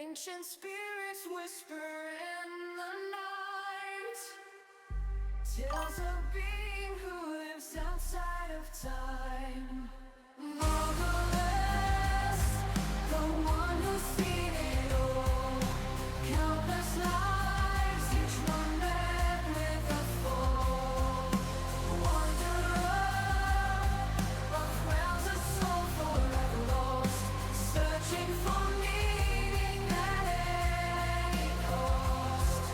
Ancient spirits whisper in the night, tales of being who lives outside of time. Morghoulus, the one who's seen it all. Countless lives, each one met with a fall. Wanderer, but crowns a soul forever lost, searching for meaning at any cost.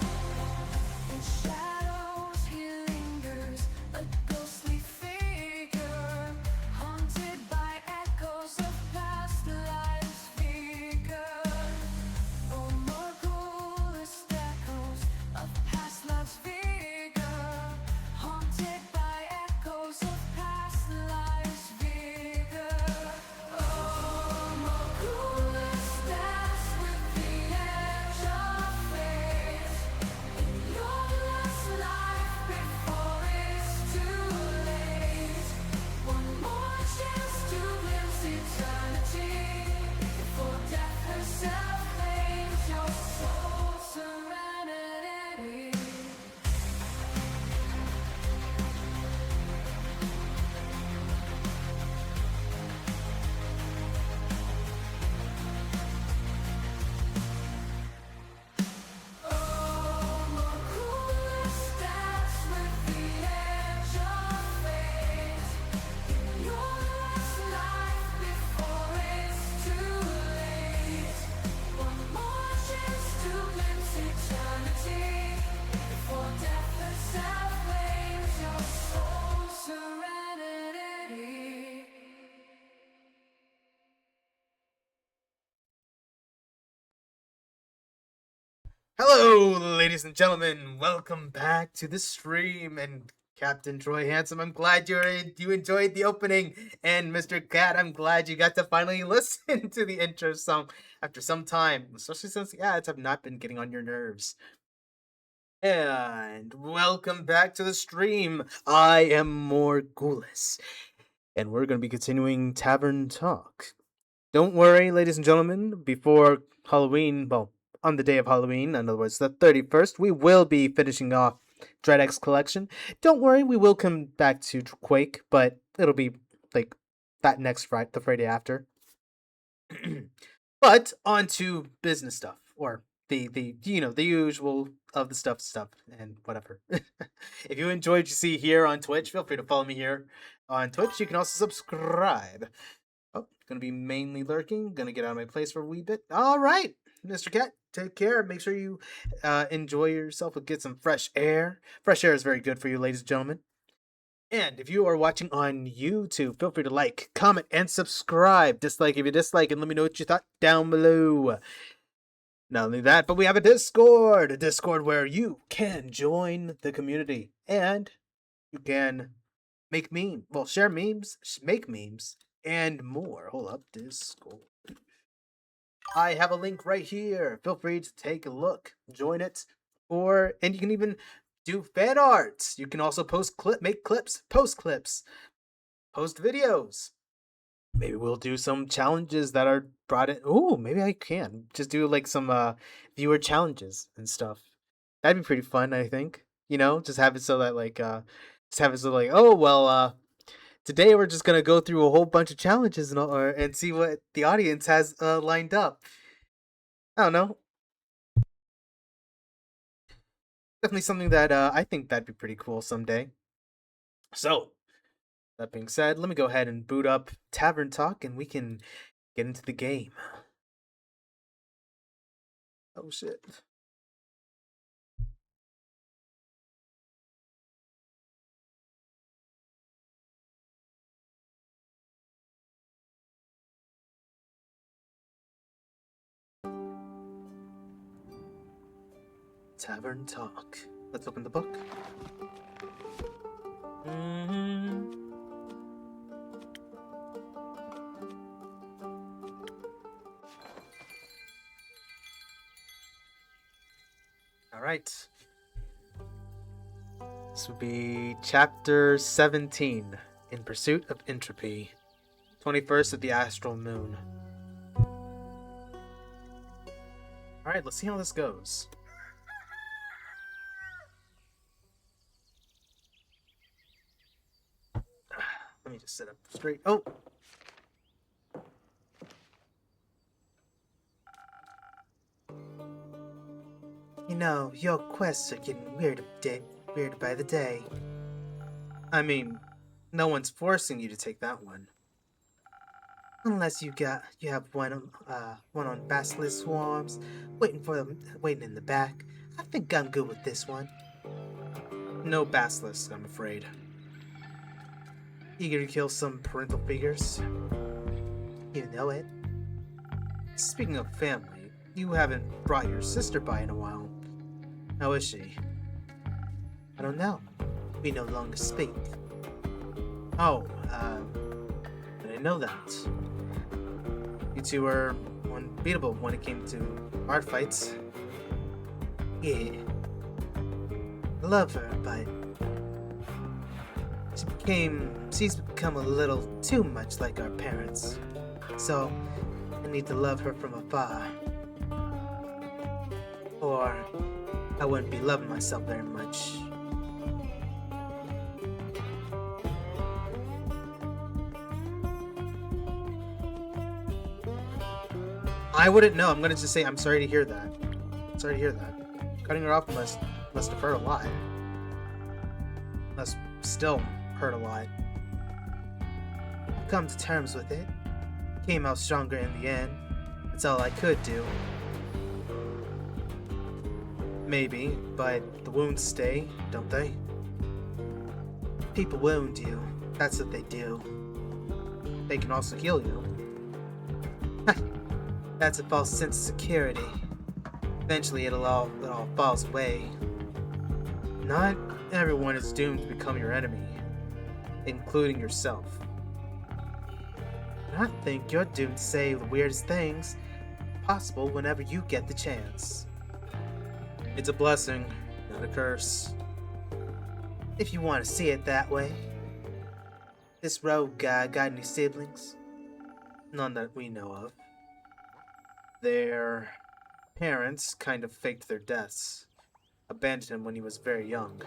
In shadows he lingers, a ghostly figure, haunted by echoes of past lives figured. Oh, Morghoulus, echoes of past lives figured, haunted by echoes of past lives figured. Oh, Morghoulus, dance with the edge of fate. In your last life before it's too late. One more chance to glimpse eternity before death herself claims your soul's serenity. Oh, Morghoulus, dance with the edge of fate. In your last life before it's too late. One more chance to glimpse eternity before death herself claims your soul's serenity. Hello, ladies and gentlemen. Welcome back to the stream. And Captain Troy Handsome, I'm glad you enjoyed the opening. And Mr. Cat, I'm glad you got to finally listen to the intro song after some time, especially since the ads have not been getting on your nerves. And welcome back to the stream. I am Morghoulus, and we're going to be continuing Tavern Talk. Don't worry, ladies and gentlemen, before Halloween, well, on the day of Halloween, in other words, the 31st, we will be finishing off DreadX collection. Don't worry, we will come back to Quake, but it'll be like that next Friday, the Friday after. But on to business stuff, or the the usual of the stuff and whatever. If you enjoyed what you see here on Twitch, feel free to follow me here on Twitch. You can also subscribe. Oh, gonna be mainly lurking. Gonna get out of my place for a wee bit. All right, Mr. Cat, take care. Make sure you enjoy yourself and get some fresh air. Fresh air is very good for you, ladies and gentlemen. And if you are watching on YouTube, feel free to like, comment, and subscribe. Dislike if you dislike, and let me know what you thought down below. Not only that, but we have a Discord where you can join the community and you can make memes, well, share memes, make memes, and more. Hold up, Discord. I have a link right here. Feel free to take a look, join it, and you can even do fan art. You can also make clips, post videos. Maybe we'll do some challenges that are brought in. Ooh, maybe I can just do like some viewer challenges and stuff. That'd be pretty fun, I think. Just have it so that oh well, today we're just gonna go through a whole bunch of challenges and see what the audience has lined up. I don't know. Definitely something that I think that'd be pretty cool someday. So, that being said, let me go ahead and boot up Tavern Talk and we can get into the game. Oh shit. Tavern Talk. Let's open the book. Alright. This would be Chapter 17, In Pursuit of Entropy. 21st of the Astral Moon. Alright, let's see how this goes. Let me just sit up straight. Oh! You know, your quests are getting weirder by the day. I mean, no one's forcing you to take that one. Unless you have one on basilisk swarms, waiting in the back. I think I'm good with this one. No basilisks, I'm afraid. Eager to kill some parental figures? You know it. Speaking of family, you haven't brought your sister by in a while. How is she? I don't know. We no longer speak. Oh, I didn't know that. You two were unbeatable when it came to art fights. Yeah. I love her, but she's become a little too much like our parents. So, I need to love her from afar. Or I wouldn't be loving myself very much. I wouldn't know. I'm gonna just say I'm sorry to hear that. Sorry to hear that. Cutting her off must have hurt a lot. Must still hurt a lot. I've come to terms with it. Came out stronger in the end. That's all I could do. Maybe, but the wounds stay, don't they? People wound you. That's what they do. They can also heal you. That's a false sense of security. Eventually it all falls away. Not everyone is doomed to become your enemy, including yourself. And I think you're doomed to say the weirdest things possible whenever you get the chance. It's a blessing, not a curse. If you want to see it that way. This rogue guy got any siblings? None that we know of. Their parents kind of faked their deaths. Abandoned him when he was very young.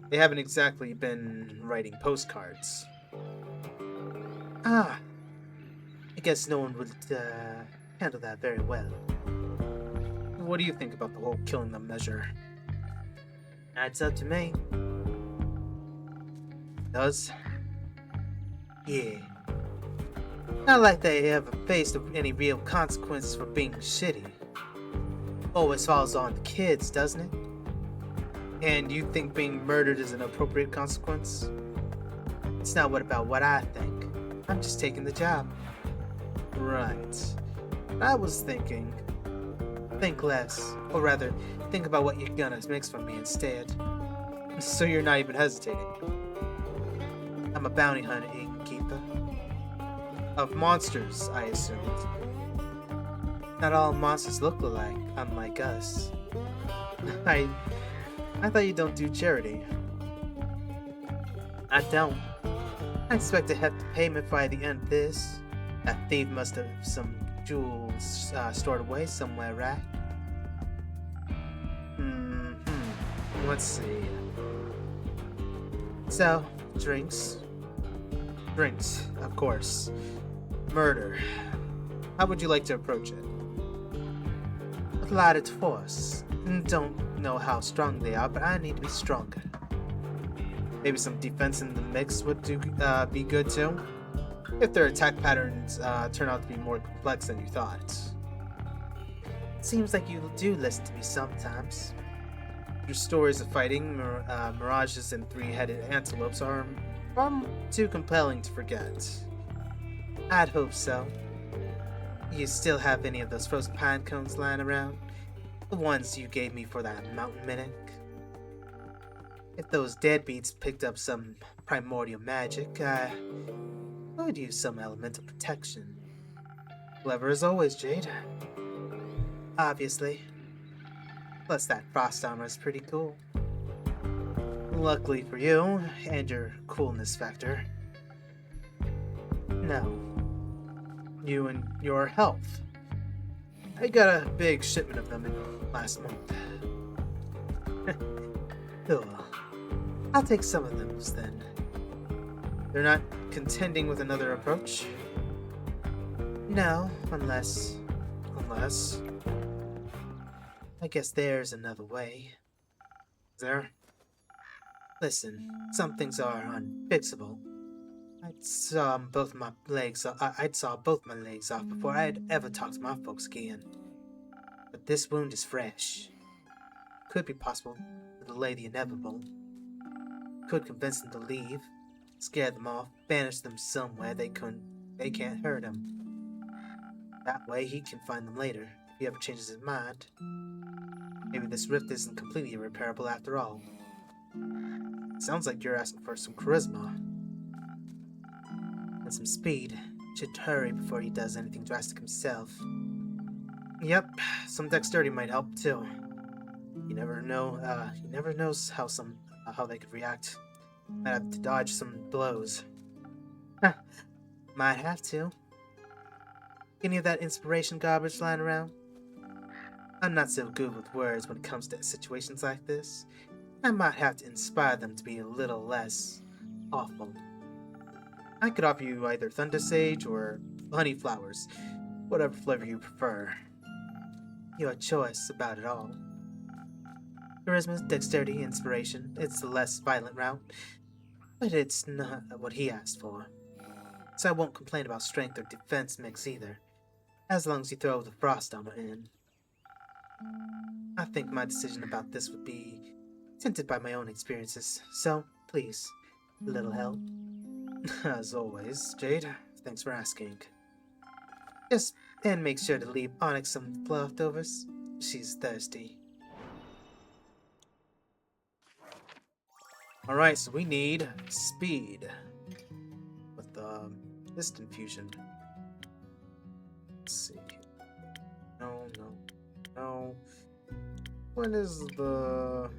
They haven't exactly been writing postcards. Ah, I guess no one would handle that very well. What do you think about the whole killing them measure? Adds up to me. Does? Yeah. Not like they ever faced any real consequences for being shitty. Always falls on the kids, doesn't it? And you think being murdered is an appropriate consequence? It's not about what I think. I'm just taking the job. Right. I was thinking. Think less. Or rather, think about what you're gonna mix for me instead. So you're not even hesitating. I'm a bounty hunter, innkeeper. Of monsters, I assumed. Not all monsters look alike, unlike us. I thought you don't do charity. I don't. I expect to have to payment by the end of this. That thief must have some jewels stored away somewhere, right? Let's see. So, drinks. Drinks, of course. Murder. How would you like to approach it? With lighted force. Don't know how strong they are, but I need to be stronger. Maybe some defense in the mix would be good too. If their attack patterns turn out to be more complex than you thought. Seems like you do listen to me sometimes. Your stories of fighting, mirages, and three-headed antelopes are too compelling to forget. I'd hope so. You still have any of those frozen pine cones lying around? The ones you gave me for that mountain mimic? If those deadbeats picked up some primordial magic, I would use some elemental protection. Clever as always, Jade. Obviously. Plus that frost armor is pretty cool. Luckily for you, and your coolness factor. No. You and your health. I got a big shipment of them last month. Cool. I'll take some of them then. They're not contending with another approach? No, unless... I guess there's another way. Is there? Listen, some things are unfixable. I'd saw both my legs off before I'd ever talked to my folks again. But this wound is fresh. Could be possible to delay the inevitable. Could convince them to leave, scare them off, banish them somewhere they can't hurt him. That way he can find them later, if he ever changes his mind. Maybe this rift isn't completely irreparable after all. Sounds like you're asking for some charisma. And some speed. Should hurry before he does anything drastic himself. Yep, some dexterity might help too. You never know, you never knows how they could react. Might have to dodge some blows. Might have to. Any of that inspiration garbage lying around? I'm not so good with words when it comes to situations like this. I might have to inspire them to be a little less awful. I could offer you either Thunder Sage or Honey Flowers, whatever flavor you prefer. Your choice about it all. Charisma, dexterity, inspiration. It's the less violent route, but it's not what he asked for. So I won't complain about strength or defense mix either, as long as you throw the frost armor in. I think my decision about this would be tinted by my own experiences, so please, a little help. As always, Jade, thanks for asking. And make sure to leave Onyx some leftovers. She's thirsty. Alright, so we need speed with mist infusion. Let's see. No. What is the...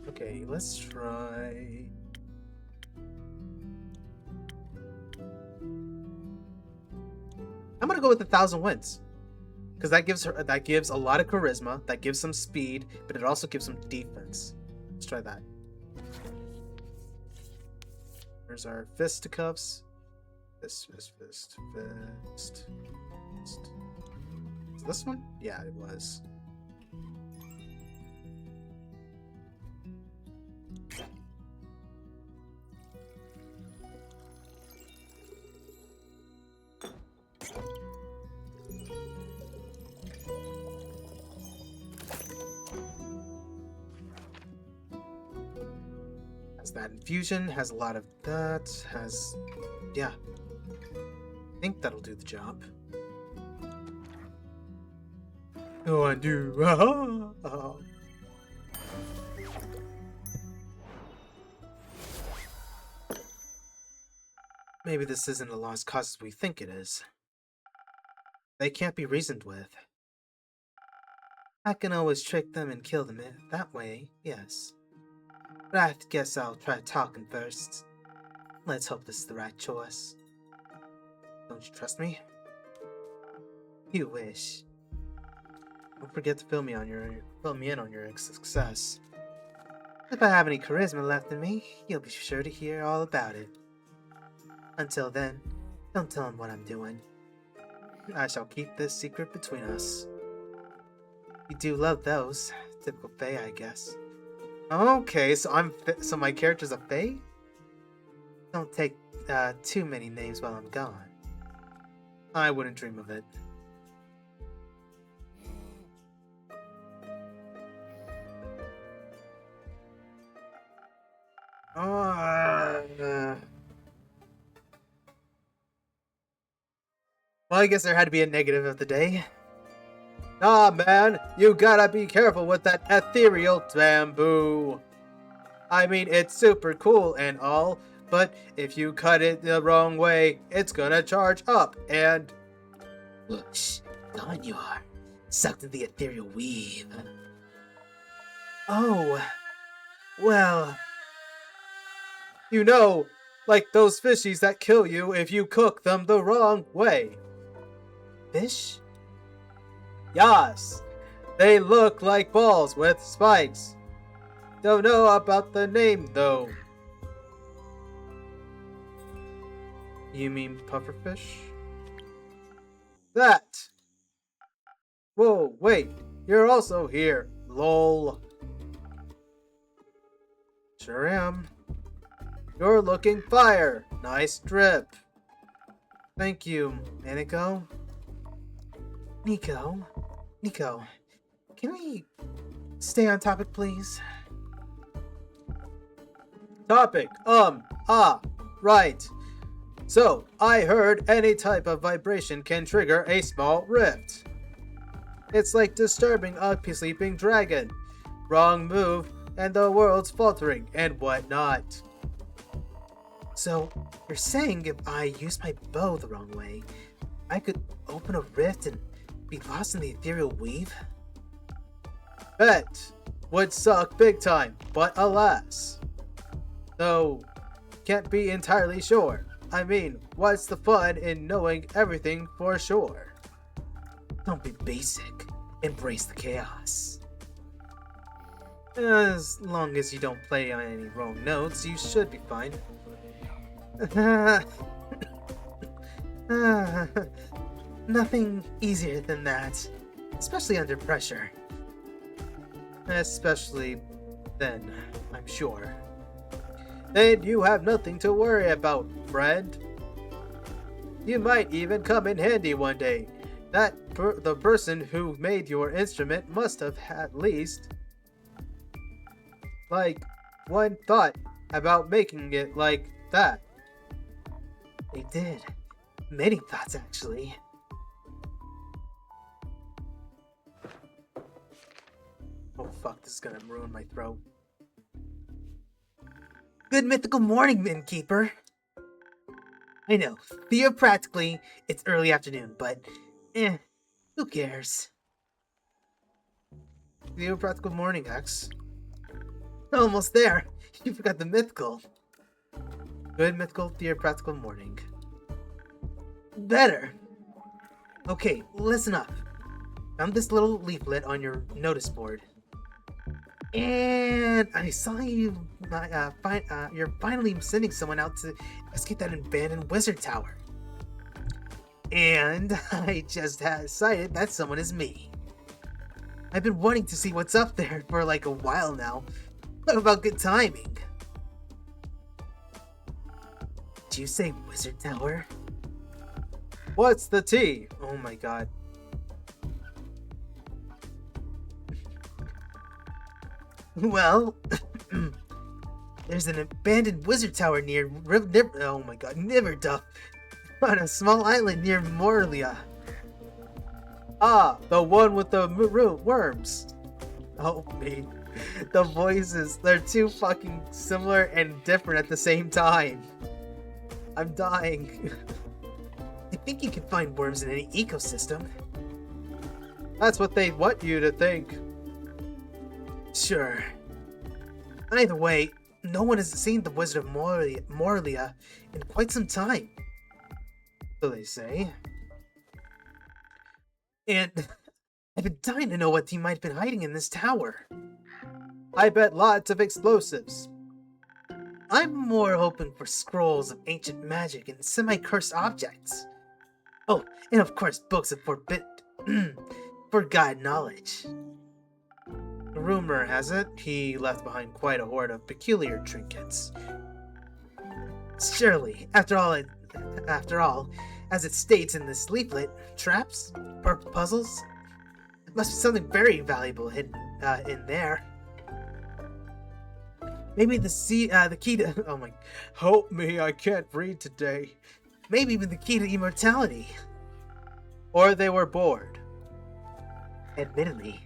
Okay, let's try... I'm gonna go with 1,000 Winds. Because that gives a lot of charisma, that gives some speed, but it also gives some defense. Let's try that. There's our fisticuffs. Fist. Is this one? Yeah, it was. That infusion has a lot of that, yeah, I think that'll do the job. Oh, I do. Maybe this isn't a lost cause as we think it is. They can't be reasoned with. I can always trick them and kill them that way, yes. But I guess I'll try talking first. Let's hope this is the right choice. Don't you trust me? You wish. Don't forget to fill me in on your success. If I have any charisma left in me, you'll be sure to hear all about it. Until then, don't tell him what I'm doing. I shall keep this secret between us. You do love those. Typical Fae, I guess. Okay, so so my character's a Fae? Don't take too many names while I'm gone. I wouldn't dream of it. Well, I guess there had to be a negative of the day. Nah, man, you gotta be careful with that ethereal bamboo. I mean, it's super cool and all, but if you cut it the wrong way, it's gonna charge up and... Whoosh, gone you are. Sucked in the ethereal weave. Oh, Well, you know, like those fishies that kill you if you cook them the wrong way. Fish? Yas. They look like balls with spikes. Don't know about the name though. You mean pufferfish? That! Whoa, wait, you're also here. Lol. Sure am. You're looking fire. Nice drip. Thank you, Nico. Nico, can we stay on topic, please? Topic, right. So, I heard any type of vibration can trigger a small rift. It's like disturbing a sleeping dragon. Wrong move, and the world's faltering and whatnot. So, you're saying if I use my bow the wrong way, I could open a rift and be lost in the ethereal weave? Bet. Would suck big time, but alas. Though, can't be entirely sure. I mean, what's the fun in knowing everything for sure? Don't be basic. Embrace the chaos. As long as you don't play on any wrong notes, you should be fine. Nothing easier than that. Especially under pressure. Especially then, I'm sure. Then you have nothing to worry about, friend. You might even come in handy one day. The person who made your instrument must have at least one thought about making it like that. They did. Many thoughts, actually. Oh fuck, this is gonna ruin my throat. Good mythical morning, innkeeper. I know, theoretically, it's early afternoon, but who cares? Theopractical morning, X. Almost there. You forgot the mythical. Good mythical theopractical morning. Better. Okay, listen up. Found this little leaflet on your notice board. And I saw you. You're finally sending someone out to escape that abandoned wizard tower. And I just decided that someone is me. I've been wanting to see what's up there for like a while now. Talk about good timing. Did you say wizard tower? What's the tea? Oh my god. Well, there's an abandoned wizard tower near Niverduff, on a small island near Morlia. Ah, the one with the worms. Oh me, the voices, they're too fucking similar and different at the same time. I'm dying. I think you can find worms in any ecosystem. That's what they want you to think. Sure. Either way, no one has seen the Wizard of Morlia in quite some time. So they say. And I've been dying to know what he might have been hiding in this tower. I bet lots of explosives. I'm more hoping for scrolls of ancient magic and semi-cursed objects. Oh, and of course books of forgotten knowledge. Rumor has it, he left behind quite a hoard of peculiar trinkets. Surely, after all, as it states in this leaflet, traps, puzzles, must be something very valuable hidden in there. Maybe the key to oh my, help me! I can't read today. Maybe even the key to immortality. Or they were bored. Admittedly.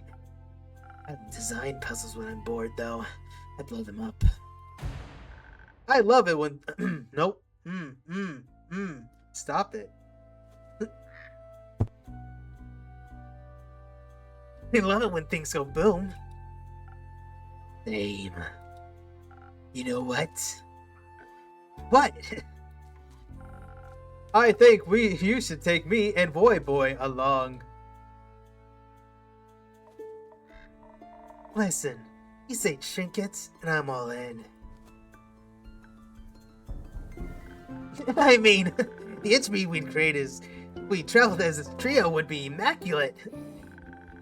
I don't design puzzles when I'm bored, though. I blow them up. I love it when... Nope. Stop it. I love it when things go boom. Same. You know what? What? I think you should take me and Boy along. Listen, you say trinkets, and I'm all in. I mean, the entropy we'd create is we traveled as a trio would be immaculate.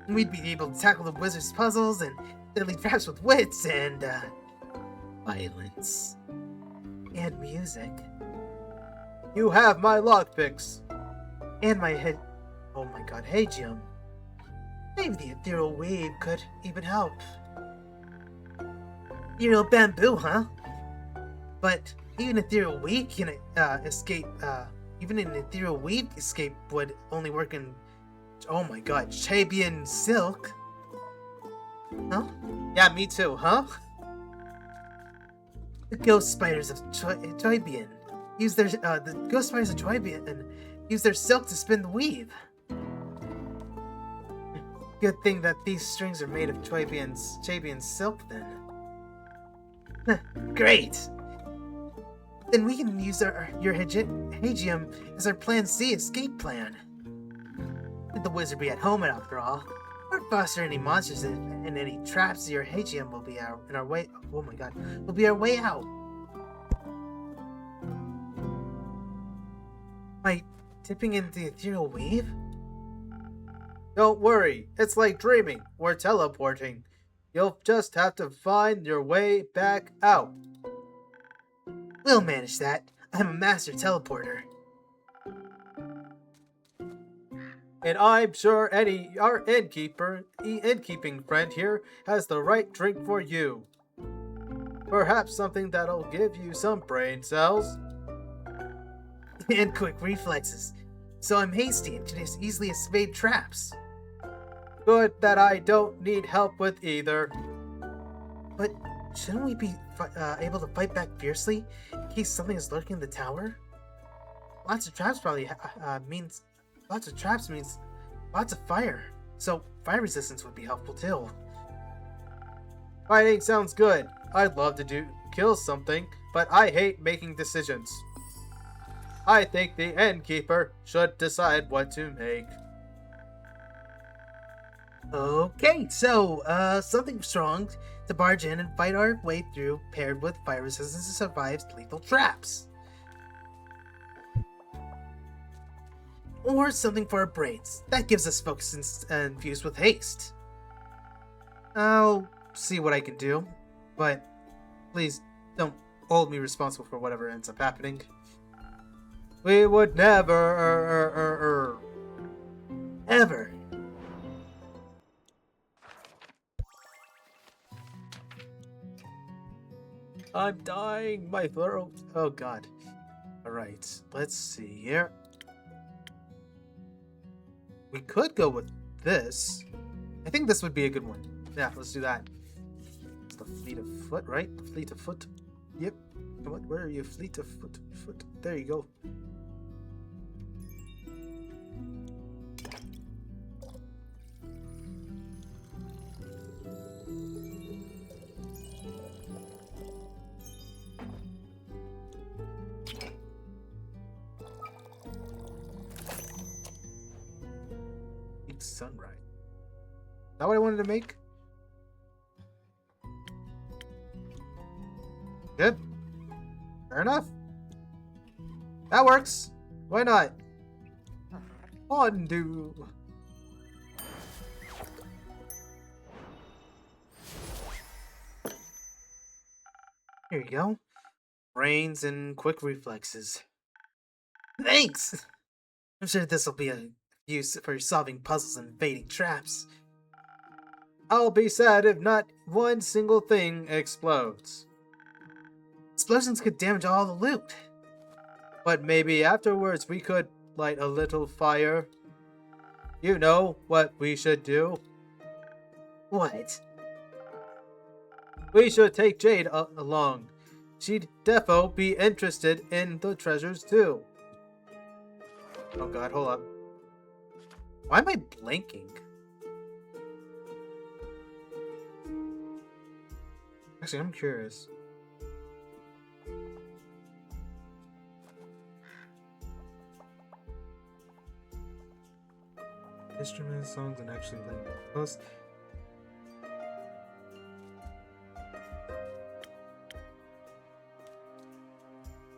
We'd be able to tackle the wizard's puzzles and deadly traps with wits and, violence. And music. You have my lockpicks. And my head. Oh my god, hey Jim. Maybe the ethereal wave could even help. You know, bamboo, huh? But even ethereal wave can escape. Even an ethereal wave escape would only work in. Oh my god, Chabian silk. Huh? Yeah, me too, huh? The ghost spiders of Chabian use their the ghost spiders of Chabian use their silk to spin the weave. Good thing that these strings are made of Chabian's silk then. Great! Then we can use your Hagium as our Plan C escape plan. Let the wizard be at home after all. Or foster any monsters and any traps. Your Hagium will be in our way. Oh my god, will be our way out. By dipping into the ethereal wave? Don't worry, it's like dreaming or teleporting. You'll just have to find your way back out. We'll manage that. I'm a master teleporter. And I'm sure our innkeeping friend here has the right drink for you. Perhaps something that'll give you some brain cells. And quick reflexes. So I'm hasty and can easily evade traps. Good that I don't need help with either. But shouldn't we be able to fight back fiercely in case something is lurking in the tower? Lots of traps probably means lots of fire. So fire resistance would be helpful too. Fighting sounds good. I'd love to kill something, but I hate making decisions. I think the innkeeper should decide what to make. Okay, so, something strong to barge in and fight our way through, paired with fire resistance to survive lethal traps. Or something for our brains. That gives us focus and infused with haste. I'll see what I can do, but please don't hold me responsible for whatever ends up happening. We would never ever. I'm dying, my throat. Oh god. Alright, let's see here. We could go with this. I think this would be a good one. Yeah, let's do that. It's the fleet of foot, right? The fleet of foot. Yep. Where are you? Fleet of foot. There you go. Sunrise. Is that what I wanted to make? Good. Fair enough. That works. Why not? Undo. Here you go. Brains and quick reflexes. Thanks! I'm sure this will be a use for solving puzzles and evading traps. I'll be sad if not one single thing explodes. Explosions could damage all the loot. But maybe afterwards we could light a little fire. You know what we should do? What? We should take Jade along. She'd defo be interested in the treasures too. Oh god, hold up. Why am I blanking? Actually, I'm curious. instruments, songs, and actually like post.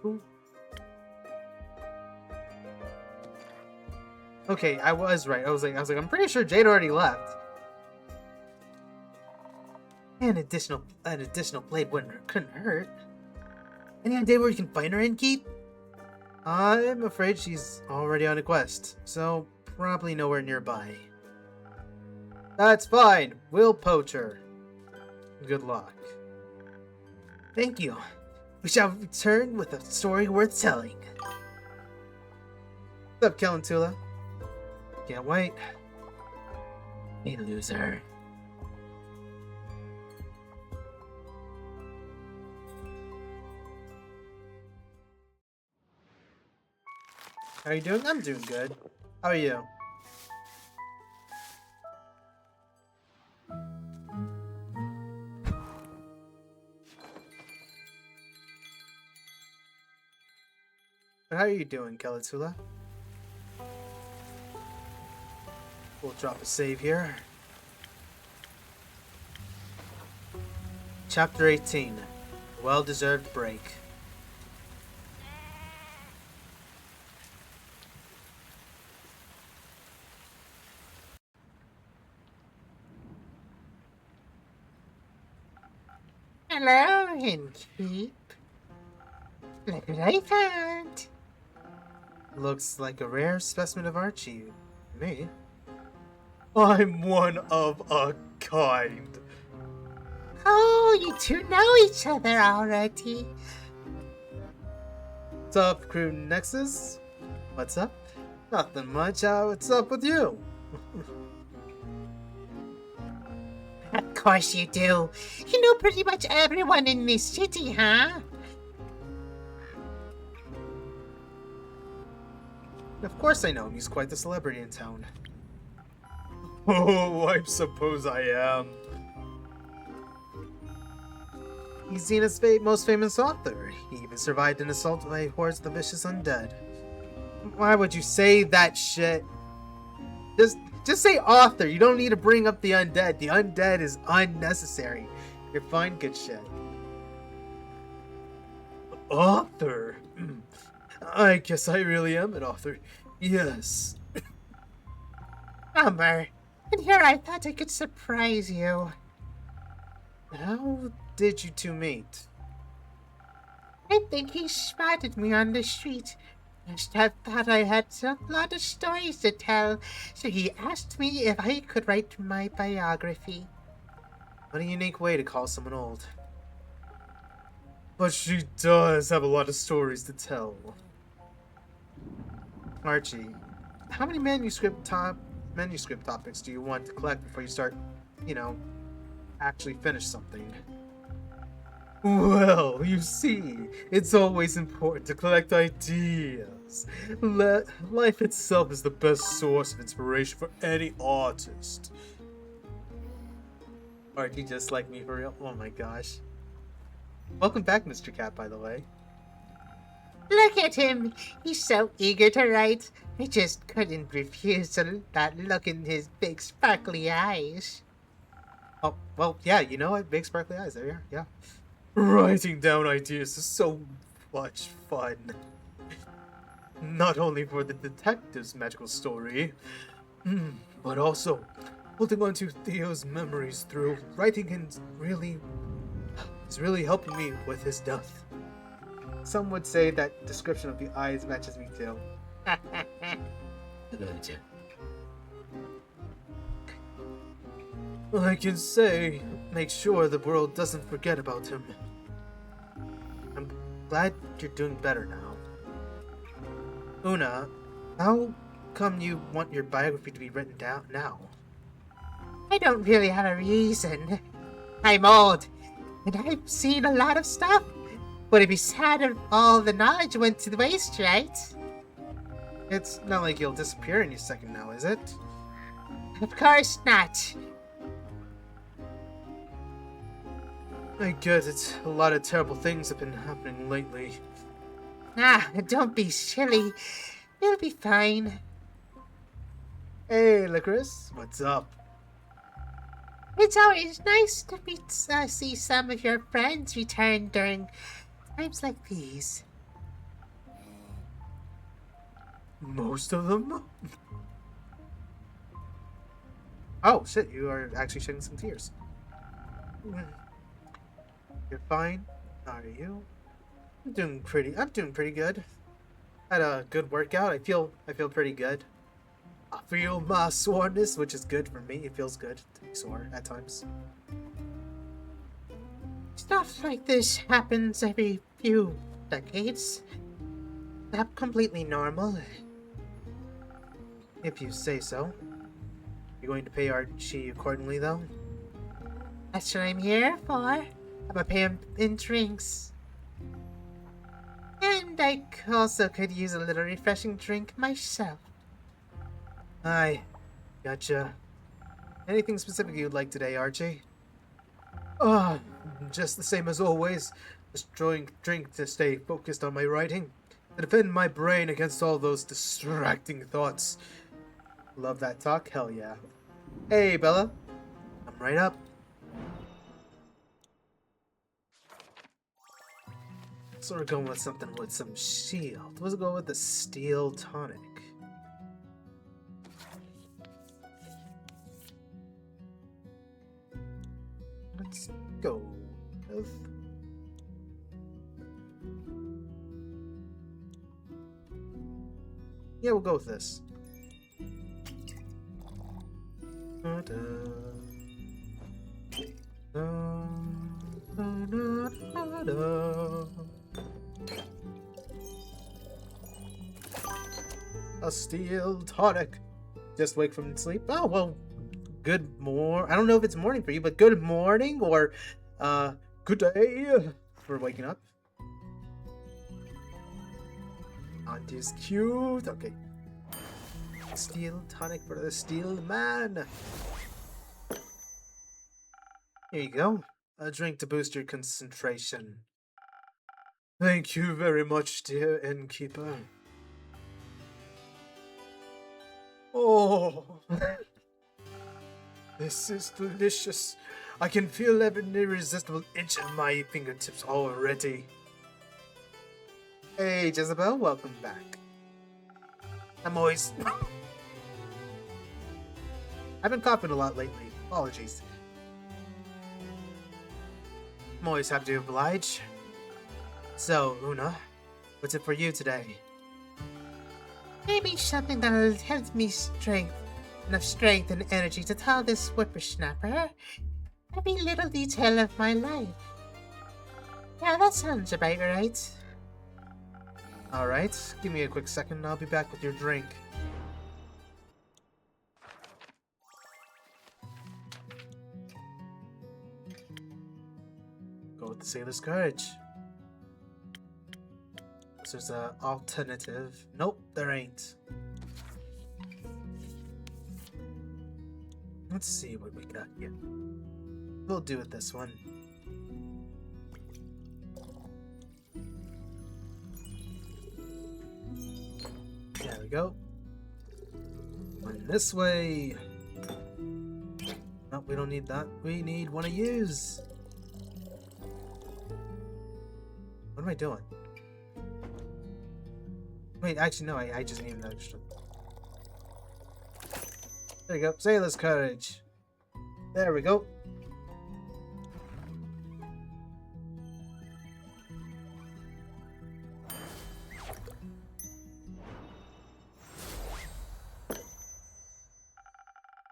Ooh. Okay, I was right. I was like, I'm pretty sure Jade already left. An additional blade couldn't hurt. Any idea where you can find her and keep? I'm afraid she's already on a quest, so probably nowhere nearby. That's fine. We'll poach her. Good luck. Thank you. We shall return with a story worth telling. What's up, Calentula? Can't wait. Hey, loser. How are you doing? I'm doing good. How are you? But how are you doing, Kelitsula? We'll drop a save here. Chapter 18. Well-deserved break. Hello, Innkeep. Look what I found. Looks like a rare specimen of Archie. Me? I'm one of a kind. Oh, you two know each other already. What's up, Crew Nexus? What's up? Nothing much. What's up with you? Of course you do. You know pretty much everyone in this city, huh? Of course I know him. He's quite the celebrity in town. Oh, I suppose I am. He's Xena's most famous author. He even survived an assault by hordes of the vicious undead. Why would you say that shit? Just say author. You don't need to bring up the undead. The undead is unnecessary. You're fine, good shit. Author? I guess I really am an author. Yes. Bummer. And here I thought I could surprise you. How did you two meet? I think he spotted me on the street. Must have thought I had a lot of stories to tell, so he asked me if I could write my biography. What a unique way to call someone old. But she does have a lot of stories to tell. Archie, how many manuscript topics do you want to collect before you start, actually finish something? Well, you see, it's always important to collect ideas. Life itself is the best source of inspiration for any artist. Archie just like me for real? Oh my gosh. Welcome back, Mr. Cat, by the way. Look at him. He's so eager to write. I just couldn't refuse that look in his big sparkly eyes. Oh, well, yeah, you know what? Big sparkly eyes, there you are, yeah. Writing down ideas is so much fun. Not only for the detective's magical story, but also holding on to Theo's memories through writing is really helping me with his death. Some would say that description of the eyes matches me too. I can say, make sure the world doesn't forget about him. I'm glad you're doing better now. Una, how come you want your biography to be written down now? I don't really have a reason. I'm old, and I've seen a lot of stuff. Would it be sad if all the knowledge went to waste, right? It's not like you'll disappear any second now, is it? Of course not. I get it. A lot of terrible things have been happening lately. Ah, don't be silly. You'll be fine. Hey, Licorice, what's up? It's always nice to see some of your friends return during times like these. Most of them? Oh, shit, you are actually shedding some tears. You're fine? Are you? I'm doing pretty good. Had a good workout. I feel pretty good. I feel my soreness, which is good for me. It feels good to be sore at times. Stuff like this happens every few decades. Not completely normal. If you say so. You're going to pay Archie accordingly, though? That's what I'm here for. I'm gonna pay him in drinks. And I also could use a little refreshing drink myself. Aye. Gotcha. Anything specific you'd like today, Archie? Oh, just the same as always. Just drink to stay focused on my writing. To defend my brain against all those distracting thoughts. Love that talk? Hell yeah. Hey, Bella. I'm right up. So we're going with something with some shield. Let's go with the steel tonic. Let's go with... Yeah, we'll go with this. A steel tonic. Just wake from sleep. Oh, well, good I don't know if it's morning for you, but good morning or good day for waking up. Auntie's cute. Okay. Steel tonic for the steel man. Here you go. A drink to boost your concentration. Thank you very much, dear innkeeper. Oh, this is delicious. I can feel an irresistible itch in my fingertips already. Hey, Jezebel, welcome back. I'm always... I've been coughing a lot lately. Apologies. I'm always happy to oblige. So, Una, what's it for you today? Maybe something that'll help me enough strength and energy to tell this whippersnapper every little detail of my life. Yeah, that sounds about right. Alright, give me a quick second and I'll be back with your drink. Go with the Sailor's Courage. There's an alternative. Nope, there ain't. Let's see what we got here. We'll do it this one. There we go. One this way. Nope, we don't need that. We need one of yous. What am I doing? Wait, actually, no, I just need an extra. There you go. Sailor's Courage. There we go.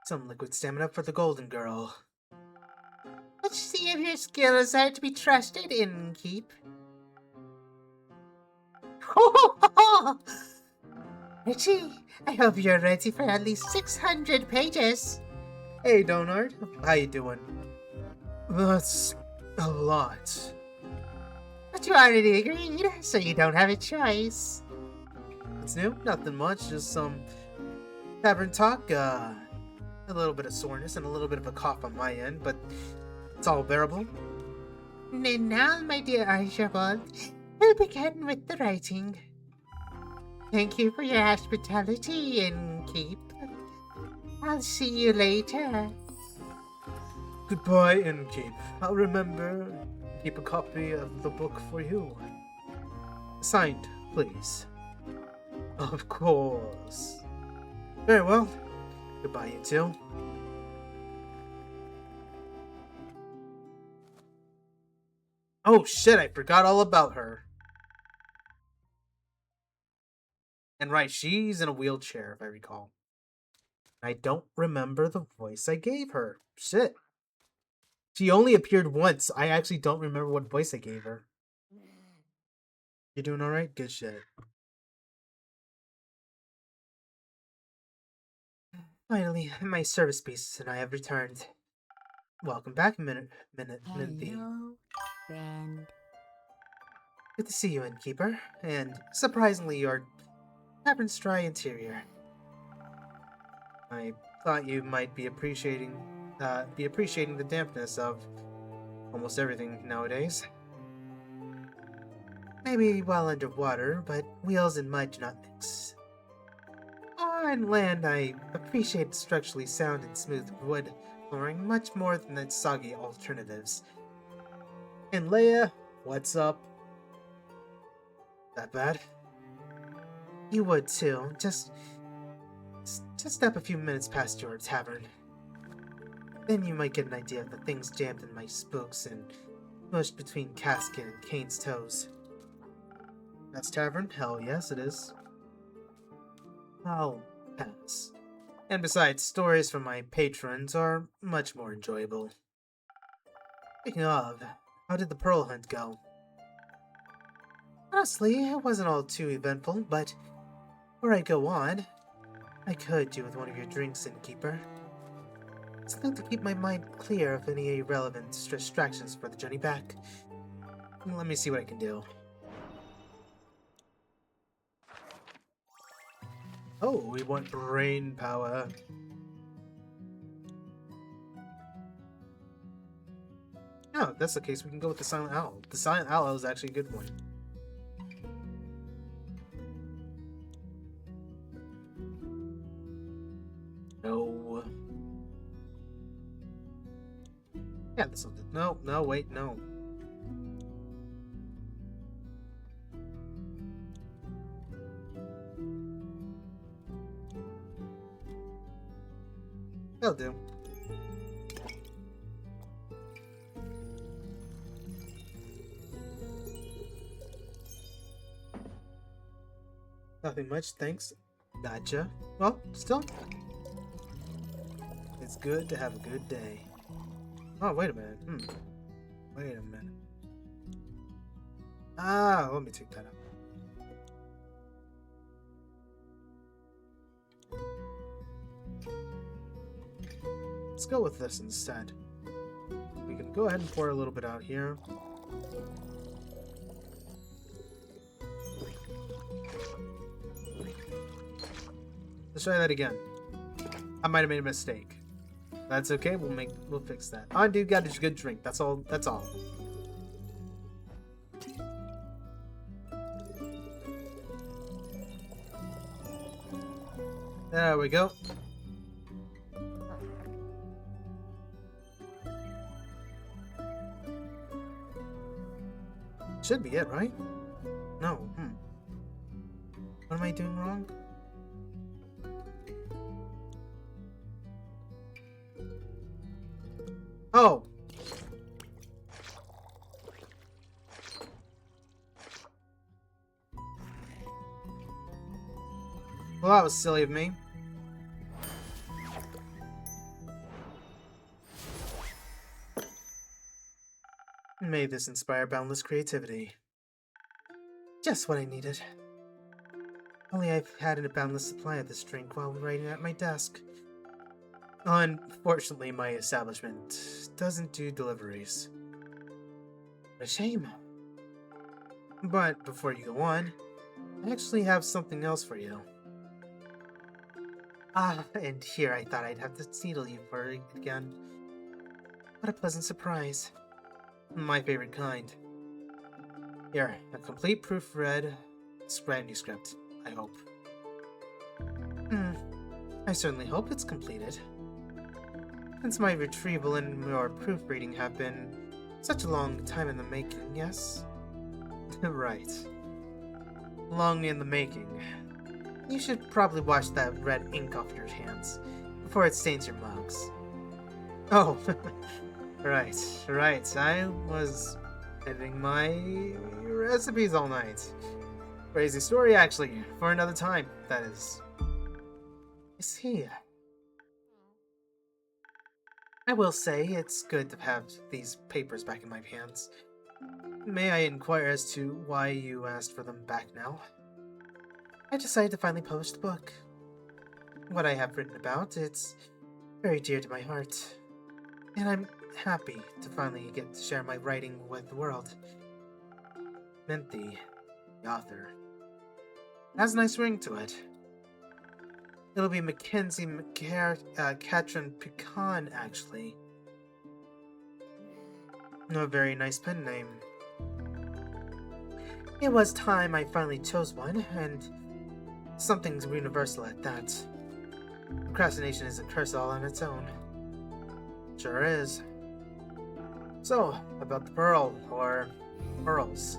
Some liquid stamina for the Golden Girl. Let's see if your skills are to be trusted, innkeep. Richie, I hope you're ready for at least 600 pages. Hey, Donard. How you doing? That's a lot. But you already agreed, so you don't have a choice. What's new? Nothing much. Just some tavern talk. A little bit of soreness and a little bit of a cough on my end, but it's all bearable. And now, my dear Archibald, we'll begin with the writing. Thank you for your hospitality, innkeep. I'll see you later. Goodbye, innkeep. I'll remember and keep a copy of the book for you. Signed, please. Of course. Very well. Goodbye, you two. Oh shit, I forgot all about her. And right, she's in a wheelchair, if I recall. I don't remember the voice I gave her. Shit. She only appeared once. I actually don't remember what voice I gave her. You doing alright? Good shit. Finally, my service beasts and I have returned. Welcome back, Minute B. Hello, friend. Good to see you, innkeeper. And surprisingly, your tavern's dry interior. I thought you might be appreciating the dampness of almost everything nowadays. Maybe while underwater, but wheels and mud do not mix. On land, I appreciate structurally sound and smooth wood flooring much more than the soggy alternatives. And Leia, what's up? That bad? You would too. Just step a few minutes past your tavern. Then you might get an idea of the things jammed in my spooks and mushed between Casket and Kane's toes. That's Tavern? Hell yes, it is. I'll pass. And besides, stories from my patrons are much more enjoyable. Speaking of, how did the Pearl Hunt go? Honestly, it wasn't all too eventful, but before I go on, I could do with one of your drinks, innkeeper. Something to keep my mind clear of any irrelevant distractions for the journey back. Let me see what I can do. Oh, we want brain power. Oh, if that's the case, we can go with the Silent Owl. The Silent Owl is actually a good one. No. Yeah, that's something. No, wait, no. That'll do. Nothing much, thanks. Gotcha. Well, still. It's good to have a good day. Oh, wait a minute. Wait a minute. Ah, let me take that out. Let's go with this instead. We can go ahead and pour a little bit out here. Let's try that again. I might have made a mistake. That's okay. We'll fix that. Oh, dude got a good drink. That's all. That's all. There we go. Should be it, right? No. What am I doing wrong? Oh! Well, that was silly of me. May this inspire boundless creativity. Just what I needed. Only I've had a boundless supply of this drink while writing at my desk. Unfortunately, my establishment doesn't do deliveries. A shame. But before you go on, I actually have something else for you. Ah, and here I thought I'd have to needle you for it again. What a pleasant surprise. My favorite kind. Here, a complete proofread manuscript, I hope. I certainly hope it's completed. Since my retrieval and your proofreading have been such a long time in the making, yes? Right. Long in the making. You should probably wash that red ink off your hands before it stains your mugs. Oh, right. I was editing my recipes all night. Crazy story, actually, for another time, that is. I see. I will say it's good to have these papers back in my hands. May I inquire as to why you asked for them back now? I decided to finally publish the book. What I have written about, it's very dear to my heart. And I'm happy to finally get to share my writing with the world. Menthe, the author, has a nice ring to it. It'll be Mackenzie Catron Pecan, actually. A very nice pen name. It was time I finally chose one, and something's universal at that. Procrastination is a curse all on its own. Sure is. So, about the pearl, or pearls.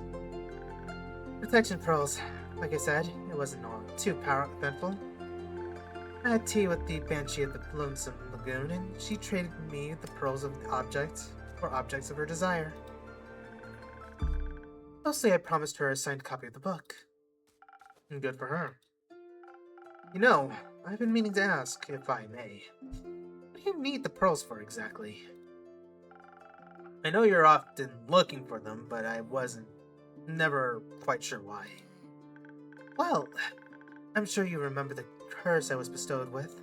Protection pearls. Like I said, it wasn't all too eventful. I had tea with the Banshee at the Lonesome Lagoon, and she traded me the pearls of the objects for objects of her desire. Mostly I promised her a signed copy of the book. And good for her. You know, I've been meaning to ask, if I may. What do you need the pearls for exactly? I know you're often looking for them, but I wasn't never quite sure why. Well, I'm sure you remember the curse I was bestowed with.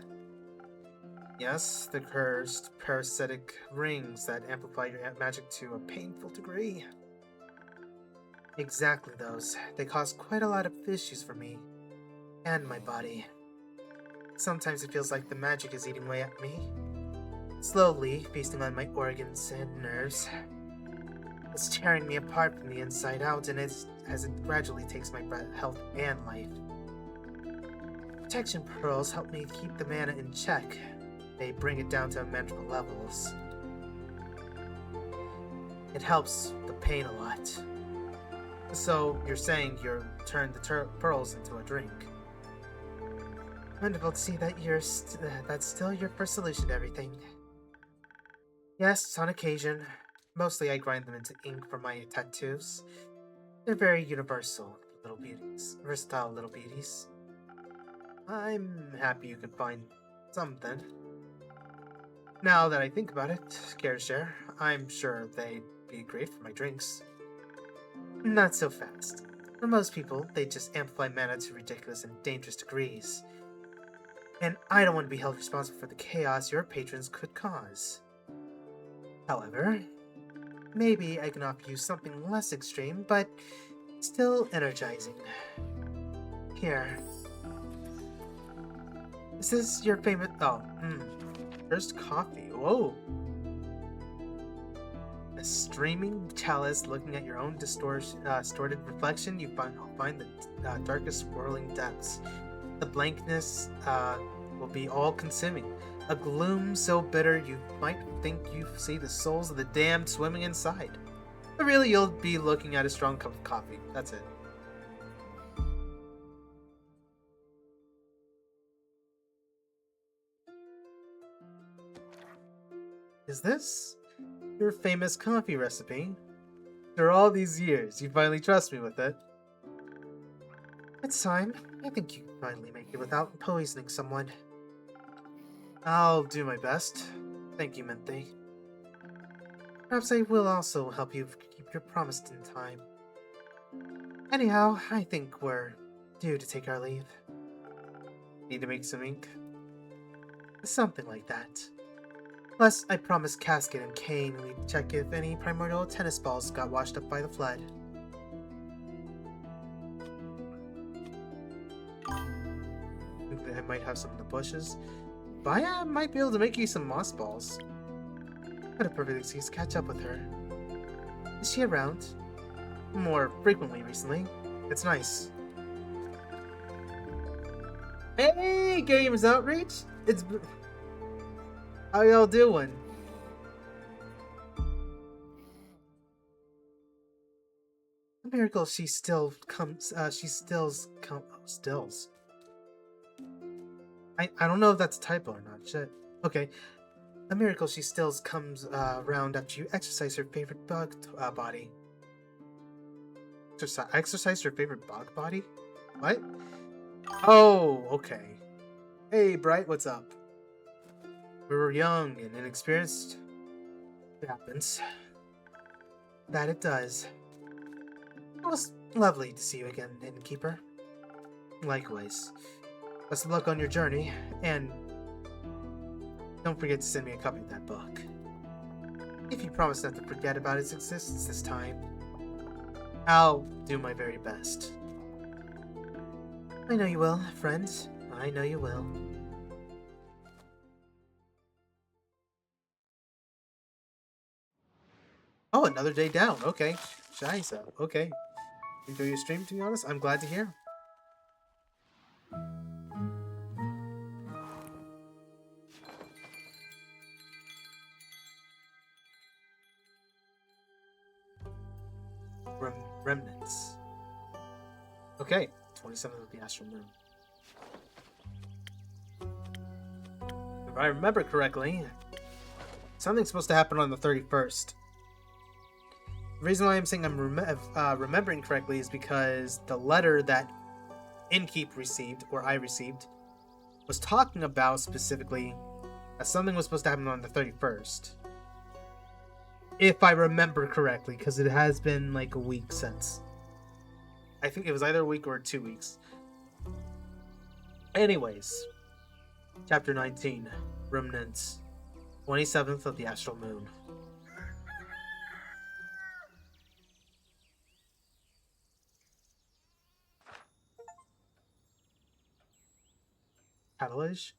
Yes, the cursed parasitic rings that amplify your magic to a painful degree. Exactly those. They cause quite a lot of issues for me and my body. Sometimes it feels like the magic is eating away at me, slowly feasting on my organs and nerves. It's tearing me apart from the inside out, and as it gradually takes my health and life. Protection pearls help me keep the mana in check. They bring it down to manageable levels. It helps the pain a lot. So, you're saying you turned the pearls into a drink. Wonderful to see that that's still your first solution to everything. Yes, on occasion. Mostly I grind them into ink for my tattoos. They're very universal little beauties. Versatile little beauties. I'm happy you could find something. Now that I think about it, care to share? I'm sure they'd be great for my drinks. Not so fast. For most people, they just amplify mana to ridiculous and dangerous degrees. And I don't want to be held responsible for the chaos your patrons could cause. However, maybe I can offer you something less extreme, but still energizing. Here. Is this your famous... First coffee. Whoa. A streaming chalice looking at your own distorted reflection, you find the darkest swirling depths. The blankness will be all-consuming. A gloom so bitter you might think you see the souls of the damned swimming inside. But really, you'll be looking at a strong cup of coffee. That's it. Is this your famous coffee recipe? After all these years, you finally trust me with it. It's time. I think you can finally make it without poisoning someone. I'll do my best. Thank you, Menthe. Perhaps I will also help you keep your promise in time. Anyhow, I think we're due to take our leave. Need to make some ink? Something like that. Plus, I promised Casket and Kane we'd check if any primordial tennis balls got washed up by the flood. I might have some in the bushes. Baya might be able to make you some moss balls. What a perfect excuse to catch up with her. Is she around? More frequently recently. It's nice. Hey, Games Outreach! It's how y'all doing? A miracle she still comes. She stills come. Oh, stills. I don't know if that's a typo or not. Shit. Okay. A miracle she stills comes around after you exercise her favorite bug body. Exercise her favorite bug body? What? Oh, okay. Hey, Bright, what's up? We were young and inexperienced. It happens. That it does. It was lovely to see you again, Innkeeper. Likewise. Best of luck on your journey, and don't forget to send me a copy of that book. If you promise not to forget about its existence this time, I'll do my very best. I know you will, friends. I know you will. Oh, another day down. Okay. Scheiße. Okay. Enjoy your stream, to be honest. I'm glad to hear. Remnants. Okay. 27th of the Astral Moon. If I remember correctly, something's supposed to happen on the 31st. The reason why I'm saying I'm remembering correctly is because the letter that Innkeep received, or I received, was talking about specifically that something was supposed to happen on the 31st. If I remember correctly, because it has been like a week since. I think it was either a week or 2 weeks. Anyways, Chapter 19, Remnants, 27th of the Astral Moon. Catalyst?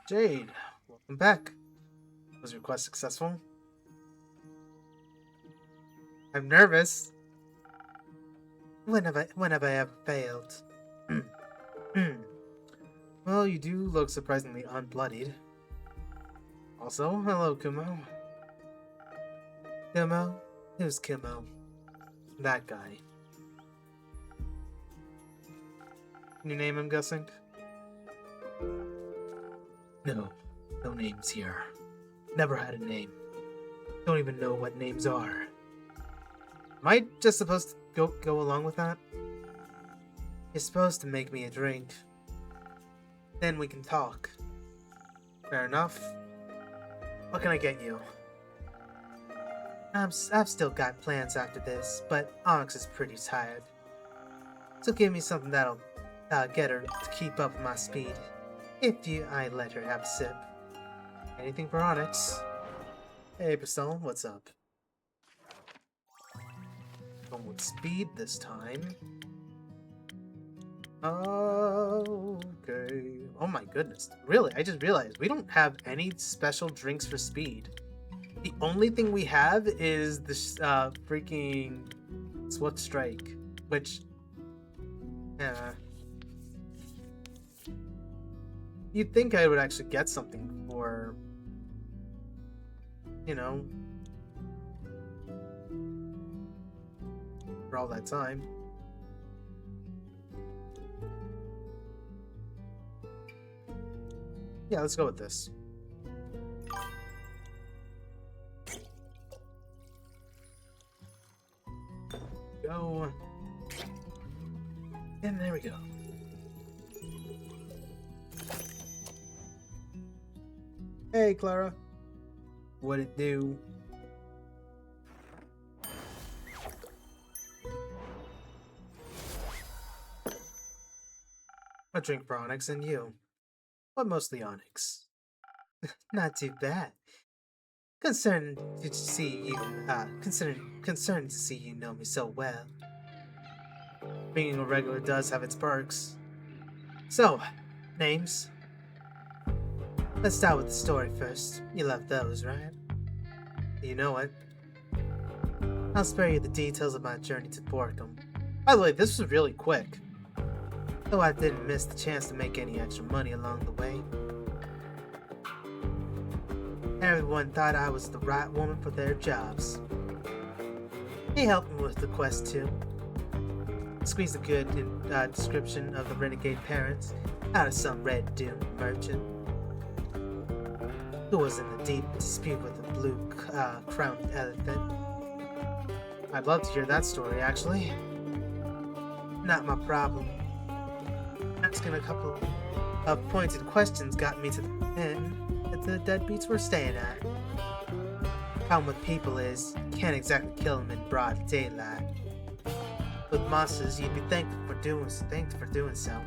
Jade, welcome back. Was your quest successful? I'm nervous. When have I ever failed? Well, you do look surprisingly unbloodied. Also, hello, Kumo. Kumo? Who's Kumo? That guy. Can you name him, guessing? No names here. Never had a name. Don't even know what names are. Am I just supposed to go along with that? You're supposed to make me a drink. Then we can talk. Fair enough. What can I get you? I've still got plans after this, but Onyx is pretty tired. So give me something that'll get her to keep up with my speed. I let her have a sip. Anything for Onyx? Hey, Pistol, what's up? Going with speed this time. Okay. Oh my goodness. Really, I just realized we don't have any special drinks for speed. The only thing we have is this freaking Swift Strike, which, you'd think I would actually get something for, for all that time. Yeah, let's go with this. Go. And there we go. Hey, Clara. What it do? A drink for Onyx and you. But mostly Onyx. Not too bad. Concerned to see you know me so well. Being a regular does have its perks. So, names? Let's start with the story first. You love those, right? You know it. I'll spare you the details of my journey to Borkham. By the way, this was really quick. though I didn't miss the chance to make any extra money along the way. Everyone thought I was the right woman for their jobs. They helped me with the quest too. Squeezed a good description of the renegade parents out of some red dune merchant who was in a deep dispute with a blue crowned elephant. I'd love to hear that story, actually. Not my problem. Asking a couple of pointed questions got me to the inn that the deadbeats were staying at. Problem with people is, you can't exactly kill them in broad daylight. With monsters, you'd be thankful for doing so.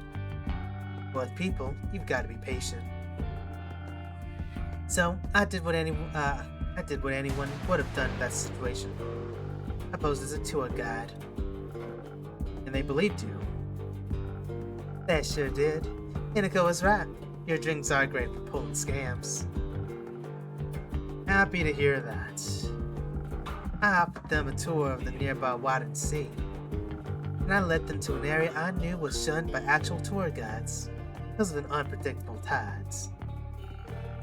But with people, you've got to be patient. So I did what anyone would have done in that situation. I posed as a tour guide, and they believed you. They sure did. Inako was right. Your drinks are great for pulling scams. Happy to hear that. I offered them a tour of the nearby Wadden Sea, and I led them to an area I knew was shunned by actual tour guides because of an unpredictable tides.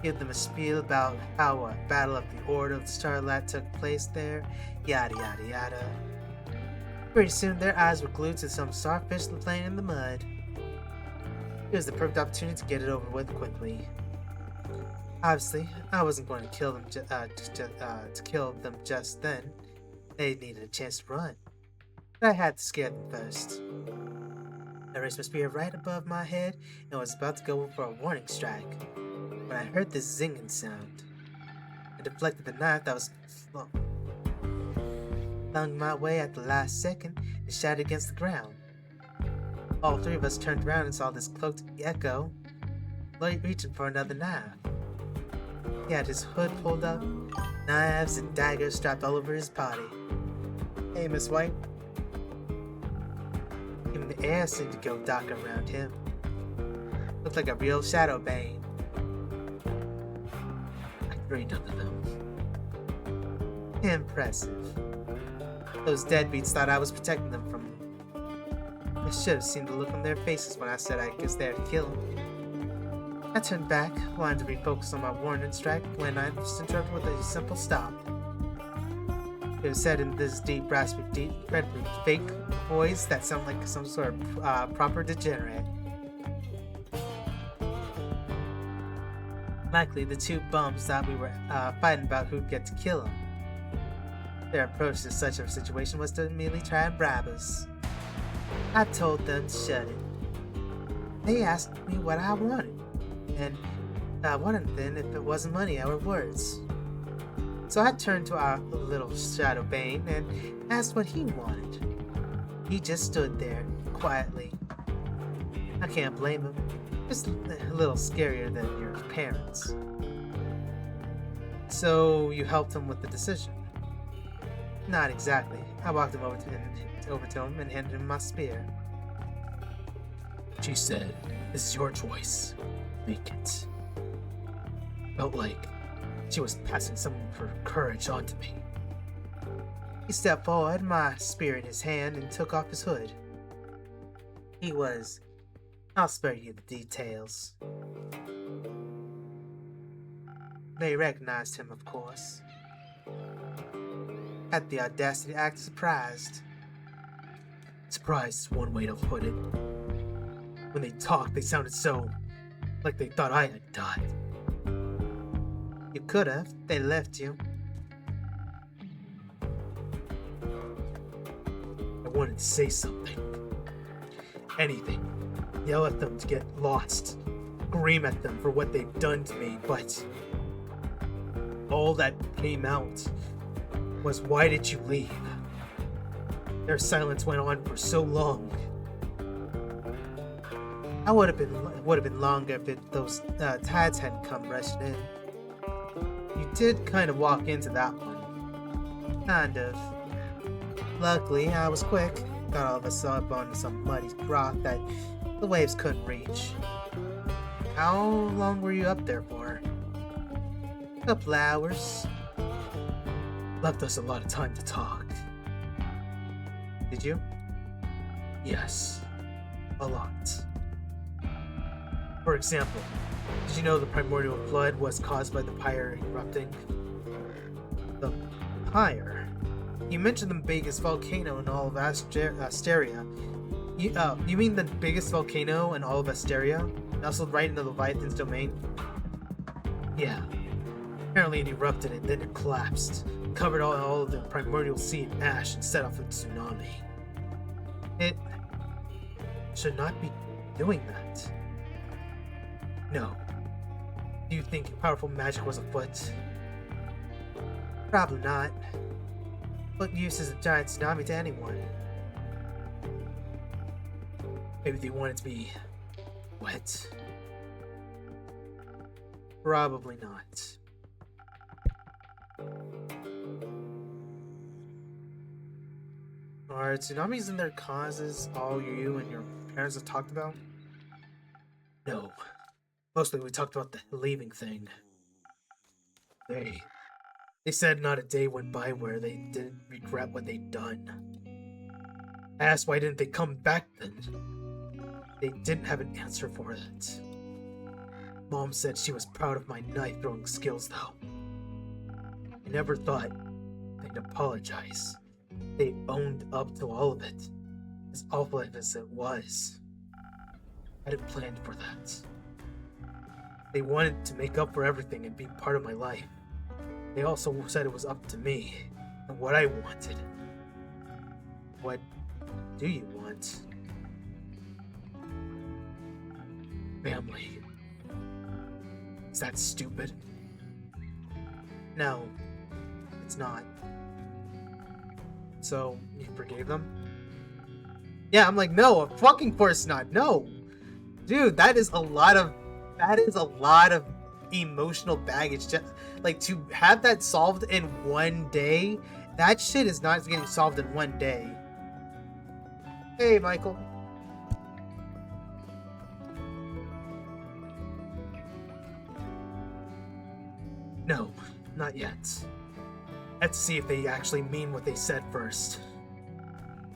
Give them a spiel about how a battle of the Order of the Starlight took place there, yada yada yada. Pretty soon their eyes were glued to some starfish laying in the mud. It was the perfect opportunity to get it over with quickly. Obviously, I wasn't going to kill them just then. They needed a chance to run. But I had to scare them first. I raised my spear right above my head and was about to go for a warning strike when I heard this zinging sound. I deflected the knife that was flung my way at the last second and shattered against the ground. All three of us turned around and saw this cloaked echo reaching for another knife. He had his hood pulled up, knives and daggers strapped all over his body. Hey, Miss White. Even the air seemed to go darker around him. Looked like a real shadow bane. I trained under them. Impressive. Those deadbeats thought I was protecting them from me. I should have seen the look on their faces when I said I was there to kill them. I turned back, wanted to refocus on my warning strike, when I was interrupted with a simple stop. It was said in this deep, raspy, fake voice that sounded like some sort of proper degenerate. Likely, the two bums thought we were fighting about who'd get to kill him. Their approach to such a situation was to immediately try and bribe us. I told them to shut it. They asked me what I wanted, and I wanted then if it wasn't money or words. So I turned to our little shadow bane and asked what he wanted. He just stood there, quietly. I can't blame him. Just a little scarier than your parents. So you helped him with the decision? Not exactly. I walked him over to him and handed him my spear. She said, "This is your choice. Make it." Felt like she was passing some of her courage on to me. He stepped forward, my spear in his hand, and took off his hood. I'll spare you the details. They recognized him, of course. Had the audacity to act surprised. Surprised is one way to put it. When they talked, they sounded so like they thought I had died. You could have. They left you. I wanted to say something. Anything. Yell at them to get lost. Scream at them for what they've done to me, but all that came out was, "Why did you leave?" Their silence went on for so long. It would have been longer if those tides hadn't come rushing in. You did kind of walk into that one. Kind of. Luckily, I was quick. Got all of us up onto some muddy rock that the waves couldn't reach. How long were you up there for? A couple hours. Left us a lot of time to talk. Did you? Yes, a lot. For example, did you know the primordial flood was caused by the pyre erupting? The pyre? You mentioned the biggest volcano in all of Asteria. You mean the biggest volcano in all of Asteria? Nestled right into the Leviathan's domain? Yeah. Apparently it erupted and then it collapsed, covered all of the primordial sea in ash and set off a tsunami. It should not be doing that. No. Do you think powerful magic was afoot? Probably not. What use is a giant tsunami to anyone? Maybe they want it to be wet? Probably not. Are tsunamis and their causes all you and your parents have talked about? No. Mostly we talked about the leaving thing. They said not a day went by where they didn't regret what they'd done. I asked why didn't they come back then? They didn't have an answer for it. Mom said she was proud of my knife throwing skills though. I never thought they'd apologize. They owned up to all of it, as awful as it was. I hadn't planned for that. They wanted to make up for everything and be part of my life. They also said it was up to me and what I wanted. What do you want? Family. Is that stupid? No, it's not. So, you forgave them? Yeah, I'm like, no, of fucking course not. No. Dude, that is a lot of emotional baggage. Just, like, to have that solved in one day, that shit is not getting solved in one day. Hey, Michael. No, not yet. Let's see if they actually mean what they said first.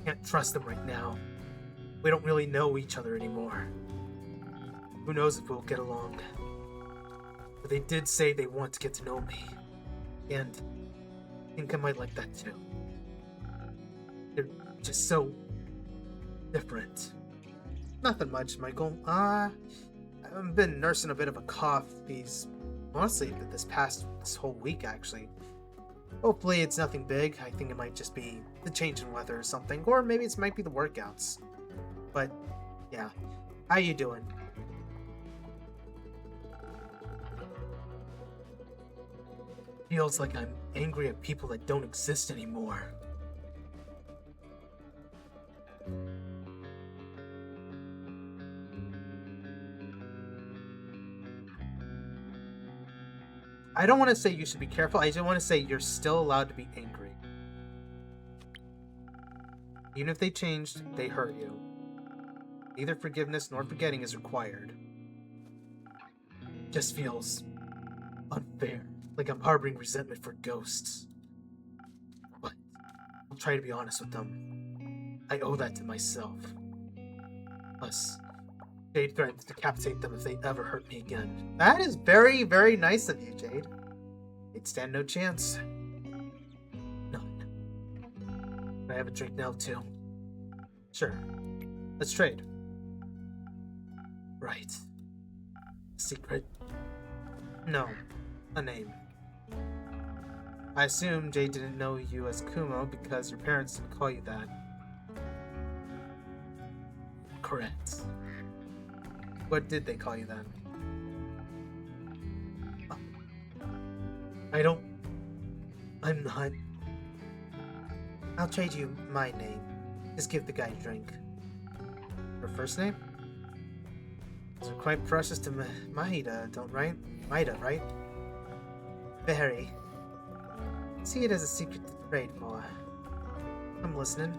Can't trust them right now. We don't really know each other anymore. Who knows if we'll get along. But they did say they want to get to know me. And I think I might like that too. They're just so different. Nothing much, Michael. I've been nursing a bit of a cough honestly, this whole week, actually. Hopefully it's nothing big. I think it might just be the change in weather or something. Or maybe it might be the workouts. But, yeah. How you doing? Feels like I'm angry at people that don't exist anymore. I don't want to say you should be careful. I just want to say you're still allowed to be angry. Even if they changed, they hurt you. Neither forgiveness nor forgetting is required. Just feels unfair. Like I'm harboring resentment for ghosts. But I'll try to be honest with them. I owe that to myself. Plus, Jade threatened to decapitate them if they ever hurt me again. That is very, very nice of you, Jade. They'd stand no chance. None. I have a drink now, too. Sure. Let's trade. Right. Secret? No. A name. I assume Jade didn't know you as Kumo because your parents didn't call you that. Correct. What did they call you then? I'm not. I'll trade you my name. Just give the guy a drink. Her first name? Those are quite precious to Maida, Maida, right? Very. See it as a secret to trade for. I'm listening.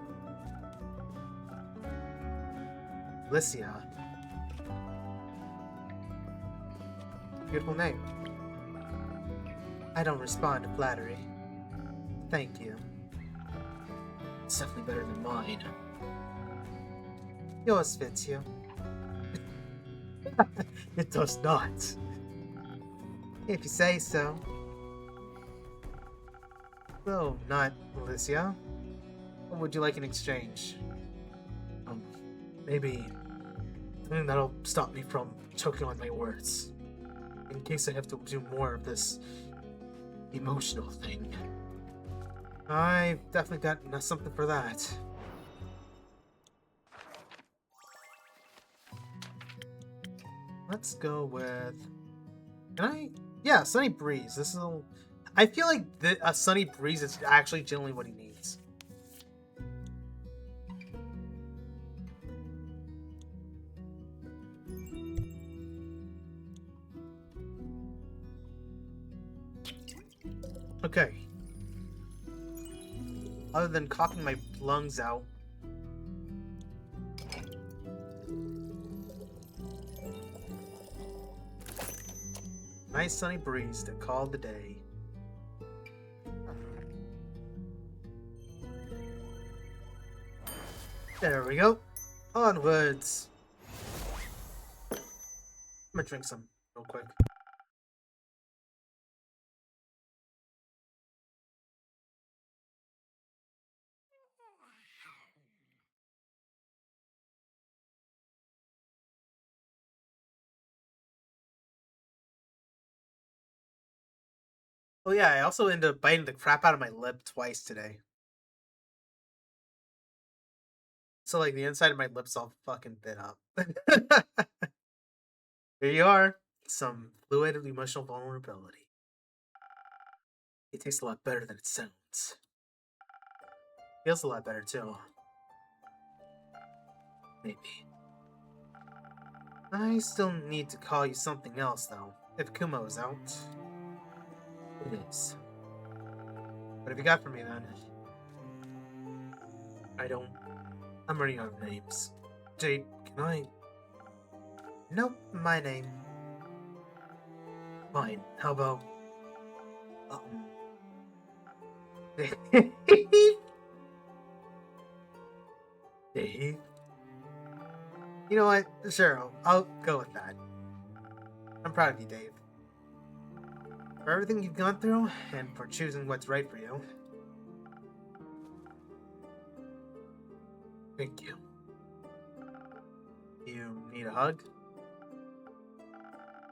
Lycia. Beautiful name. I don't respond to flattery. Thank you. It's definitely better than mine. Yours fits you. It does not. If you say so. So, not Alicia. What would you like in exchange? Maybe something that'll stop me from choking on my words. In case I have to do more of this emotional thing. I've definitely got something for that. Let's go with... Can I? Yeah, Sunny Breeze. This is a... I feel like a Sunny Breeze is actually generally what he needs. Okay. Other than coughing my lungs out. Nice sunny breeze to call the day. There we go. Onwards. I'm gonna drink some real quick. Oh yeah, I also ended up biting the crap out of my lip twice today. So like the inside of my lips all fucking bit up. Here you are. Some fluid emotional vulnerability. It tastes a lot better than it sounds. Feels a lot better too. Maybe. I still need to call you something else though. If Kumo is out. It is. What have you got for me then? I'm running out of names. Jade, can I? Nope, my name. Fine. How about Dave? You know what? Sure, I'll go with that. I'm proud of you, Dave. For everything you've gone through, and for choosing what's right for you. Thank you. You need a hug?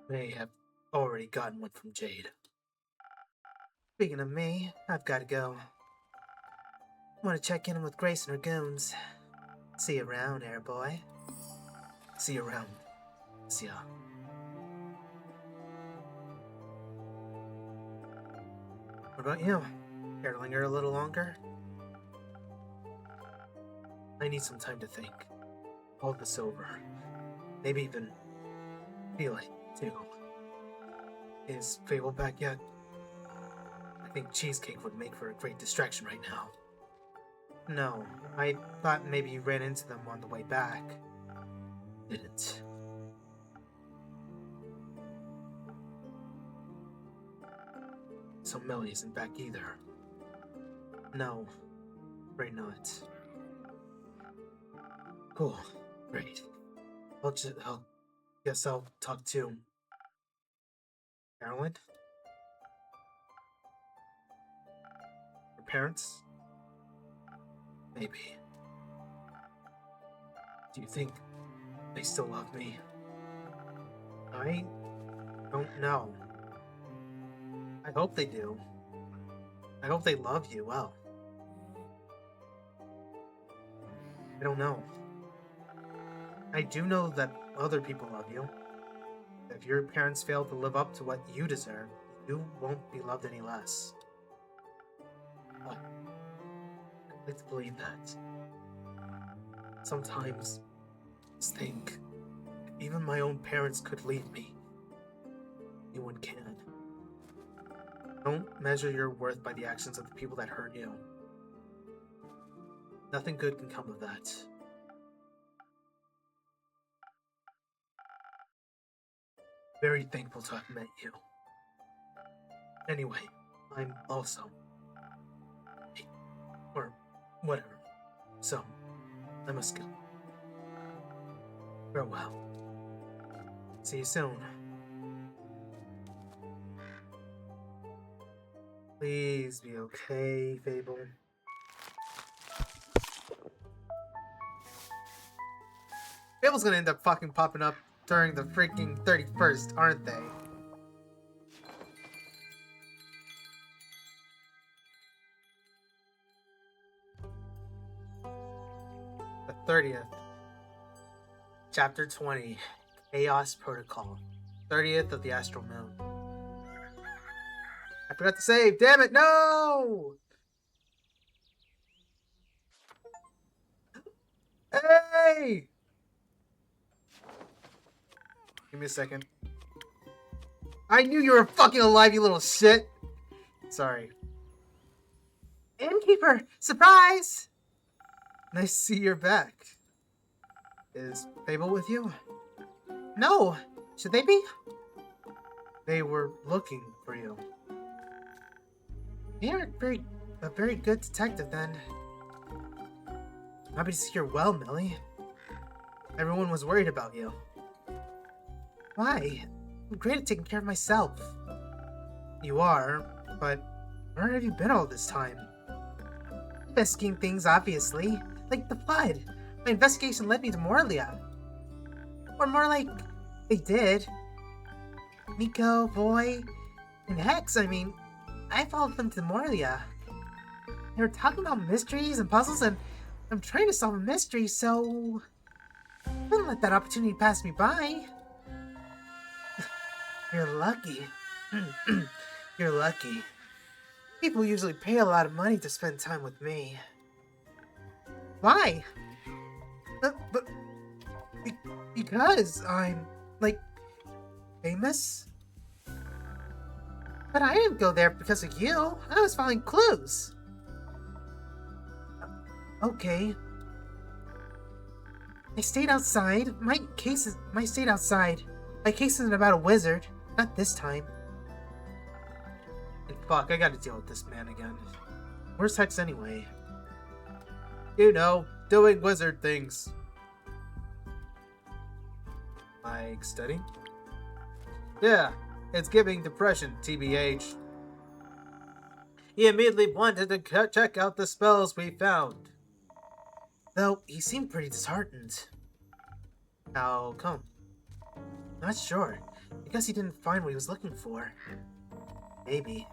May have already gotten one from Jade. Speaking of me, I've got to go. Want to check in with Grace and her goons. See you around, airboy. See you around. See ya. What about you? Care to linger a little longer? I need some time to think. Hold this over. Maybe even feel it, too. Is Fable back yet? I think Cheesecake would make for a great distraction right now. No, I thought maybe you ran into them on the way back. Didn't. So Melly isn't back either. No, afraid not. Cool, great. I'll guess I'll talk to Carolyn. Her parents? Maybe. Do you think they still love me? I don't know. I hope they do. I hope they love you well. I don't know. I do know that other people love you. If your parents fail to live up to what you deserve, you won't be loved any less. But I'd like to believe that. Sometimes, I just think, if even my own parents could leave me, anyone can. Don't measure your worth by the actions of the people that hurt you. Nothing good can come of that. Very thankful to have met you. Anyway, I'm also... or whatever. So, I must go. Farewell. See you soon. Please be okay, Fable. Fable's gonna end up fucking popping up during the freaking 31st, aren't they? The 30th. Chapter 20. Chaos Protocol. 30th of the Astral Moon. I forgot to save. Damn it, no! Hey! Give me a second. I knew you were fucking alive, you little shit! Sorry. Innkeeper! Surprise! Nice to see you're back. Is Fable with you? No! Should they be? They were looking for you. You're a very good detective then. Happy to see you're well, Millie. Everyone was worried about you. Why? I'm great at taking care of myself. You are, but where have you been all this time? Investigating things, obviously. Like the flood. My investigation led me to Morlia. Or more like, they did. Nico, Boy, and Hex, I mean, I followed them to Morlia. They were talking about mysteries and puzzles, and I'm trying to solve a mystery, so I wouldn't let that opportunity pass me by. You're lucky. You're lucky. People usually pay a lot of money to spend time with me. Why? Because I'm, like, famous? But I didn't go there because of you. I was following clues. Okay. I stayed outside. My case isn't about a wizard. Not this time. And fuck, I gotta deal with this man again. Where's Hex anyway? You know, doing wizard things. Like studying? Yeah, it's giving depression, TBH. He immediately wanted to check out the spells we found. Though, he seemed pretty disheartened. How come? Not sure. I guess he didn't find what he was looking for. Maybe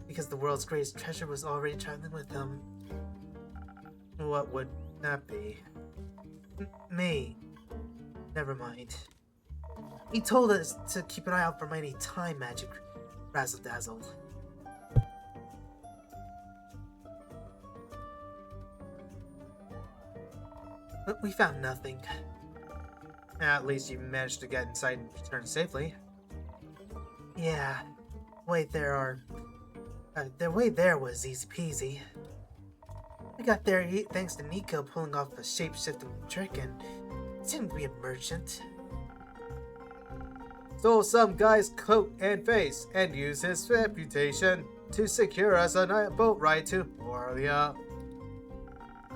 because the world's greatest treasure was already traveling with him. What would that be? Me. Never mind. He told us to keep an eye out for any time magic razzle dazzle. But we found nothing. At least you managed to get inside and return safely. Yeah, the way there was easy peasy. We got there thanks to Nico pulling off a shape-shifting trick and pretending to be a merchant. Stole some guy's coat and face and used his reputation to secure us a boat ride to Morlia.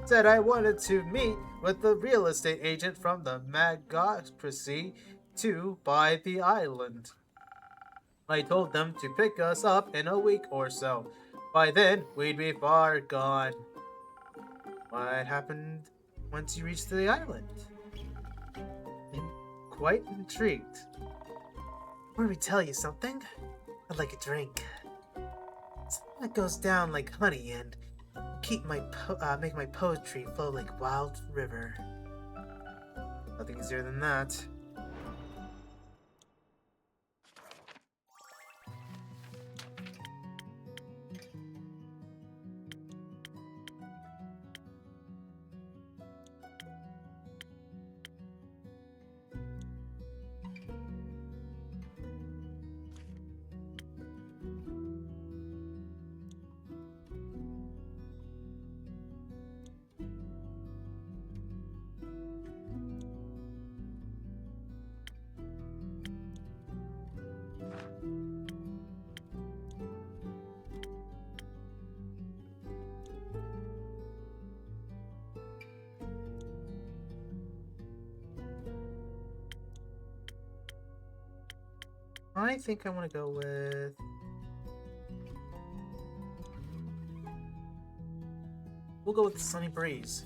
Said I wanted to meet with the real estate agent from the Magocracy to buy the island. I told them to pick us up in a week or so. By then, we'd be far gone. What happened once you reached the island? I'm quite intrigued. Want me to tell you something? I'd like a drink. Something that goes down like honey and make my poetry flow like wild river. Nothing easier than that. I think I want to go with... We'll go with Sunny Breeze.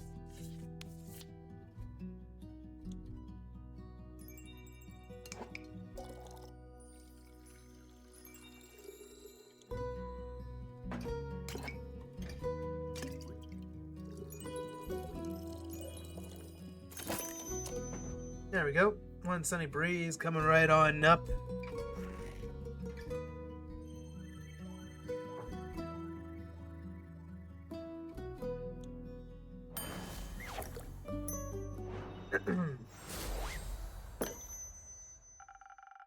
There we go. One Sunny Breeze coming right on up.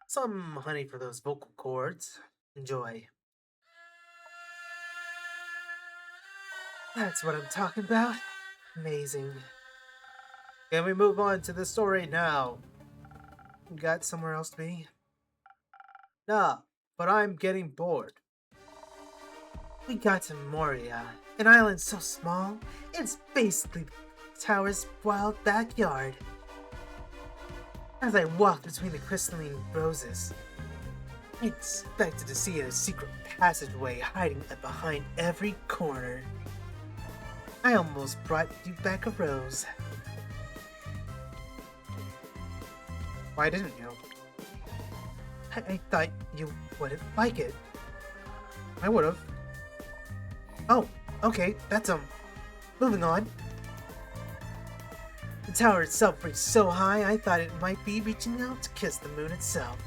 Some honey for those vocal cords. Enjoy. That's what I'm talking about. Amazing. Can we move on to the story now? You got somewhere else to be? Nah, but I'm getting bored. We got to Moria, an island so small, it's basically the tower's wild backyard. As I walked between the crystalline roses, I expected to see a secret passageway hiding behind every corner. I almost brought you back a rose. Why didn't you? I thought you wouldn't like it. I would've. Oh, okay, that's moving on. The tower itself reached so high, I thought it might be reaching out to kiss the moon itself.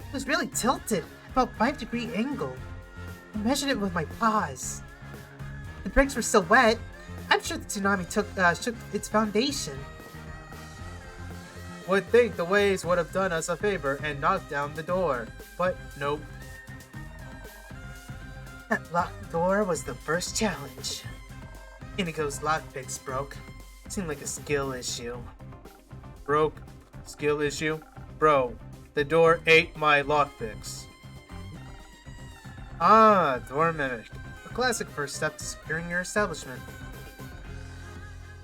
It was really tilted, about 5-degree angle. I measured it with my paws. The bricks were so wet, I'm sure the tsunami shook its foundation. Would think the waves would have done us a favor and knocked down the door, but nope. That locked door was the first challenge. Inigo's lockpicks broke. Seemed like a skill issue. Broke? Skill issue? Bro, the door ate my lockpicks. Ah, door mimic. A classic first step to securing your establishment.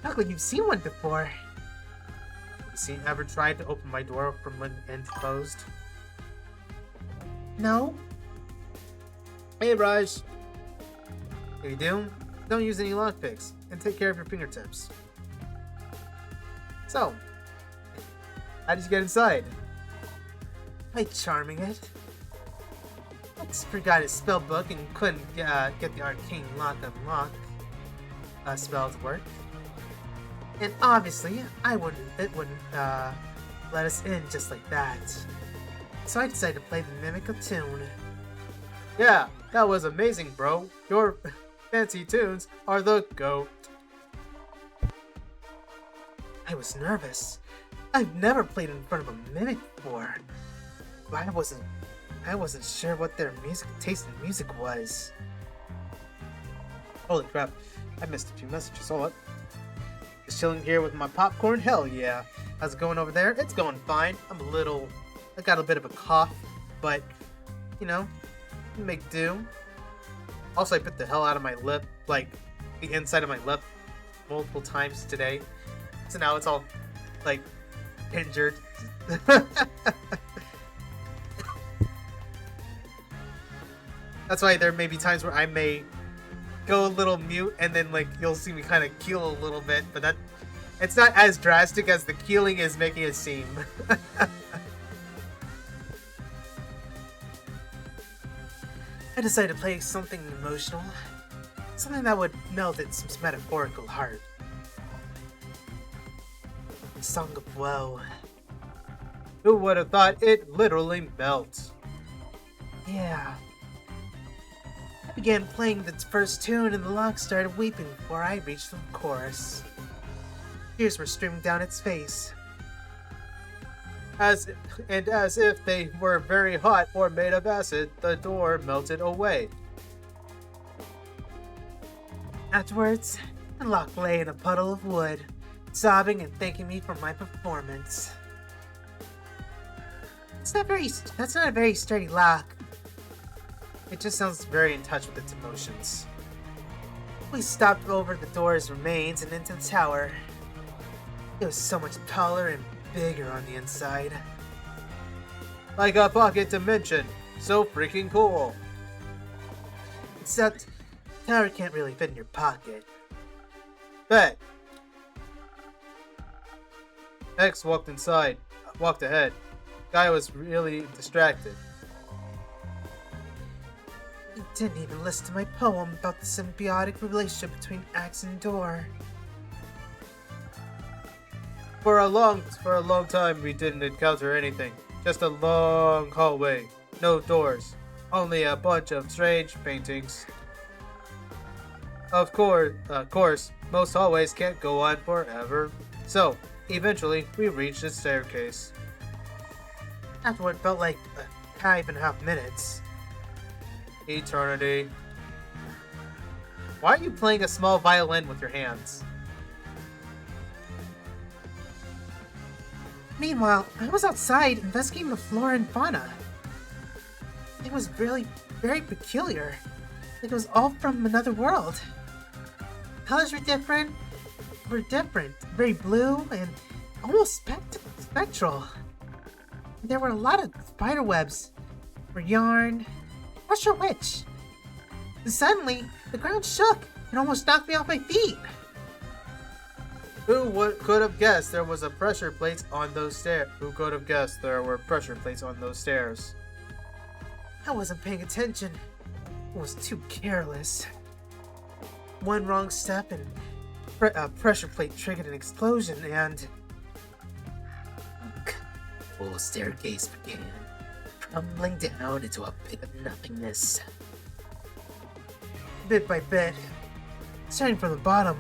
Luckily, you've seen one before. Ever tried to open my door from when end closed? No? Hey, Raj. If you do, don't use any lockpicks and take care of your fingertips. So, how did you get inside? By charming it. I just forgot his spell book and couldn't get the arcane lock unlock spell to work. And obviously, it wouldn't let us in just like that. So I decided to play the mimic of tune. Yeah, that was amazing, bro. Your fancy tunes are the GOAT. I was nervous. I've never played in front of a mimic before. But I wasn't sure what their taste in music was. Holy crap, I missed a few messages. Hold up. Just chilling here with my popcorn? Hell yeah. How's it going over there? It's going fine. I got a bit of a cough, but, you know, make do. Also, I bit the hell out of my lip, like, the inside of my lip, multiple times today. So now it's all, like, injured. That's why there may be times where I may go a little mute and then, like, you'll see me kind of keel a little bit, but it's not as drastic as the keeling is making it seem. I decided to play something emotional. Something that would melt its metaphorical heart. A song of woe. Who would have thought it literally melts? Yeah. I began playing the first tune and the lock started weeping before I reached the chorus. Tears were streaming down its face. As if they were very hot or made of acid, the door melted away. Afterwards, the lock lay in a puddle of wood, sobbing and thanking me for my performance. That's not a very sturdy lock. It just sounds very in touch with its emotions. We stopped over the door's remains and into the tower. It was so much taller and bigger on the inside. Like a pocket dimension. So freaking cool. Except, tower can't really fit in your pocket. Bet. X walked ahead. Guy was really distracted. He didn't even listen to my poem about the symbiotic relationship between axe and door. For a long time we didn't encounter anything. Just a long hallway. No doors. Only a bunch of strange paintings. Of course, most hallways can't go on forever. So, eventually, we reached the staircase. After what felt like 5.5 minutes. Eternity. Why are you playing a small violin with your hands? Meanwhile, I was outside investigating the flora and fauna. It was really very peculiar. It was all from another world. Colors were different. Very blue and almost spectral. There were a lot of spider webs or yarn. Not sure which. And suddenly, the ground shook and almost knocked me off my feet. Could have guessed there was a pressure plate on those stairs? Who could have guessed there were pressure plates on those stairs? I wasn't paying attention. I was too careless. One wrong step and a pressure plate triggered an explosion and... the whole staircase began crumbling down into a pit of nothingness. Bit by bit, starting from the bottom,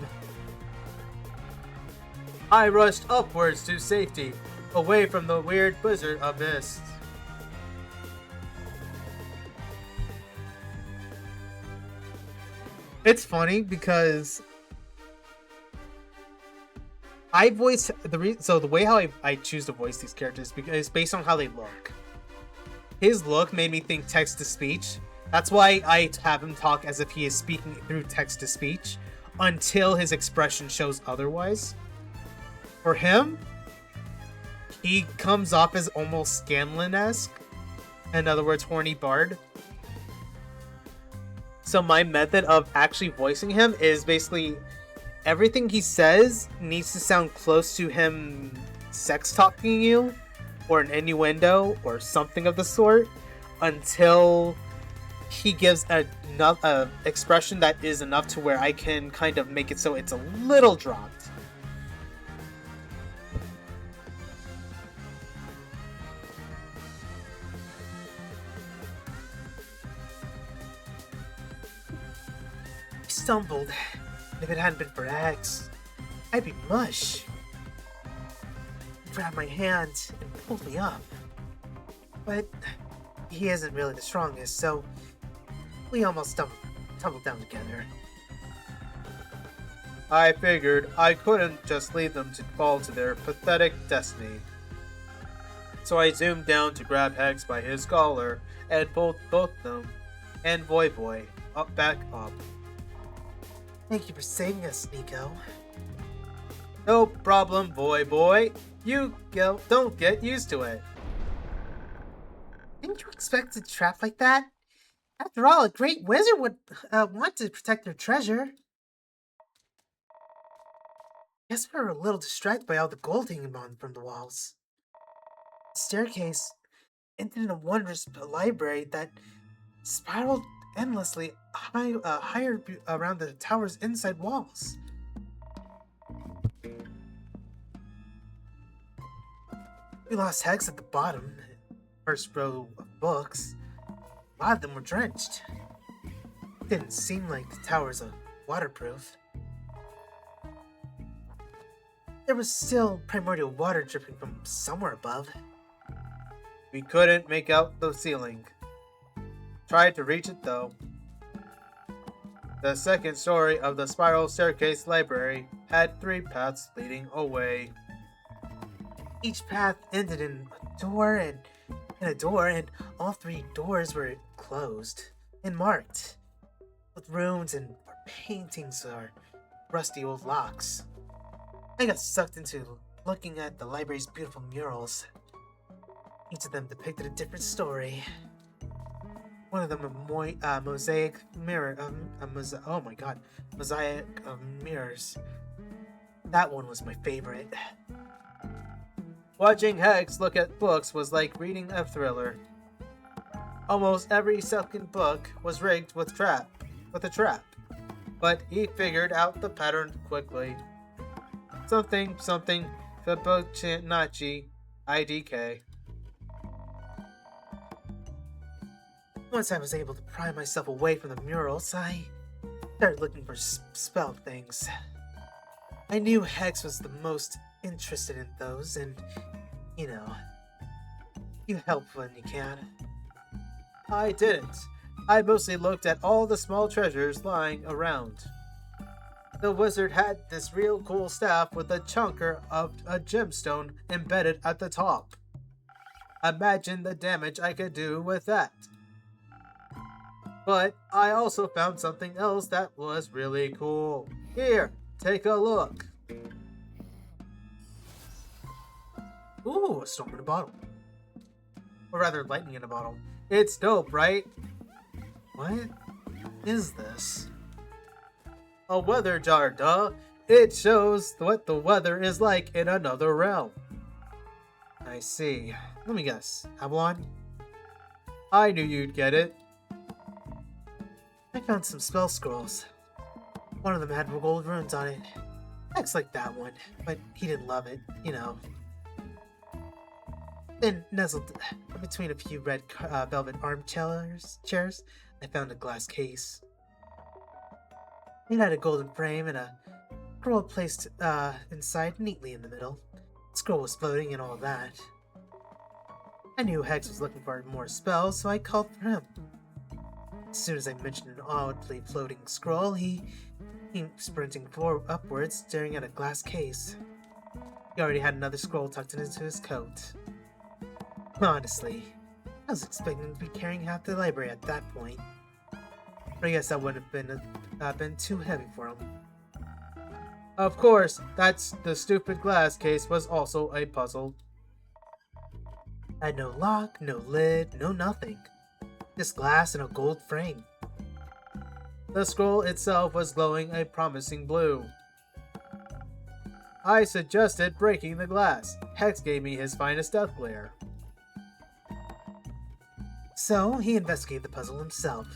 I rushed upwards to safety, away from the weird blizzard abyss. It's funny because I voice so the way how I choose to voice these characters is based on how they look. His look made me think text to speech. That's why I have him talk as if he is speaking through text to speech until his expression shows otherwise. For him, he comes off as almost Scanlan-esque. In other words, horny bard. So my method of actually voicing him is basically everything he says needs to sound close to him sex talking you or an innuendo or something of the sort until he gives a expression that is enough to where I can kind of make it so it's a little dropped. I stumbled. If it hadn't been for Axe, I'd be mush. He grabbed my hand and pulled me up. But he isn't really the strongest, so we almost tumbled down together. I figured I couldn't just leave them to fall to their pathetic destiny. So I zoomed down to grab Hex by his collar and pulled both them and Voy back up. Thank you for saving us, Nico. No problem, Voy. You don't get used to it. Didn't you expect a trap like that? After all, a great wizard would want to protect their treasure. Guess we were a little distracted by all the gold hanging on from the walls. The staircase ended in a wondrous library that spiraled endlessly higher around the tower's inside walls. We lost Hex at the bottom, first row of books. A lot of them were drenched. Didn't seem like the towers are waterproof. There was still primordial water dripping from somewhere above. We couldn't make out the ceiling. Tried to reach it though. The second story of the spiral staircase library had 3 paths leading away. Each path ended in a door, and all 3 doors were closed and marked with runes and paintings or rusty old locks. I got sucked into looking at the library's beautiful murals. Each of them depicted a different story. One of them a mosaic mirror, oh my god, mosaic of mirrors. That one was my favorite. Watching Hex look at books was like reading a thriller. Almost every second book was rigged with a trap, but he figured out the pattern quickly. Something Fibonacci IDK. Once I was able to pry myself away from the murals, I started looking for spell things. I knew Hex was the most interested in those, and, you know, you help when you can. I didn't. I mostly looked at all the small treasures lying around. The wizard had this real cool staff with a chunker of a gemstone embedded at the top. Imagine the damage I could do with that. But I also found something else that was really cool. Here, take a look. Ooh, a storm in a bottle. Or rather, lightning in a bottle. It's dope, right? What is this? A weather jar, duh. It shows what the weather is like in another realm. I see. Let me guess. Avalon? I knew you'd get it. I found some spell scrolls. One of them had gold runes on it. Hex liked that one, but he didn't love it, you know. Then, nestled between a few red velvet armchairs, I found a glass case. It had a golden frame and a scroll placed inside neatly in the middle. The scroll was floating and all that. I knew Hex was looking for more spells, so I called for him. As soon as I mentioned an oddly floating scroll, he came sprinting upwards, staring at a glass case. He already had another scroll tucked into his coat. Honestly, I was expecting to be carrying half the library at that point. But I guess that wouldn't have been too heavy for him. Of course, the stupid glass case was also a puzzle. I had no lock, no lid, no nothing. Just glass and a gold frame. The scroll itself was glowing a promising blue. I suggested breaking the glass. Hex gave me his finest death glare. So, he investigated the puzzle himself.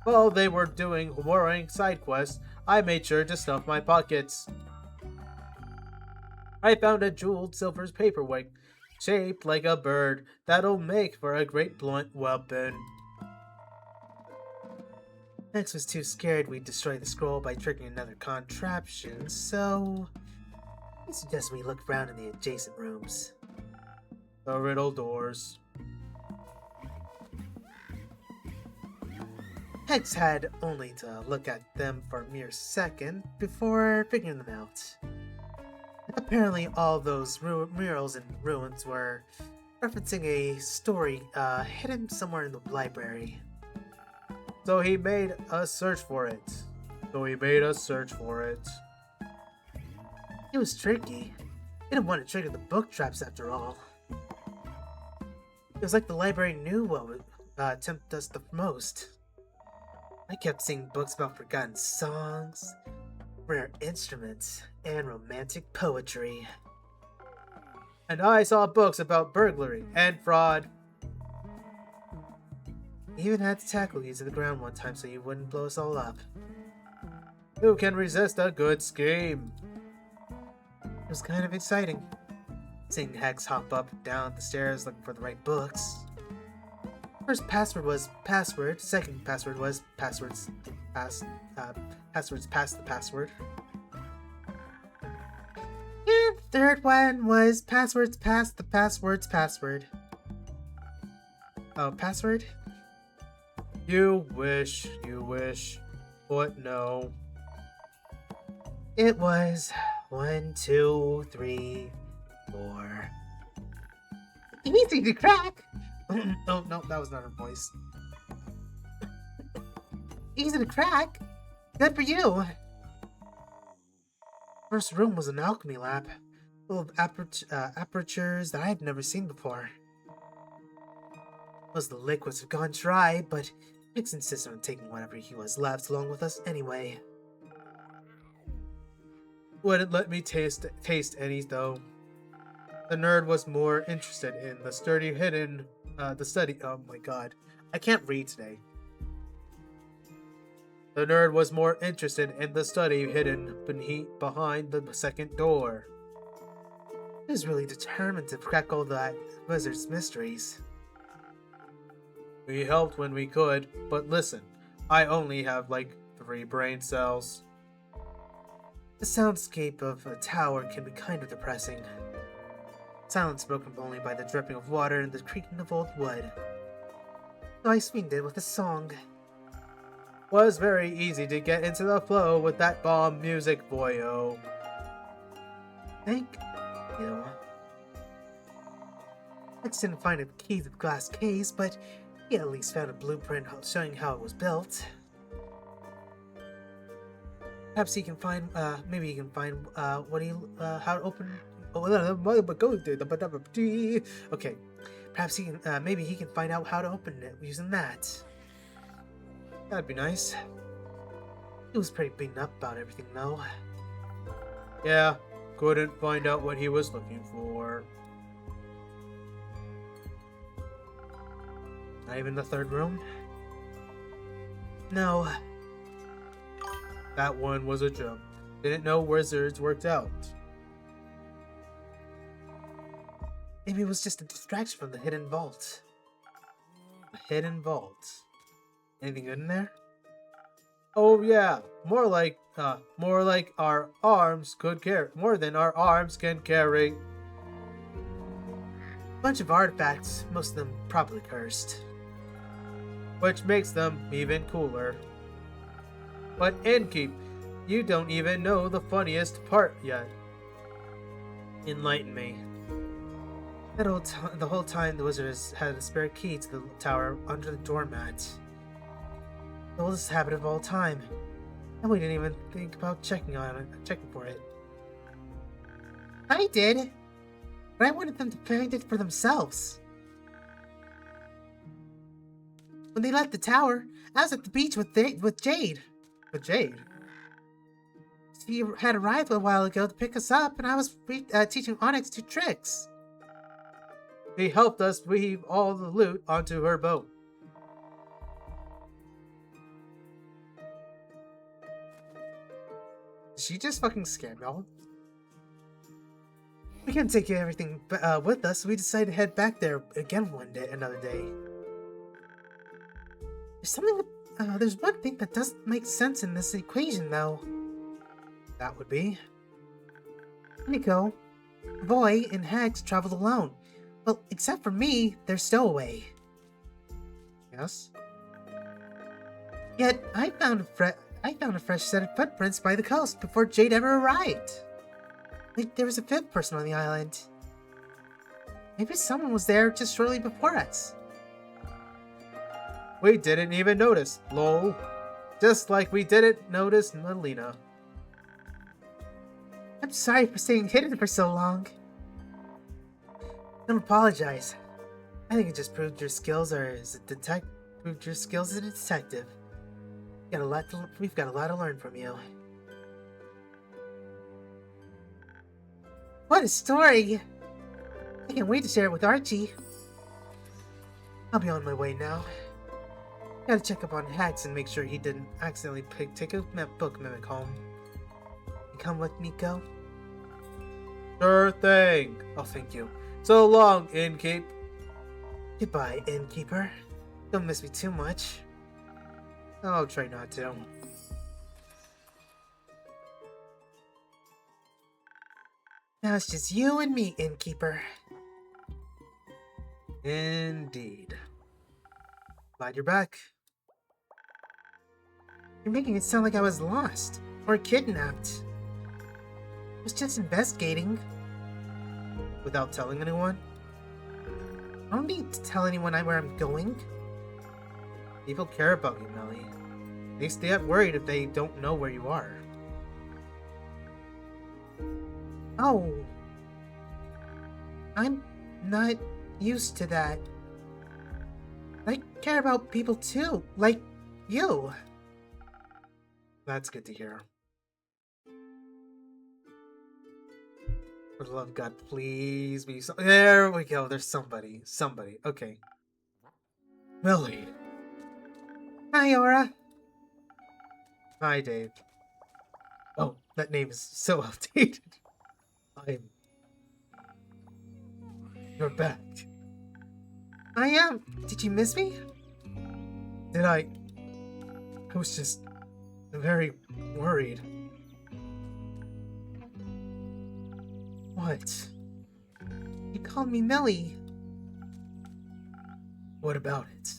While they were doing boring side quests, I made sure to stuff my pockets. I found a jeweled silver paperweight shaped like a bird that'll make for a great blunt weapon. Hex was too scared we'd destroy the scroll by triggering another contraption, so he suggested we look around in the adjacent rooms. The riddle doors. Hex had only to look at them for a mere second before figuring them out. Apparently all those murals and ruins were referencing a story hidden somewhere in the library. So he made us search for it. It was tricky. He didn't want to trigger the book traps after all. It was like the library knew what would tempt us the most. I kept seeing books about forgotten songs, rare instruments, and romantic poetry. And I saw books about burglary and fraud. He even had to tackle you to the ground one time so you wouldn't blow us all up. Who can resist a good scheme? It was kind of exciting, seeing Hex hop up and down the stairs looking for the right books. First password was password, second password was passwords past the password. And third one was passwords past the password's password. Oh, password? You wish, but no. It was 1, 2, 3, 4. Easy to crack! Oh, no, that was not her voice. Easy to crack. Good for you. First room was an alchemy lab. full of apertures that I have never seen before. Most of the liquids have gone dry, but Hicks insisted on taking whatever he was left along with us anyway. Wouldn't let me taste any though. The nerd was more interested in the study hidden. Oh my god, I can't read today. The nerd was more interested in the study hidden behind the second door. He was really determined to crack all that wizard's mysteries. We helped when we could, but listen, I only have like 3 brain cells. The soundscape of a tower can be kind of depressing. Silence broken only by the dripping of water and the creaking of old wood. So I sweetened it with a song. Was very easy to get into the flow with that bomb music, boyo. Thank you. I just didn't find a key to the glass case, but he at least found a blueprint showing how it was built. Perhaps he can find, maybe he can find, how to open. Okay, perhaps he can, maybe he can find out how to open it using that. That'd be nice. He was pretty beaten up about everything, though. Yeah, couldn't find out what he was looking for. Not even the 3rd room? No. That one was a jump. Didn't know wizards worked out. Maybe it was just a distraction from the hidden vault. A hidden vault. Anything good in there? Oh yeah, more like our arms could carry. More than our arms can carry. Bunch of artifacts, most of them probably cursed. Which makes them even cooler. But Innkeep, you don't even know the funniest part yet. Enlighten me. The whole time the wizards had a spare key to the tower under the doormat. The oldest habit of all time. And we didn't even think about checking for it. I did. But I wanted them to find it for themselves. When they left the tower, I was at the beach with Jade. With Jade? She had arrived a while ago to pick us up, and I was teaching Onyx 2 tricks. He helped us weave all the loot onto her boat. Did she just fucking scam y'all? We can't take everything with us, so we decided to head back there again another day. There's one thing that doesn't make sense in this equation, though. That would be... Nico, Boy, and Hex traveled alone. Well, except for me, they're stowaway. Yes? Yet, I found a fresh set of footprints by the coast before Jade ever arrived. Like, there was a 5th person on the island. Maybe someone was there just shortly before us. We didn't even notice, lol. Just like we didn't notice Melina. I'm sorry for staying hidden for so long. Don't apologize. I think it just proved your skills as a detective. We've got a lot to learn from you. What a story! I can't wait to share it with Archie. I'll be on my way now. Gotta check up on Hax and make sure he didn't accidentally take a book mimic home. You come with Nico? Sure thing. Oh, thank you. So long, Innkeep. Goodbye, Innkeeper. Don't miss me too much. I'll try not to. Now it's just you and me, Innkeeper. Indeed. Glad you're back. You're making it sound like I was lost or kidnapped. I was just investigating. Without telling anyone? I don't need to tell anyone where I'm going. People care about you, Melly. They stay worried if they don't know where you are. Oh, I'm not used to that. I care about people too, like you. That's good to hear. For the love of God, please be so. There we go. There's somebody. Somebody. Okay. Millie. Hi, Aura. Hi, Dave. Oh, that name is so outdated. I'm. You're back. I am. Did you miss me? Did I? I was just very worried. What? You called me Millie. What about it?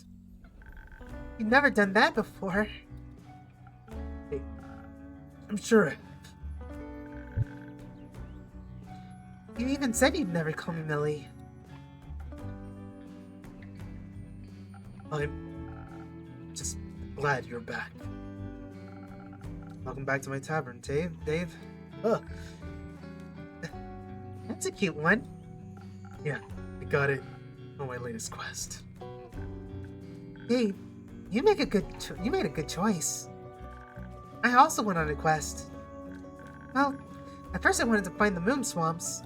You've never done that before. I'm sure. You even said you'd never call me Millie. I'm just glad you're back. Welcome back to my tavern, Dave. Ugh. That's a cute one. Yeah, I got it on my latest quest. Hey, you made a good choice. I also went on a quest. Well, at first I wanted to find the moon swamps.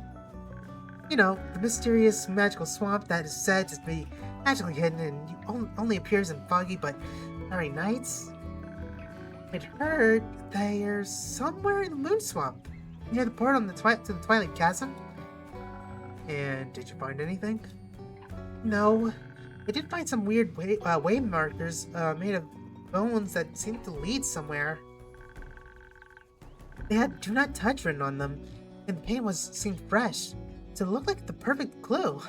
You know, the mysterious magical swamp that is said to be magically hidden and only appears in foggy but starry nights. I'd heard there's somewhere in the moon swamp, near the portal to the Twilight Chasm. And did you find anything? No, I did find some weird way markers made of bones that seemed to lead somewhere. They had "Do Not Touch" written on them, and the paint seemed fresh, so it looked like the perfect clue.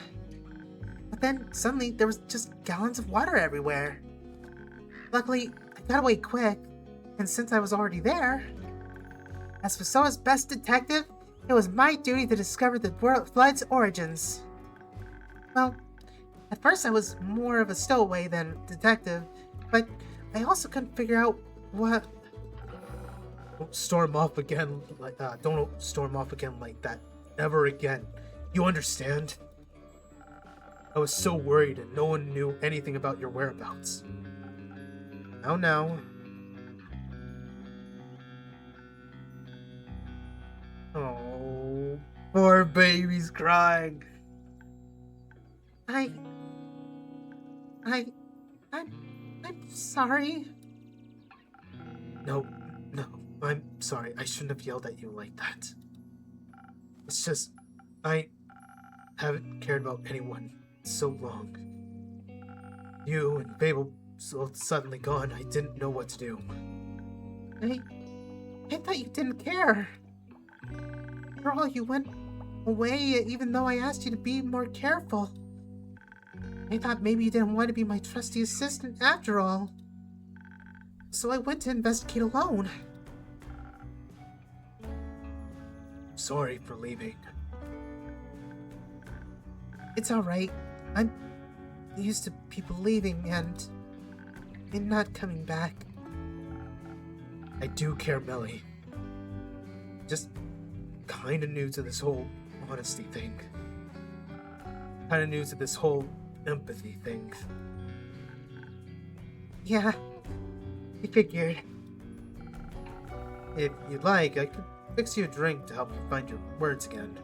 But then suddenly there was just gallons of water everywhere. Luckily, I got away quick, and since I was already there, as Fasoa's best detective, it was my duty to discover the flood's origins. Well, at first I was more of a stowaway than detective, but I also couldn't figure out what. Don't storm off again like don't storm off again like that ever again. You understand? I was so worried and no one knew anything about your whereabouts. Now. Oh, poor baby's crying. I'm sorry. No, I'm sorry. I shouldn't have yelled at you like that. It's just, I haven't cared about anyone in so long. You and Babel so suddenly gone, I didn't know what to do. I thought you didn't care. After all, you went away even though I asked you to be more careful. I thought maybe you didn't want to be my trusty assistant after all. So I went to investigate alone. Sorry for leaving. It's alright. I'm used to people leaving and not coming back. I do care, Melly. Just kinda new to this whole honesty thing. Kinda new to this whole empathy thing. Yeah, I figured. If you'd like, I could fix you a drink to help you find your words again.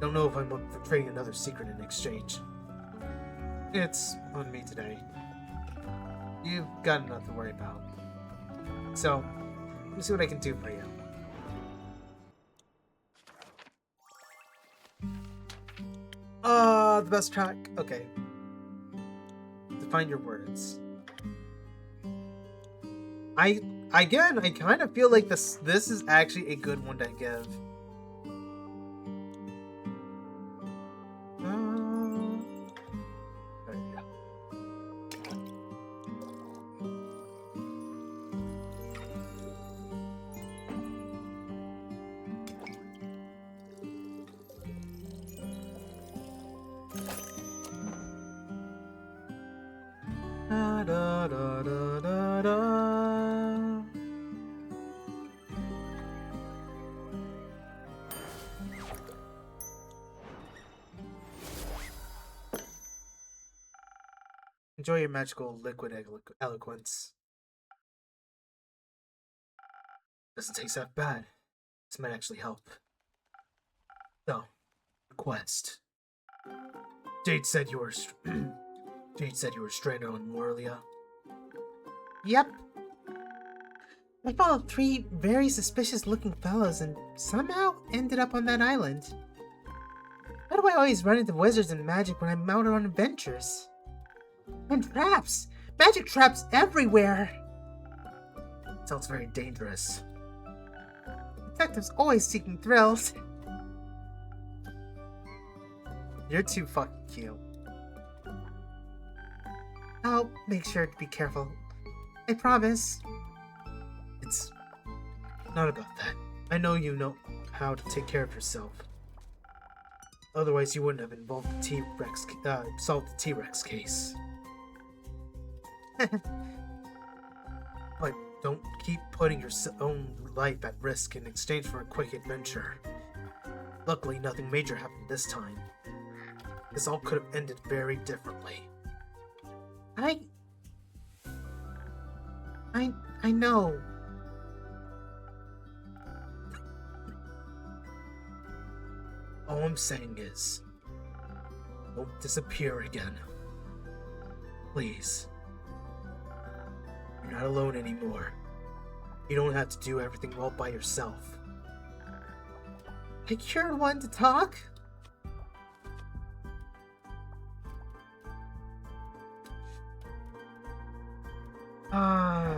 Don't know if I'm up for trading another secret in exchange. It's on me today. You've got enough to worry about. So, let me see what I can do for you. The best track? Okay. Define your words. I kind of feel like this is actually a good one to give. There you go. Da, da, da, da, da, da. Enjoy your magical liquid eloquence. Doesn't taste that bad. This might actually help. So, request. Jade said you were Jade said you were stranded on Morlia. Yep. I followed 3 very suspicious looking fellows and somehow ended up on that island. Why do I always run into wizards and magic when I'm out on adventures? And traps! Magic traps everywhere! Sounds very dangerous. Detectives always seeking thrills. You're too fucking cute. I'll make sure to be careful. I promise. It's not about that. I know you know how to take care of yourself. Otherwise, you wouldn't have involved the T-Rex, solved the T-Rex case. But don't keep putting your own life at risk in exchange for a quick adventure. Luckily, nothing major happened this time. This all could have ended very differently. I know. All I'm saying is, don't disappear again. Please. You're not alone anymore. You don't have to do everything all by yourself. I cured one to talk. Ah.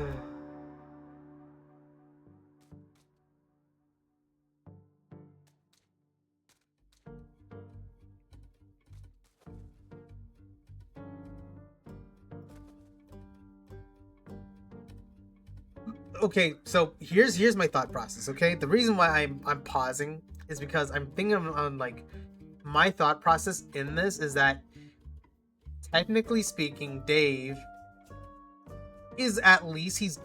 Okay, so here's my thought process. Okay, the reason why I'm pausing is because I'm thinking on like my thought process in this is that technically speaking, Dave is at least he's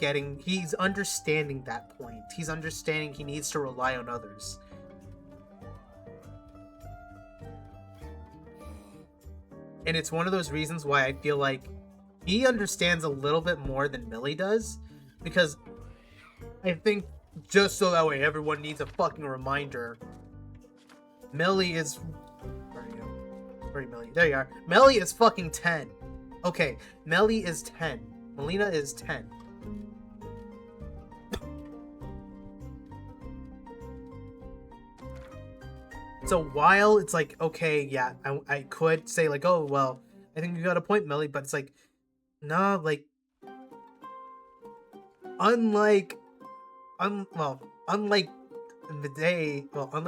understanding that point. He's understanding he needs to rely on others. And it's one of those reasons why I feel like he understands a little bit more than Millie does, because I think just so that way everyone needs a fucking reminder. Millie is... Where are you? Where are you, Millie? There you are. Millie is fucking 10. Okay, Millie is 10. Melina is 10. So while it's like, okay, yeah, I could say like, oh, well, I think you got a point, Millie, but it's like, no, like, unlike unlike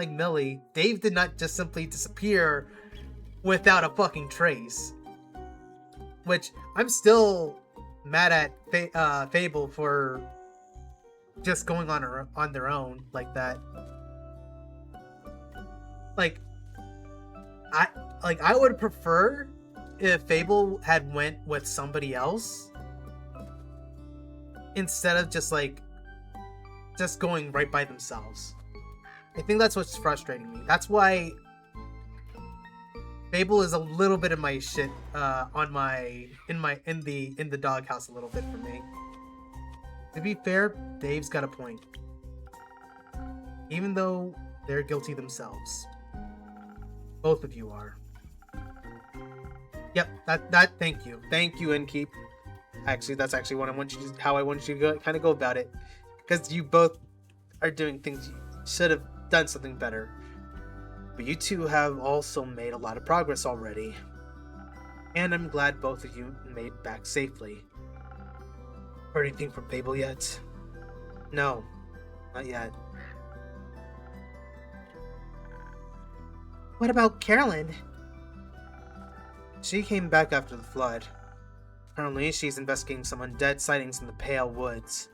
Millie, Dave did not just simply disappear without a fucking trace. Which I'm still mad at Fable for just going on their own like that. I would prefer if Fable had went with somebody else instead of just going right by themselves. I think that's what's frustrating me. That's why Fable is a little bit of my shit in the doghouse a little bit for me. To be fair, Dave's got a point. Even though they're guilty themselves. Both of you are. Yep, that thank you. Thank you, Inkeep. Actually, that's actually what how I want you to kind of go about it. Because you both are doing things you should have done something better. But you two have also made a lot of progress already. And I'm glad both of you made it back safely. Heard anything from Fable yet? No, not yet. What about Carolyn? She came back after the flood. Currently, she's investigating some undead sightings in the Pale Woods.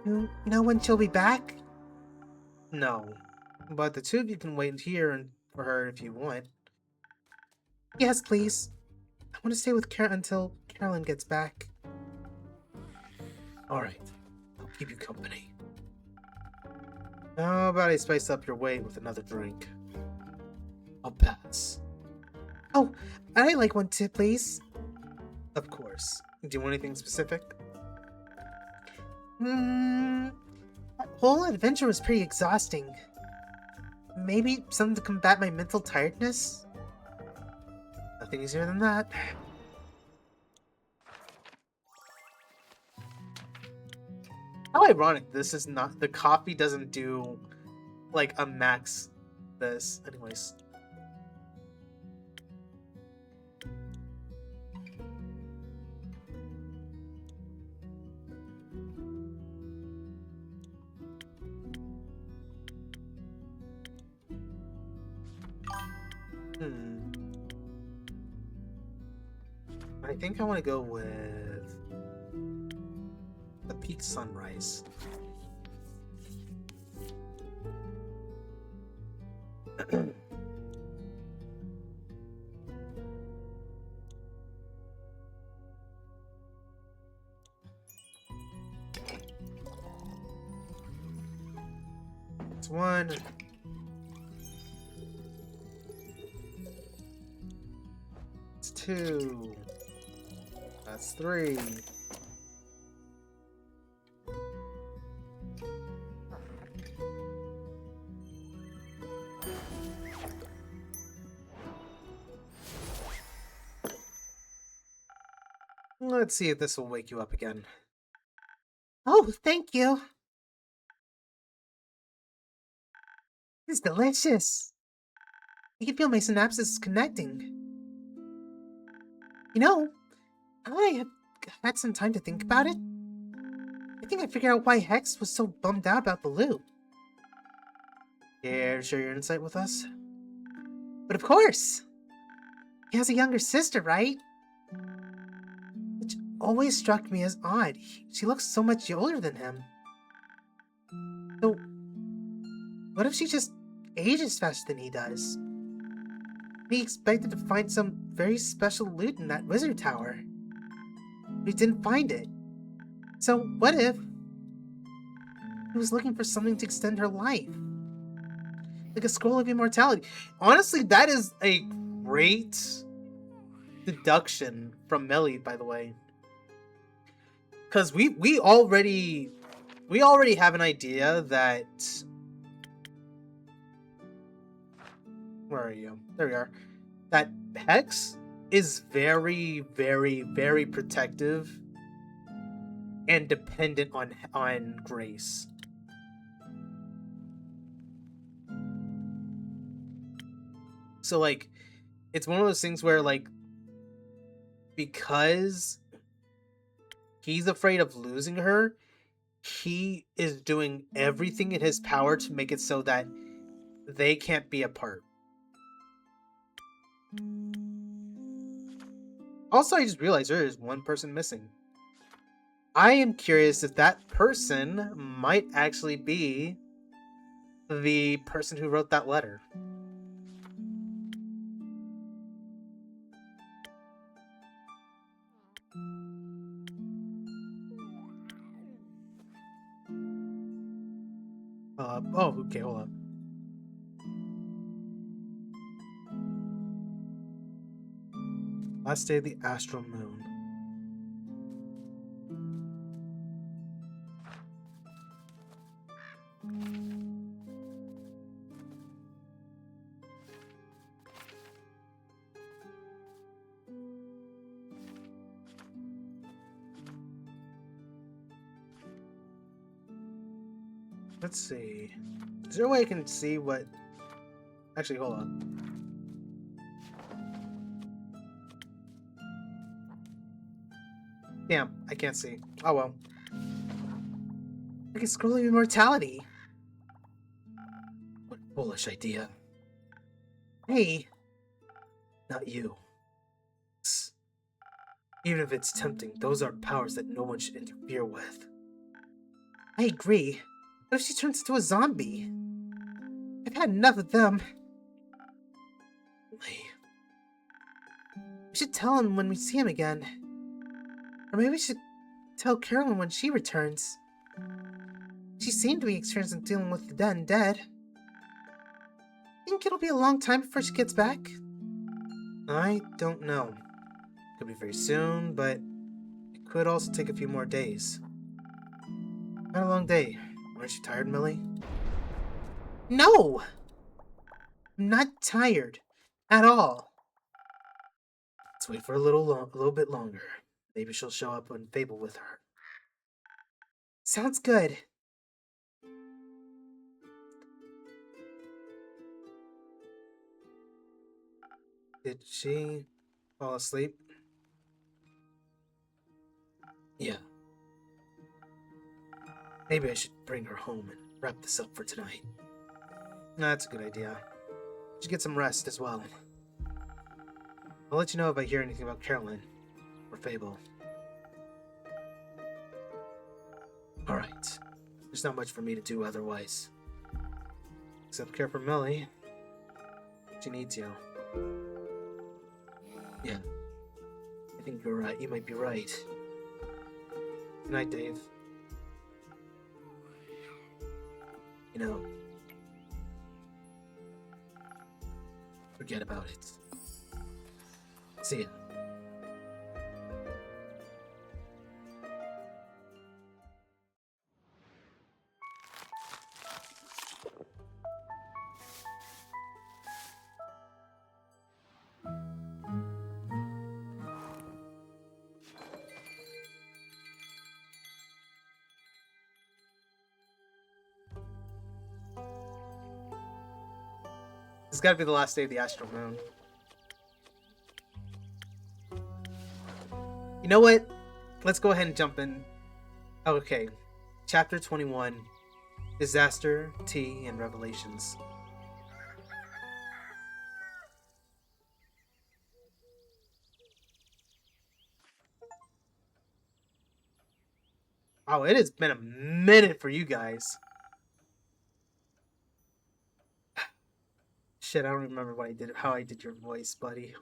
You know when she'll be back? No, but the two of you can wait here for her if you want. Yes, please. I want to stay with Carolyn until Carolyn gets back. Alright, I'll keep you company. How about I spice up your wait with another drink? I'll pass. Oh, I'd like one too, please. Of course. Do you want anything specific? That whole adventure was pretty exhausting. Maybe something to combat my mental tiredness? Nothing easier than that. How ironic this is not. The coffee doesn't do like a max this. Anyways. I think I want to go with the peak sunrise. That's one. That's two. That's three. Let's see if this will wake you up again. Oh, thank you. It's delicious. I can feel my synapses connecting. You know, I have had some time to think about it. I think I figured out why Hex was so bummed out about the loot. Care to share your insight with us? But of course! He has a younger sister, right? Which always struck me as odd. She looks so much older than him. So, what if she just ages faster than he does? He expected to find some very special loot in that wizard tower. But he didn't find it. So, what if he was looking for something to extend her life? Like a scroll of immortality. Honestly, that is a great deduction from Melly, by the way. Because we already have an idea that. Where are you? There we are. That Hex is very, very, very protective and dependent on Grace. So like, it's one of those things where like, because he's afraid of losing her, he is doing everything in his power to make it so that they can't be apart. Also, I just realized there is one person missing. I am curious if that person might actually be the person who wrote that letter. Oh, okay, hold on. Last day of the astral moon. Let's see. Is there a way I can see what... Actually, hold on. Damn, I can't see. Oh well. Like a scroll of immortality. What foolish idea. Hey, Not you. Even if it's tempting, those are powers that no one should interfere with. I agree. What if she turns into a zombie? I've had enough of them. Lee. We should tell him when we see him again. Or maybe we should tell Carolyn when she returns. She seemed to be experienced in dealing with the dead and dead. Think it'll be a long time before she gets back? I don't know. Could be very soon, but it could also take a few more days. Had a long day. Aren't you tired, Millie? No! I'm not tired. At all. Let's wait for a little bit longer. Maybe she'll show up and Fable with her. Sounds good. Did she fall asleep? Yeah. Maybe I should bring her home and wrap this up for tonight. That's a good idea. Should get some rest as well. I'll let you know if I hear anything about Carolyn or Fable. Alright. There's not much for me to do otherwise. Except care for Millie. She needs you. Yeah. I think you're right. You might be right. Good night, Dave. You know, forget about it. See ya. This has got to be the last day of the astral moon. You know what? Let's go ahead and jump in. Okay. Chapter 21. Disaster, Tea, and Revelations. Oh, it has been a minute for you guys. Shit, I don't remember what I did, how I did your voice, buddy.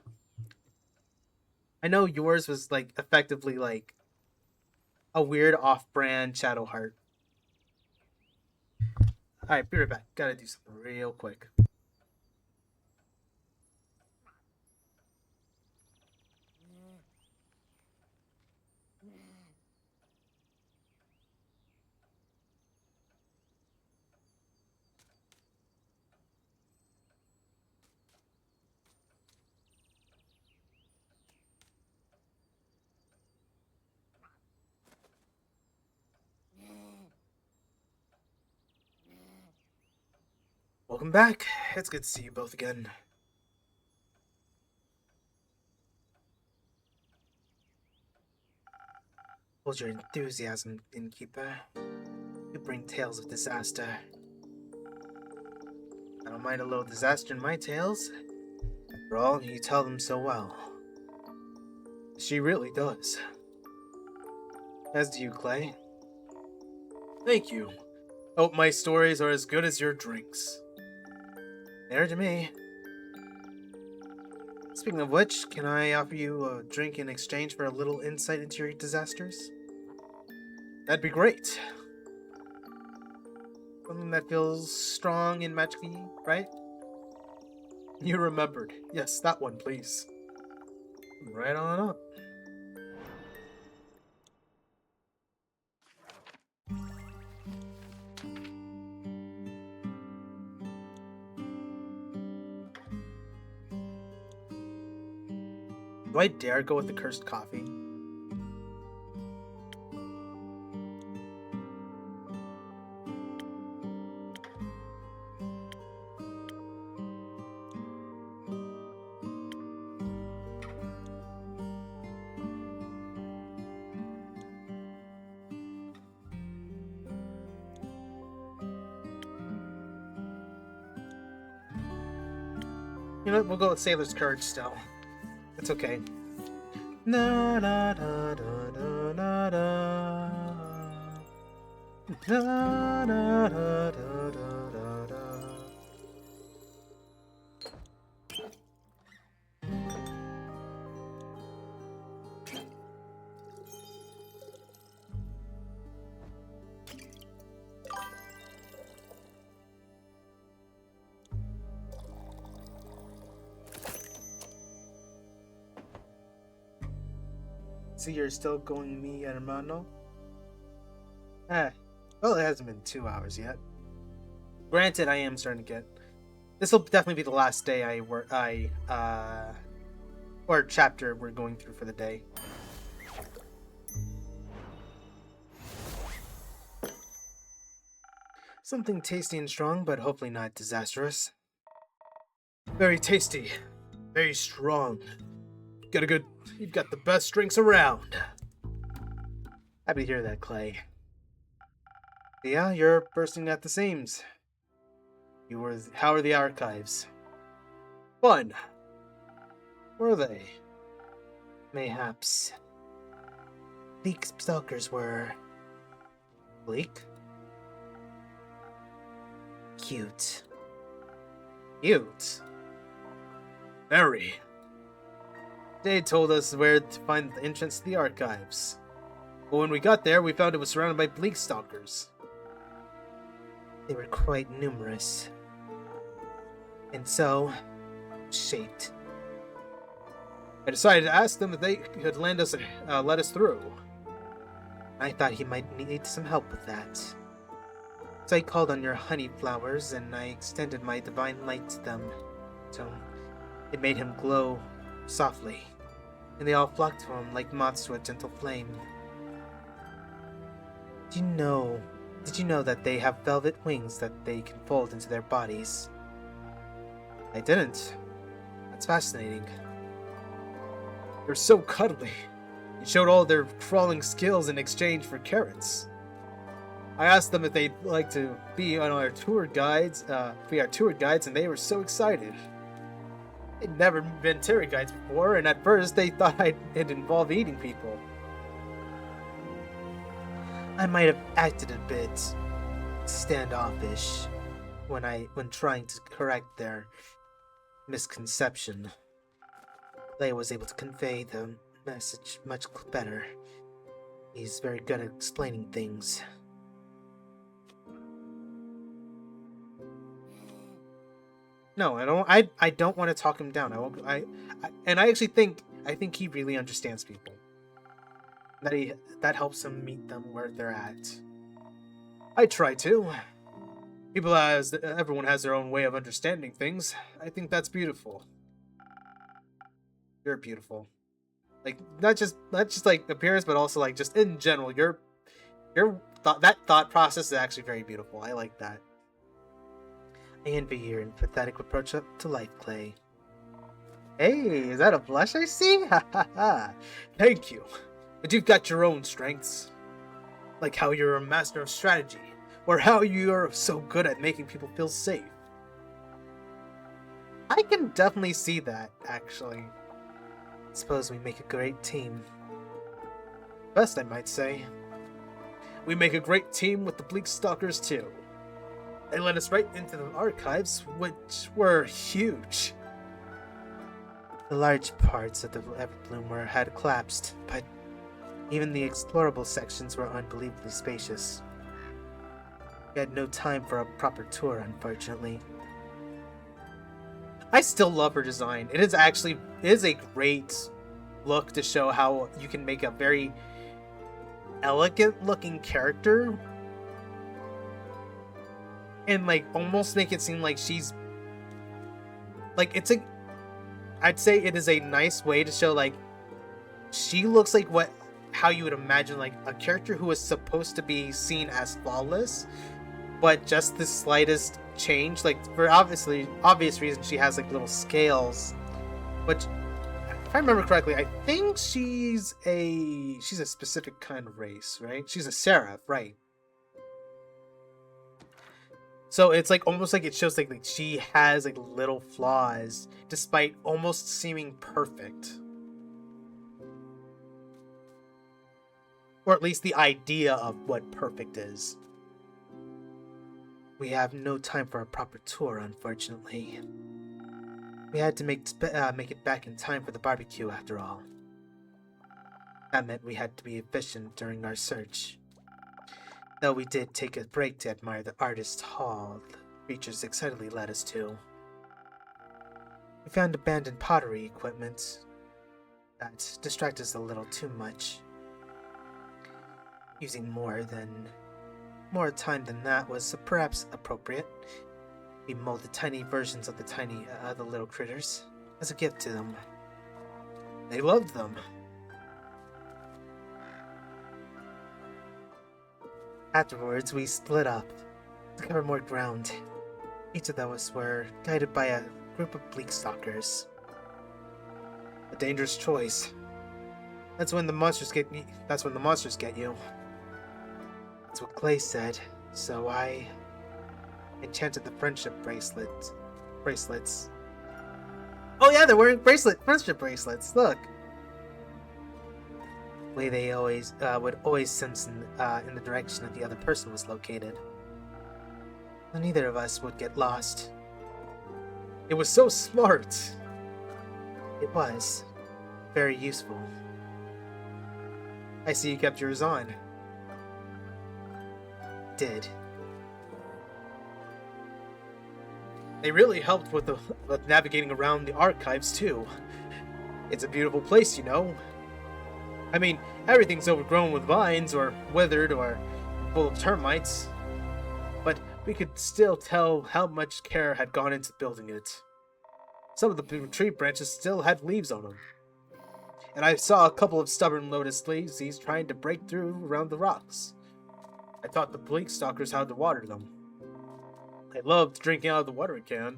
I know yours was like effectively like a weird off-brand Shadowheart. Alright, be right back. Gotta do something real quick. Welcome back. It's good to see you both again. Hold your enthusiasm, innkeeper. You bring tales of disaster. I don't mind a little disaster in my tales. After all, you tell them so well. She really does. As do you, Clay. Thank you. Hope my stories are as good as your drinks. There to me. Speaking of which, can I offer you a drink in exchange for a little insight into your disasters? That'd be great. Something that feels strong and magic-y, right? You remembered. Yes, that one, please. Right on up. Do I dare go with the cursed coffee? You know what? We'll go with Sailor's Courage still. It's okay. Na da da da da da da. Da da da da da da. See, you're still going me, hermano? Eh, well, it hasn't been 2 hours yet. Granted, I am starting to get... This will definitely be the last day or chapter we're going through for the day. Something tasty and strong, but hopefully not disastrous. Very tasty. Very strong. You've got the best drinks around. Happy to hear that, Clay. Yeah, you're bursting at the seams. How are the archives? Fun. Were they? Mayhaps. Bleak stalkers were... Bleak? Cute. Cute? Very. They told us where to find the entrance to the archives. But when we got there, we found it was surrounded by bleak stalkers. They were quite numerous. And so, shaped. I decided to ask them if they could let us through. I thought he might need some help with that. So I called on your honey flowers, and I extended my divine light to them. So it made him glow softly, and they all flocked to him like moths to a gentle flame. Did you know that they have velvet wings that they can fold into their bodies? I didn't. That's fascinating. They're so cuddly. They showed all their crawling skills in exchange for carrots. I asked them if they'd like to be on our tour guides, and they were so excited. They'd never been tour guides before, and at first they thought it'd involve eating people. I might have acted a bit standoffish when trying to correct their misconception. Clay was able to convey the message much better. He's very good at explaining things. No, I don't want to talk him down. I actually think he really understands people. That helps him meet them where they're at. I try to. Everyone has their own way of understanding things. I think that's beautiful. You're beautiful. Like not just like appearance, but also like just in general. That thought process is actually very beautiful. I like that. I envy your empathetic approach to life, Clay. Hey, is that a blush I see? Ha ha ha. Thank you. But you've got your own strengths. Like how you're a master of strategy, or how you're so good at making people feel safe. I can definitely see that, actually. Suppose we make a great team. Best, I might say. We make a great team with the Bleak Stalkers, too. They led us right into the archives, which were huge. The large parts of the Everbloom had collapsed, but even the explorable sections were unbelievably spacious. We had no time for a proper tour, unfortunately. I still love her design. It is a great look to show how you can make a very elegant looking character and like almost make it seem like she's like I'd say it is a nice way to show like she looks like how you would imagine like a character who is supposed to be seen as flawless, but just the slightest change, like for obvious reasons, she has like little scales, which if I remember correctly, I think she's a specific kind of race, right? She's a seraph, right? So it's like almost like it shows like she has like little flaws despite almost seeming perfect. Or at least the idea of what perfect is. We have no time for a proper tour, unfortunately. We had to make it back in time for the barbecue, after all. That meant we had to be efficient during our search. Though we did take a break to admire the artist hall the creatures excitedly led us to. We found abandoned pottery equipment. that distract us a little too much. Using more time than that was perhaps appropriate. We molded tiny versions of the little critters as a gift to them. They loved them. Afterwards, we split up to cover more ground. Each of us were guided by a group of bleak stalkers. A dangerous choice. That's when the monsters get you. That's when the monsters get you. That's what Clay said, so I enchanted the friendship bracelets. Oh yeah, they're wearing friendship bracelets. Look. Way they would always sense in the direction that the other person was located. So neither of us would get lost. It was so smart. It was very useful. I see you kept yours on. Did. They really helped with navigating around the archives too. It's a beautiful place, you know. I mean, everything's overgrown with vines or withered or full of termites, but we could still tell how much care had gone into building it. Some of the tree branches still had leaves on them. And I saw a couple of stubborn lotus daisies trying to break through around the rocks. I taught the bleak stalkers how to water them. They loved drinking out of the watering can.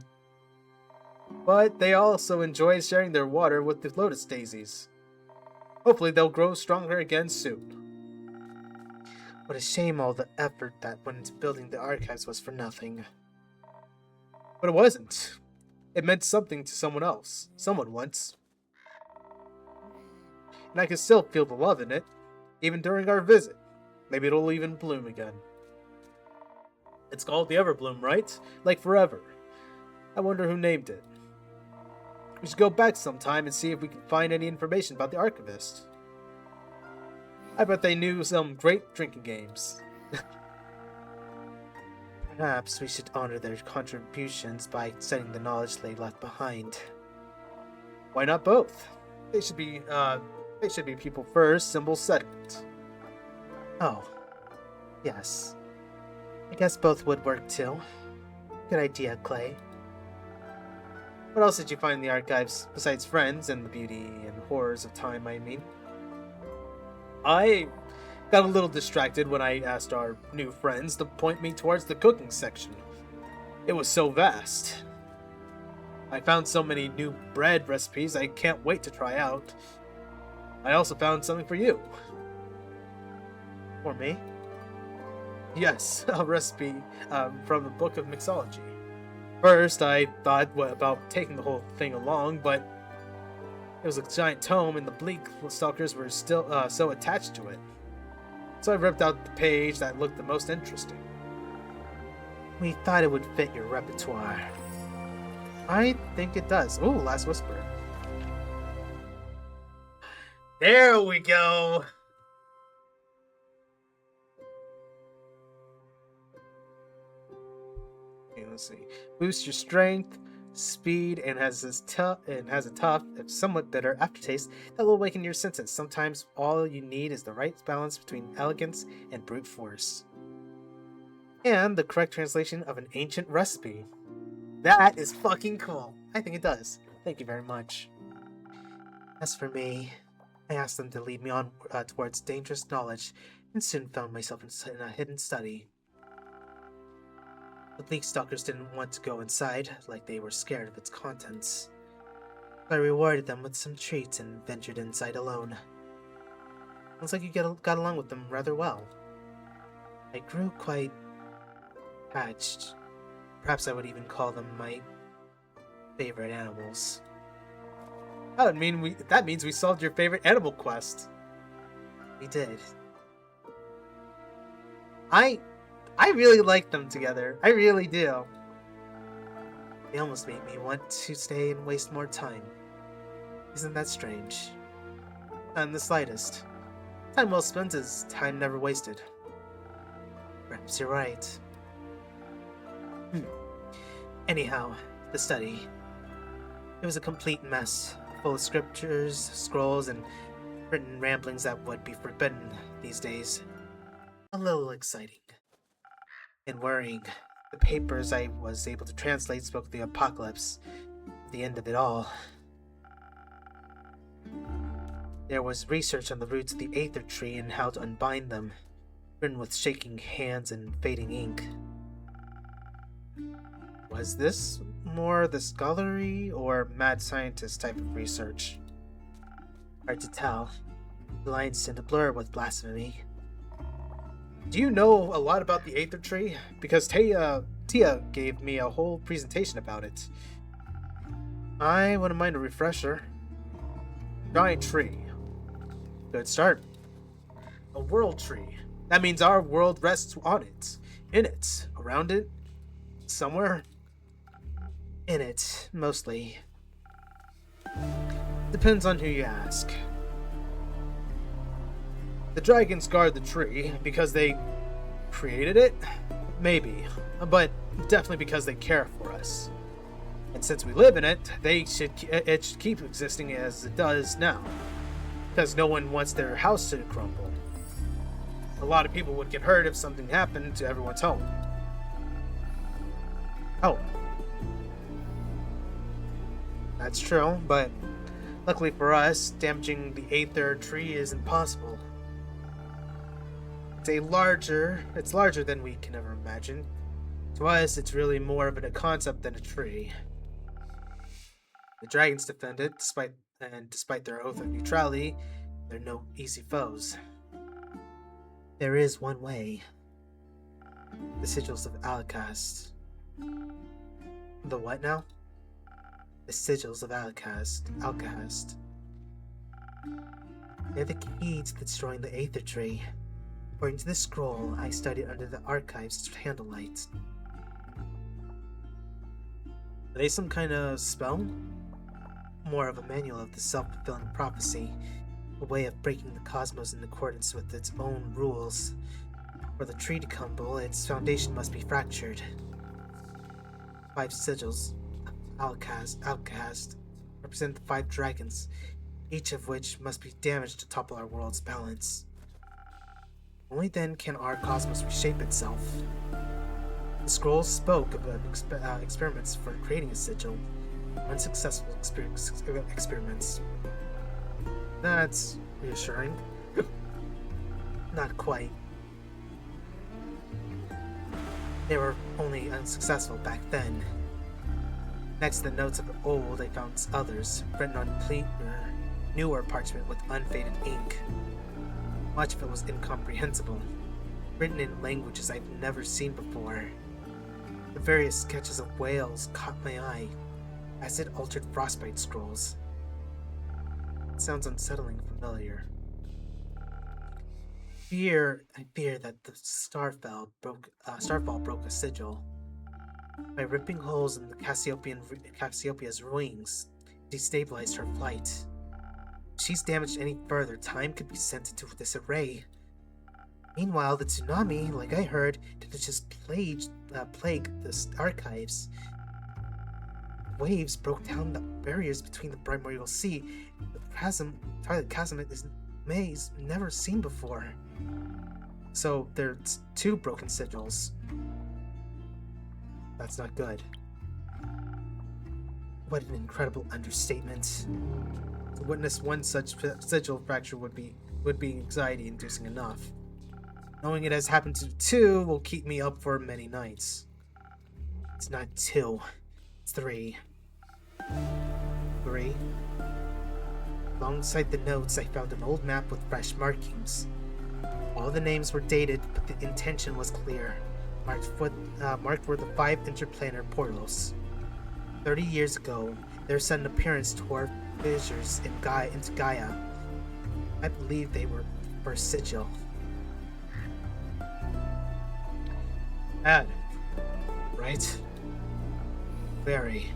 But they also enjoyed sharing their water with the lotus daisies. Hopefully they'll grow stronger again soon. What a shame all the effort that went into building the archives was for nothing. But it wasn't. It meant something to someone else. Someone once. And I can still feel the love in it, even during our visit. Maybe it'll even bloom again. It's called the Everbloom, right? Like forever. I wonder who named it. We should go back sometime and see if we can find any information about the archivist. I bet they knew some great drinking games. Perhaps we should honor their contributions by studying the knowledge they left behind. Why not both? They should be people first, symbols second. Oh, yes. I guess both would work too. Good idea, Clay. What else did you find in the archives, besides friends and the beauty and horrors of time, I mean? I got a little distracted when I asked our new friends to point me towards the cooking section. It was so vast. I found so many new bread recipes I can't wait to try out. I also found something for you. For me? Yes, a recipe from the Book of Mixology. First, I thought about taking the whole thing along, but it was a giant tome and the bleak stalkers were still so attached to it. So I ripped out the page that looked the most interesting. We thought it would fit your repertoire. I think it does. Ooh, Last Whisper. There we go! Let's see. Boosts your strength, speed, and has a tough, if somewhat bitter aftertaste that will awaken your senses. Sometimes all you need is the right balance between elegance and brute force. And the correct translation of an ancient recipe. That is fucking cool. I think it does. Thank you very much. As for me, I asked them to lead me on towards dangerous knowledge, and soon found myself in a hidden study. The bleak stalkers didn't want to go inside, like they were scared of its contents. I rewarded them with some treats and ventured inside alone. Looks like you got along with them rather well. I grew quite attached. Perhaps I would even call them my favorite animals. That means we solved your favorite animal quest. We did. I really like them together. I really do. They almost made me want to stay and waste more time. Isn't that strange? Not in the slightest. Time well spent is time never wasted. Perhaps you're right. Anyhow, the study. It was a complete mess. full of scriptures, scrolls, and written ramblings that would be forbidden these days. A little exciting and worrying. The papers I was able to translate spoke of the apocalypse, the end of it all. There was research on the roots of the Aether Tree and how to unbind them, written with shaking hands and fading ink. Was this more the scholarly or mad scientist type of research? Hard to tell. The lines tend to blur with blasphemy. Do you know a lot about the Aether Tree? Because Tia gave me a whole presentation about it. I wouldn't mind a refresher. Giant tree. Good start. A world tree. That means our world rests on it. In it. Around it. Somewhere. In it, mostly. Depends on who you ask. The dragons guard the tree because they created it? Maybe. But definitely because they care for us. And since we live in it, it should keep existing as it does now. Because no one wants their house to crumble. A lot of people would get hurt if something happened to everyone's home. Oh. That's true, but luckily for us, damaging the Aether Tree is impossible. It's larger than we can ever imagine. To us, it's really more of a concept than a tree. The dragons defend it, despite their oath of neutrality, they're no easy foes. There is one way. The sigils of Alcast. The what now? The sigils of Alcast. They're the key to destroying the Aether Tree. According to the scroll I studied under the archives candlelight. Are they some kind of spell? More of a manual of the self-fulfilling prophecy, a way of breaking the cosmos in accordance with its own rules. For the tree to crumble, its foundation must be fractured. 5 sigils of Alcast represent the 5 dragons, each of which must be damaged to topple our world's balance. Only then can our cosmos reshape itself. The scrolls spoke of experiments for creating a sigil, unsuccessful experiments. That's reassuring. Not quite. They were only unsuccessful back then. Next to the notes of the old, I found others, written on newer parchment with unfaded ink. Much of it was incomprehensible, written in languages I've never seen before. The various sketches of whales caught my eye, as did altered frostbite scrolls. It sounds unsettling familiar. I fear that the Starfall broke a sigil. By ripping holes in the Cassiopeia's wings, destabilized her flight. If she's damaged any further, time could be sent into disarray. Meanwhile, the tsunami, like I heard, didn't just plague the archives. Waves broke down the barriers between the primordial sea. The chasm is maze never seen before. So there's 2 broken sigils. That's not good. What an incredible understatement. To witness one such sigil fracture would be anxiety-inducing enough. Knowing it has happened to 2 will keep me up for many nights. It's not 2. It's 3. 3. Alongside the notes, I found an old map with fresh markings. All the names were dated, but the intention was clear. Marked were the 5 interplanar portals. 30 years ago, their sudden appearance tore fissures into Gaia. I believe they were the first sigil. Bad, right? Very.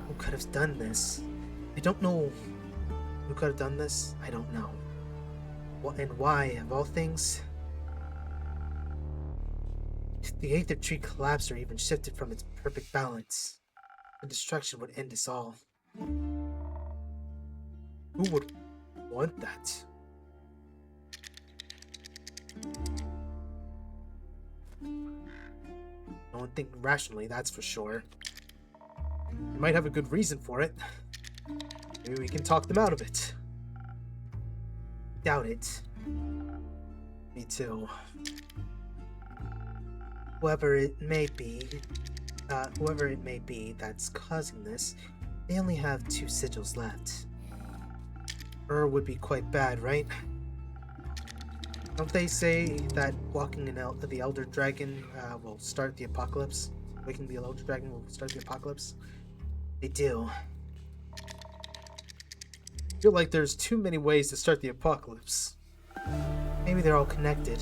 Who could have done this? I don't know. Who could have done this? I don't know. And why, of all things? If the Aether Tree collapsed or even shifted from its perfect balance, the destruction would end us all. Who would want that? Don't think rationally, that's for sure. You might have a good reason for it. Maybe we can talk them out of it. Doubt it. Me too. Whoever it may be that's causing this, they only have 2 sigils left. Would be quite bad, right? Don't they say that walking the Elder Dragon will start the apocalypse? Waking the Elder Dragon will start the apocalypse? They do. I feel like there's too many ways to start the apocalypse. Maybe they're all connected.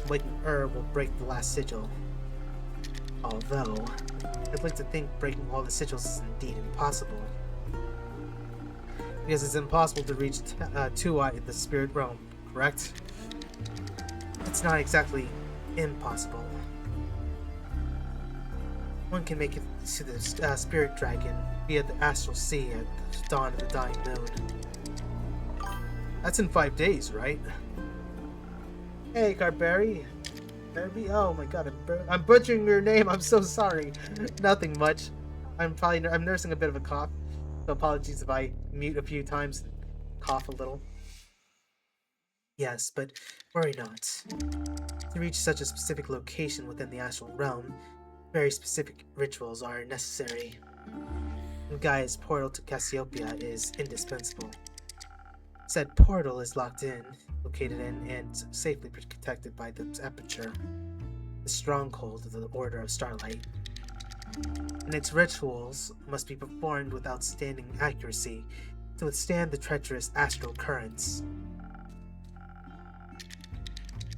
Waking will break the last sigil. Although, I'd like to think breaking all the sigils is indeed impossible. Because it's impossible to reach Tuat in the spirit realm, correct? It's not exactly impossible. One can make it to the spirit dragon via the astral sea at the dawn of the dying moon. That's in 5 days, right? Hey, Carberry. Carberry? Oh my god, I'm butchering your name. I'm so sorry. Nothing much. I'm nursing a bit of a cough. So apologies if I mute a few times and cough a little. Yes, but worry not. To reach such a specific location within the astral realm, very specific rituals are necessary. And Gaia's portal to Cassiopeia is indispensable. Said portal is located in, and safely protected by the aperture, the stronghold of the Order of Starlight. And its rituals must be performed with outstanding accuracy to withstand the treacherous astral currents.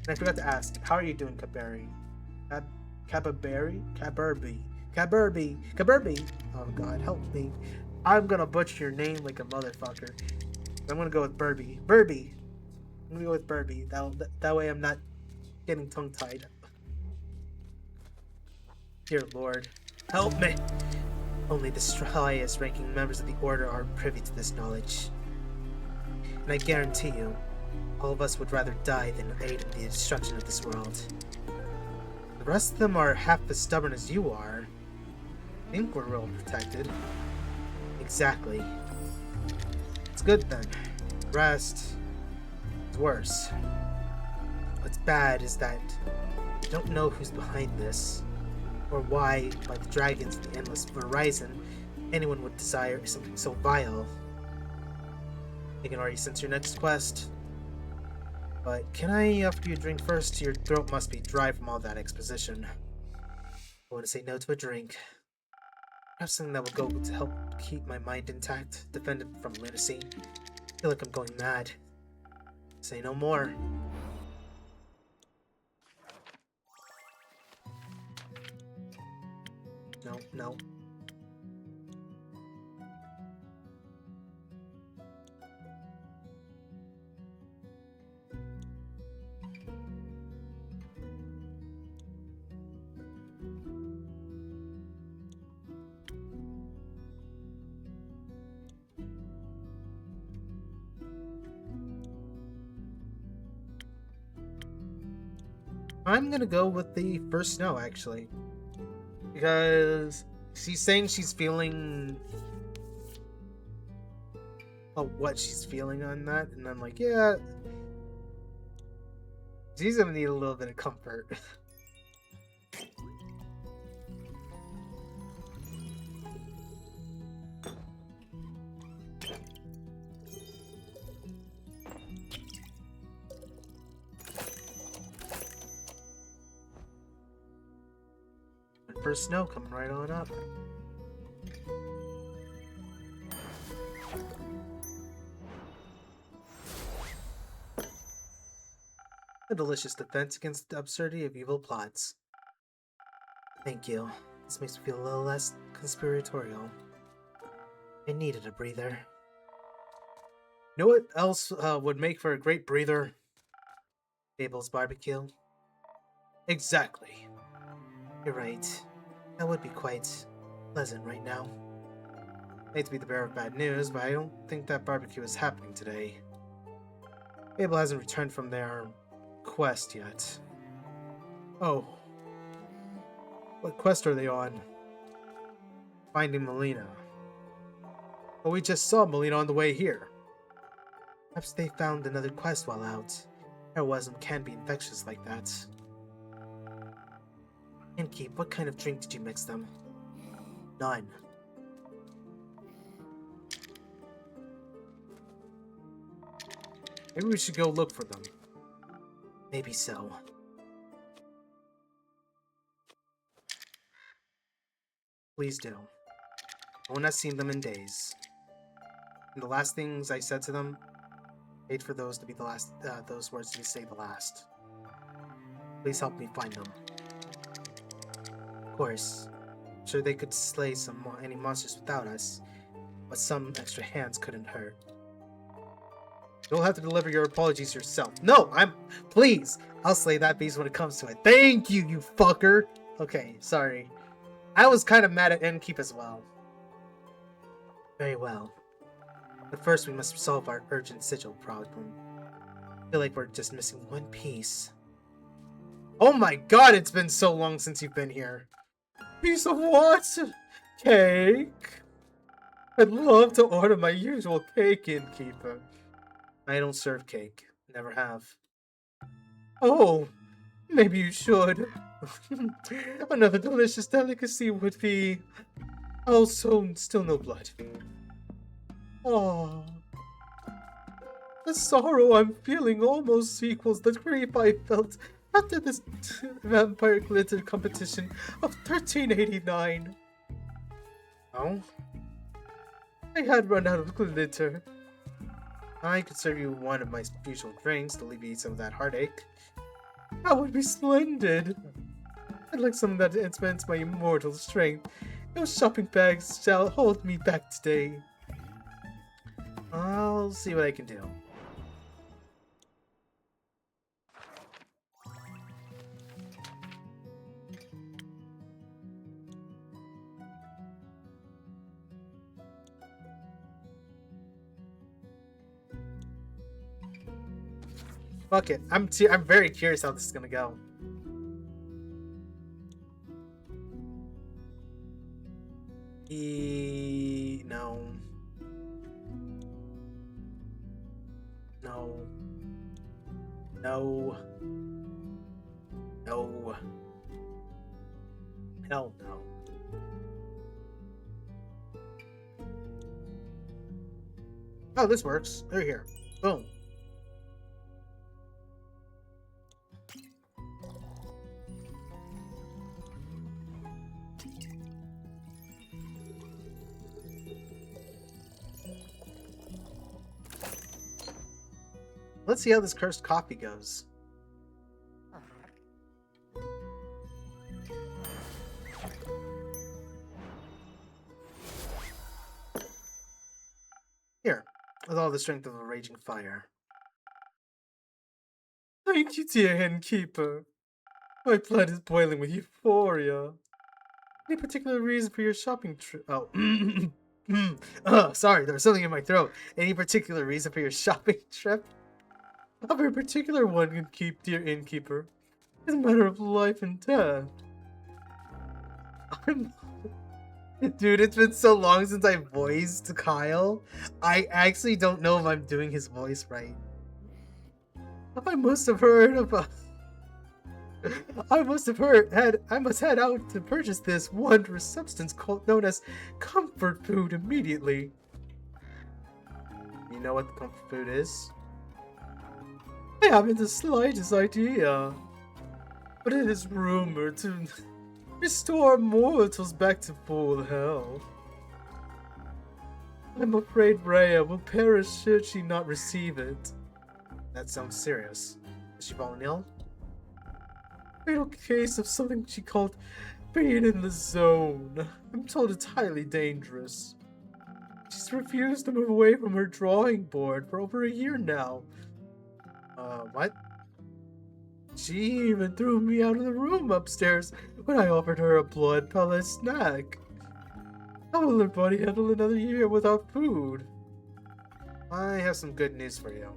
And I forgot to ask, how are you doing, Kaberi? Kaburbi! Oh god, help me. I'm gonna butcher your name like a motherfucker. I'm gonna go with Burby. Burby! I'm gonna go with Burby. That way I'm not getting tongue-tied. Dear Lord, help me! Only the highest ranking members of the Order are privy to this knowledge. And I guarantee you, all of us would rather die than aid in the destruction of this world. The rest of them are half as stubborn as you are. I think we're well protected. Exactly. It's good then. The rest is worse. What's bad is that I don't know who's behind this, or why, like the dragons in the endless horizon, anyone would desire something so vile. You can already sense your next quest. But can I offer you a drink first? Your throat must be dry from all that exposition. I want to say no to a drink. Perhaps something that will go to help keep my mind intact, defend it from lunacy. I feel like I'm going mad. Say no more. No. I'm gonna go with the first snow, actually. Because she's saying she's feeling... what she's feeling on that, and I'm like, yeah... She's gonna need a little bit of comfort. First snow coming right on up. A delicious defense against the absurdity of evil plots. Thank you. This makes me feel a little less conspiratorial. I needed a breather. You know what else would make for a great breather? Abel's barbecue. Exactly. You're right. That would be quite pleasant right now. Hate to be the bearer of bad news, but I don't think that barbecue is happening today. Abel hasn't returned from their quest yet. Oh. What quest are they on? Finding Melina. Well, we just saw Melina on the way here. Perhaps they found another quest while out. Heroism can be infectious like that. Innkeep, what kind of drink did you mix them? None. Maybe we should go look for them. Maybe so. Please do. No one has seen them in days. And the last things I said to them, hate for those to be the last. Those words to say the last. Please help me find them. Of course, I'm sure they could slay any monsters without us, but some extra hands couldn't hurt. You'll have to deliver your apologies yourself. No, please! I'll slay that beast when it comes to it. Thank you, you fucker! Okay, sorry. I was kind of mad at Innkeep as well. Very well. But first we must solve our urgent sigil problem. I feel like we're just missing one piece. Oh my god, it's been so long since you've been here. Piece of what? Cake? I'd love to order my usual cake, Innkeeper. I don't serve cake. Never have. Oh, maybe you should. Another delicious delicacy would be... Also, still no blood. Oh. The sorrow I'm feeling almost equals the grief I felt after this vampire glitter competition of 1389. Oh? I had run out of glitter. I could serve you one of my usual drinks to alleviate some of that heartache. That would be splendid. I'd like something that expands my immortal strength. No shopping bags shall hold me back today. I'll see what I can do. Fuck it. I'm very curious how this is gonna go. No. No. No. No. Hell no. Oh, this works. They're here. Boom. Let's see how this cursed coffee goes. Here, with all the strength of a raging fire. Thank you, dear Innkeeper. My blood is boiling with euphoria. Any particular reason for your shopping trip? Oh, sorry, there was something in my throat. Any particular reason for your shopping trip? A very particular one, dear Innkeeper. It's a matter of life and death. Dude, it's been so long since I voiced Kyle. I actually don't know if I'm doing his voice right. I must head out to purchase this wondrous substance known as comfort food immediately. You know what the comfort food is? I haven't the slightest idea, but it is rumored to restore mortals back to full health. I'm afraid Rhea will perish should she not receive it. That sounds serious. Is she fallen ill? Fatal case of something she called being in the zone. I'm told it's highly dangerous. She's refused to move away from her drawing board for over a year now. What? She even threw me out of the room upstairs when I offered her a blood pellet snack. How will her body handle another year without food? I have some good news for you.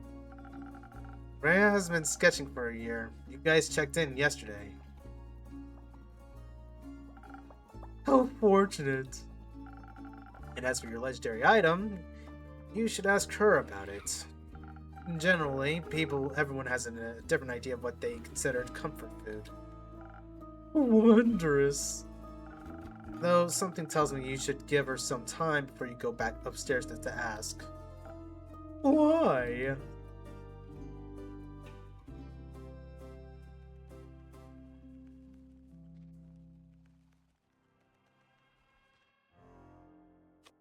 Rhea has been sketching for a year. You guys checked in yesterday. How fortunate. And as for your legendary item, you should ask her about it. Generally, everyone has a different idea of what they consider comfort food. Wondrous. Though something tells me you should give her some time before you go back upstairs to ask. Why?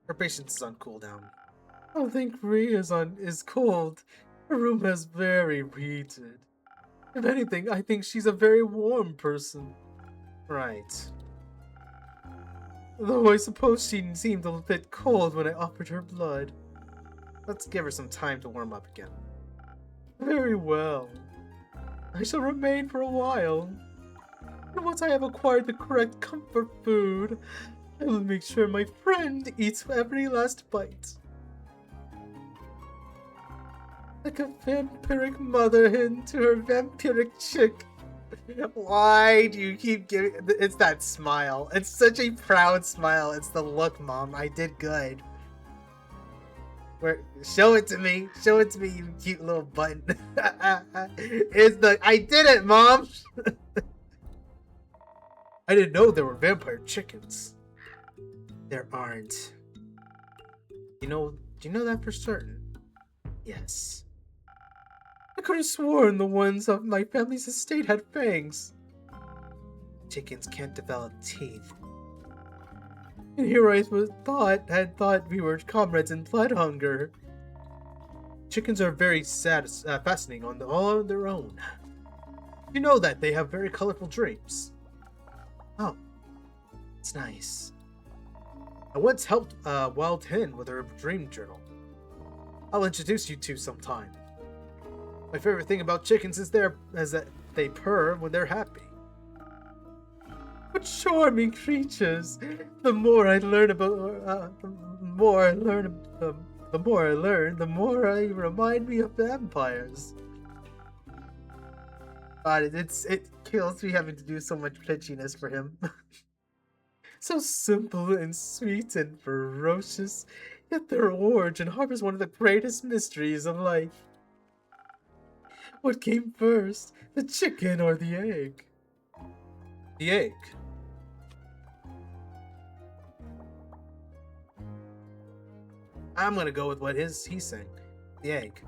Her patience is on cooldown. I don't think Rhea is cold. Her room is very heated. If anything, I think she's a very warm person. Right. Though I suppose she seemed a bit cold when I offered her blood. Let's give her some time to warm up again. Very well. I shall remain for a while. And once I have acquired the correct comfort food, I will make sure my friend eats every last bite. Like a vampiric mother hen to her vampiric chick. Why do you keep giving... It's that smile. It's such a proud smile. It's the look, Mom. I did good. Show it to me. Show it to me, you cute little button. It's the... I did it, Mom! I didn't know there were vampire chickens. There aren't. Do you know that for certain? Yes. I could have sworn the ones of my family's estate had fangs. Chickens can't develop teeth. And here I had thought we were comrades in blood hunger. Chickens are very fascinating all on their own. You know that they have very colorful dreams. Oh, it's nice. I once helped Wild Hen with her dream journal. I'll introduce you two sometime. My favorite thing about chickens is that they purr when they're happy. What charming creatures! The more I learn, the more I remind me of vampires. God, it kills me having to do so much pitchiness for him. So simple and sweet and ferocious, yet their origin harbors one of the greatest mysteries of life. What came first, the chicken or the egg? The egg. I'm gonna go with what he's saying. The egg.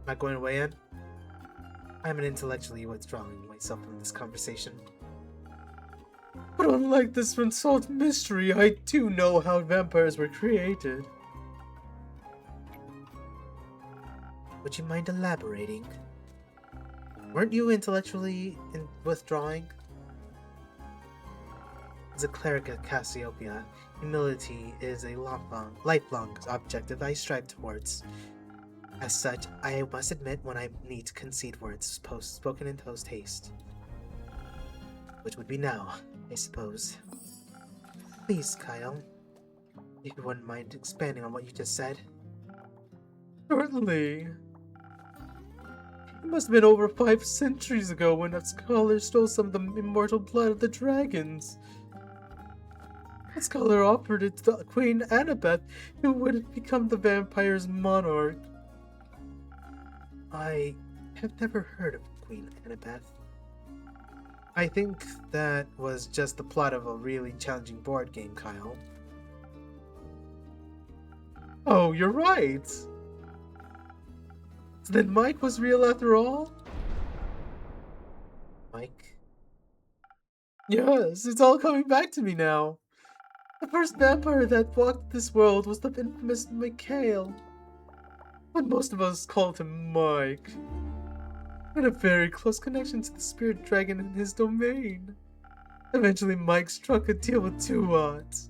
Not going to weigh in? I'm intellectually withdrawing myself from this conversation. But unlike this unsolved mystery, I do know how vampires were created. Would you mind elaborating? Weren't you intellectually withdrawing? As a cleric at Cassiopeia, humility is a lifelong objective I strive towards. As such, I must admit when I need to concede words spoken in post haste. Which would be now, I suppose. Please, Kyle, if you wouldn't mind expanding on what you just said. Certainly. It must have been over 5 centuries ago when a scholar stole some of the immortal blood of the dragons. The scholar offered it to Queen Annabeth, who would become the vampire's monarch. I have never heard of Queen Annabeth. I think that was just the plot of a really challenging board game, Kyle. Oh, you're right! So then Mike was real after all? Mike? Yes, it's all coming back to me now. The first vampire that walked this world was the infamous Mikhail. But most of us called him Mike. And a very close connection to the spirit dragon in his domain. Eventually Mike struck a deal with Tuat.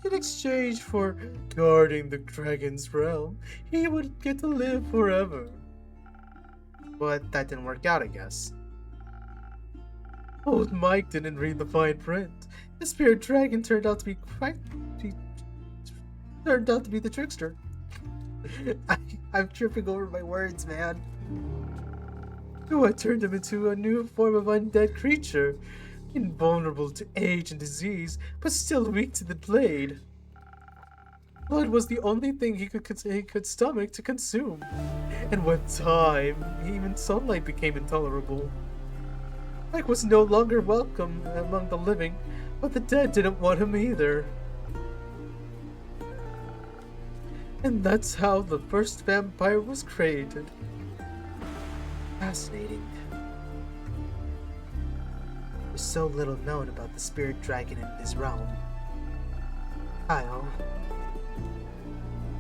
In exchange for guarding the dragon's realm, he would get to live forever. But that didn't work out, I guess. Old Mike didn't read the fine print. The spirit dragon turned out to be the trickster. I'm tripping over my words, man. So I turned him into a new form of undead creature, invulnerable to age and disease, but still weak to the blade. Blood was the only thing he could stomach to consume. And with time, even sunlight became intolerable. Mike was no longer welcome among the living, but the dead didn't want him either. And that's how the first vampire was created. Fascinating. There's so little known about the spirit dragon in this realm. Kyle,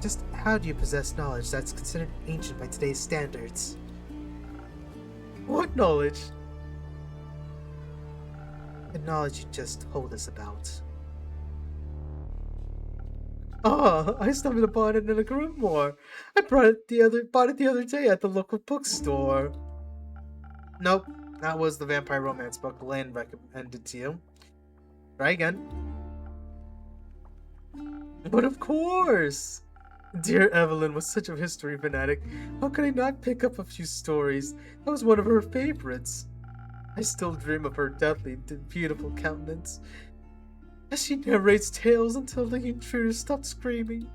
just how do you possess knowledge that's considered ancient by today's standards? What knowledge? The knowledge you just told us about. Ah, I stumbled upon it in a grimoire. I bought it the other day at the local bookstore. Nope, that was the vampire romance book Lynn recommended to you. Try again. But of course! Dear Evelyn was such a history fanatic. How could I not pick up a few stories? That was one of her favorites. I still dream of her deathly, beautiful countenance as she narrates tales until the intruder stopped screaming.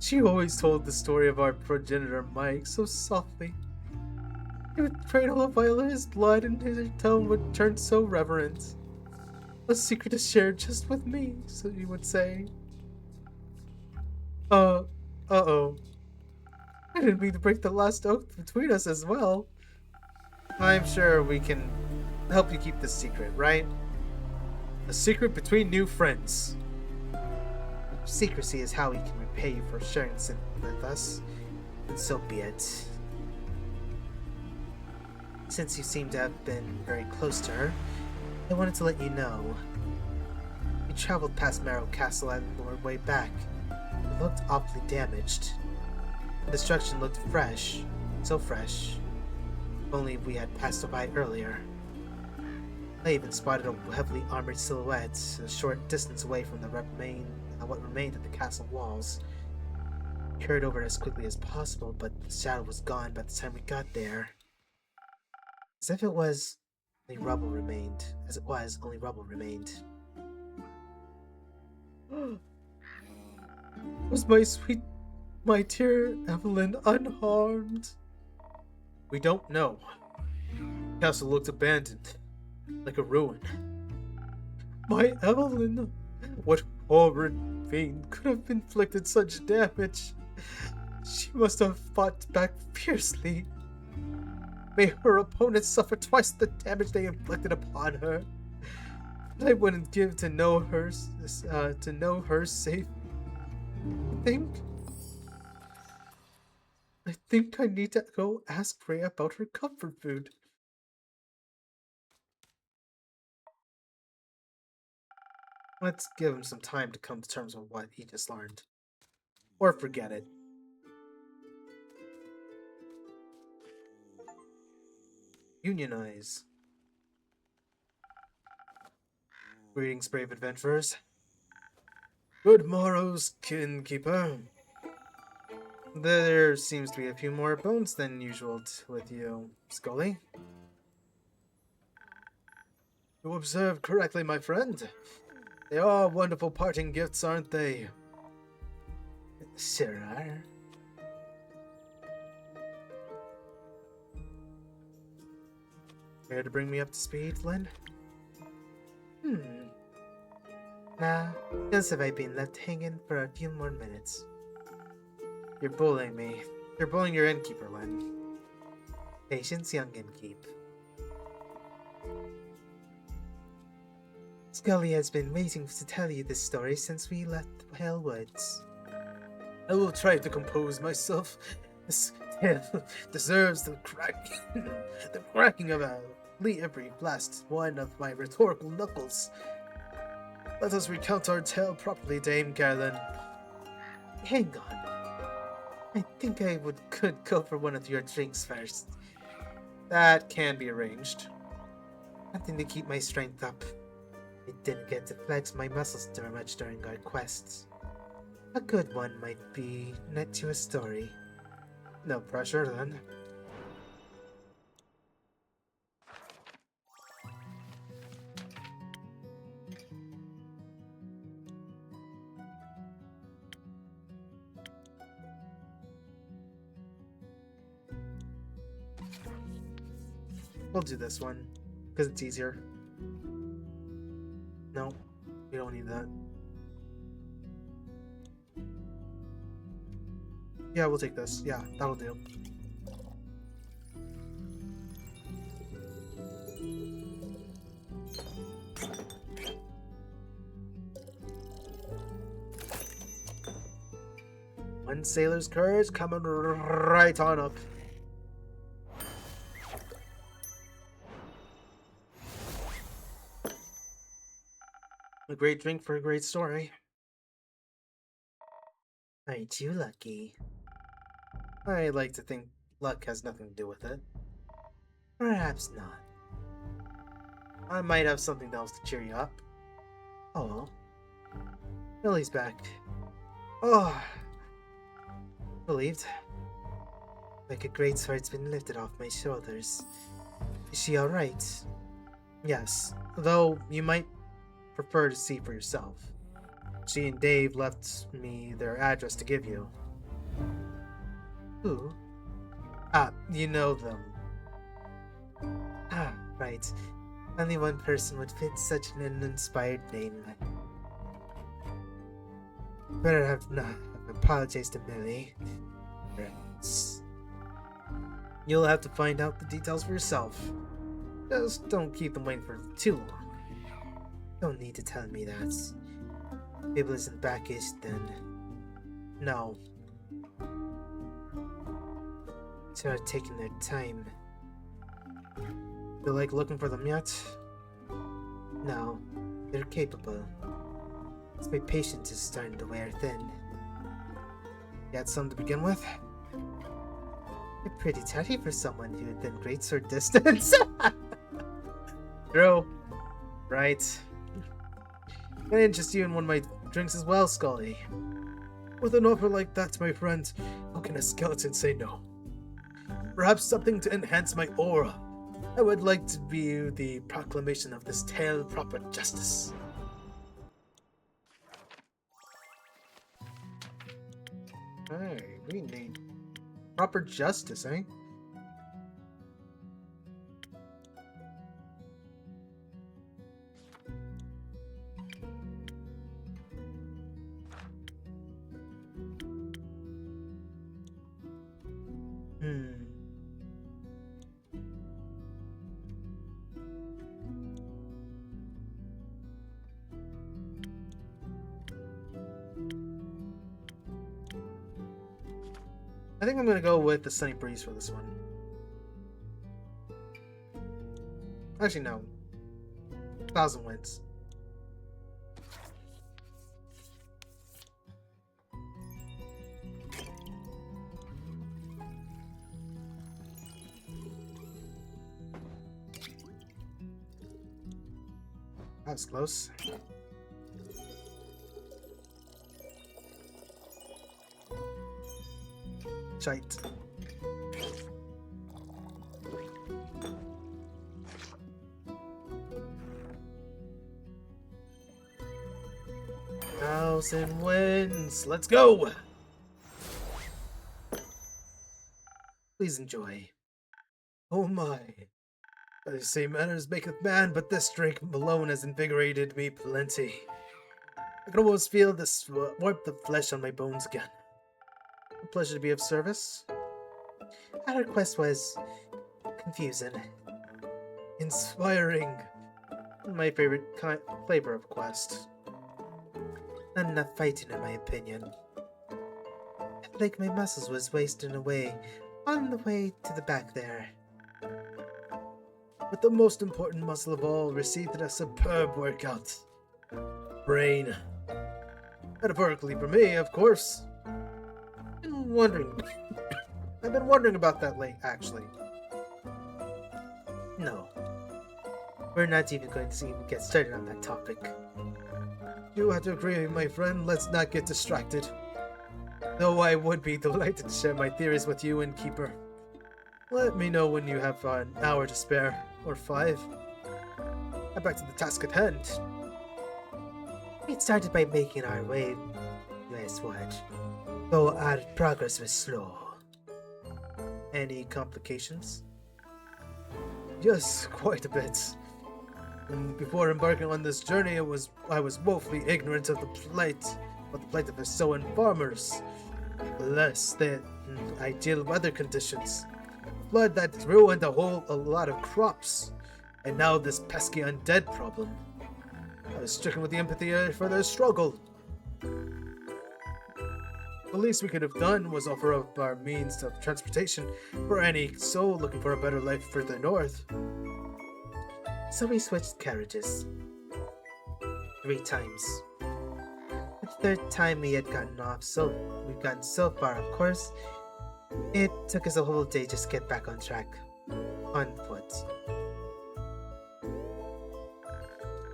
She always told the story of our progenitor Mike so softly. He would cradle a vial of his blood and his tone would turn so reverent. A secret is shared just with me, so he would say. Uh-oh. I didn't mean to break the last oath between us as well. I'm sure we can help you keep this secret, right? A secret between new friends. Secrecy is how we can repay you for sharing this with us, and so be it. Since you seem to have been very close to her, I wanted to let you know. We traveled past Marrow Castle on our way back. It looked awfully damaged. The destruction looked fresh, so fresh. If only we had passed by earlier. I even spotted a heavily armored silhouette a short distance away from what remained of the castle walls. We hurried over as quickly as possible, but the shadow was gone by the time we got there. As if it was, only rubble remained. Was my dear Evelyn unharmed? We don't know. The castle looked abandoned, like a ruin. My Evelyn, what horrid fiend could have inflicted such damage? She must have fought back fiercely. May her opponents suffer twice the damage they inflicted upon her. But I wouldn't give to know her safe. I think I need to go ask Ray about her comfort food. Let's give him some time to come to terms with what he just learned. Or forget it. Unionize. Greetings, brave adventurers. Good morrows, Innkeeper. There seems to be a few more bones than usual with you, Scully. You observed correctly, my friend. They are wonderful parting gifts, aren't they? Sure are. Care to bring me up to speed, Lynn? Nah, just have I been left hanging for a few more minutes. You're bullying me. You're bullying your innkeeper, Lynn. Patience, young innkeep. Scully has been waiting to tell you this story since we left the Pale Woods. I will try to compose myself. This tale deserves the cracking of every last one of my rhetorical knuckles. Let us recount our tale properly, Dame Carolyn. Hang on. I think I could go for one of your drinks first. That can be arranged. Nothing to keep my strength up. I didn't get to flex my muscles too much during our quests. A good one might be net to a story. No pressure, then. We'll do this one, because it's easier. No, we don't need that. Yeah, we'll take this. Yeah, that'll do. One sailor's courage coming right on up. A great drink for a great story. Aren't you lucky? I like to think luck has nothing to do with it. Perhaps not. I might have something else to cheer you up. Oh, Millie's back. Oh, relieved. like a great sword's been lifted off my shoulders. Is she alright? Yes, though you might prefer to see for yourself. She and Dave left me their address to give you. Who? Ah, you know them. Ah, right. Only one person would fit such an uninspired name. Better have not apologized to Millie. Friends. You'll have to find out the details for yourself. Just don't keep them waiting for too long. Don't need to tell me that. Fable isn't backish then. No. They are taking their time. Feel like looking for them yet? No, they're capable. It's my patience is starting to wear thin. Got some to begin with? You're pretty tatty for someone who had been greatsword distance. True. Right. I interest you in one of my drinks as well, Scully. With an offer like that, my friend, how can a skeleton say no? Perhaps something to enhance my aura. I would like to view the proclamation of this tale proper justice. Hey, we need proper justice, eh? I think I'm gonna go with the Sunny Breeze for this one. Actually, no. 1,000 wins. That was close. Shite. Thousand wins. Let's go. Please enjoy. Oh my. They say manners maketh man, but this drink alone has invigorated me plenty. I can almost feel this warmth of flesh on my bones again. A pleasure to be of service. Our quest was confusing. Inspiring. My favorite flavor of quest. Not enough fighting, in my opinion. Like my muscles was wasting away on the way to the back there. But the most important muscle of all received a superb workout. Brain. Metaphorically for me, of course. I've been wondering about that late, actually. No. We're not even going to even get started on that topic. You have to agree, my friend. Let's not get distracted. Though I would be delighted to share my theories with you, Innkeeper. Let me know when you have an hour to spare, or 5. Now back to the task at hand. We started by making our way westward, though our progress was slow. Any complications? Yes, quite a bit. And before embarking on this journey, I was woefully ignorant of the plight of the sowing farmers. Less than ideal weather conditions. Flood that ruined a lot of crops. And now this pesky undead problem. I was stricken with the empathy for their struggle. The least we could have done was offer up our means of transportation for any soul looking for a better life further north. So we switched carriages. 3 times. The 3rd time we had gotten off, so we've gotten so far, of course. It took us a whole day just to get back on track. On foot.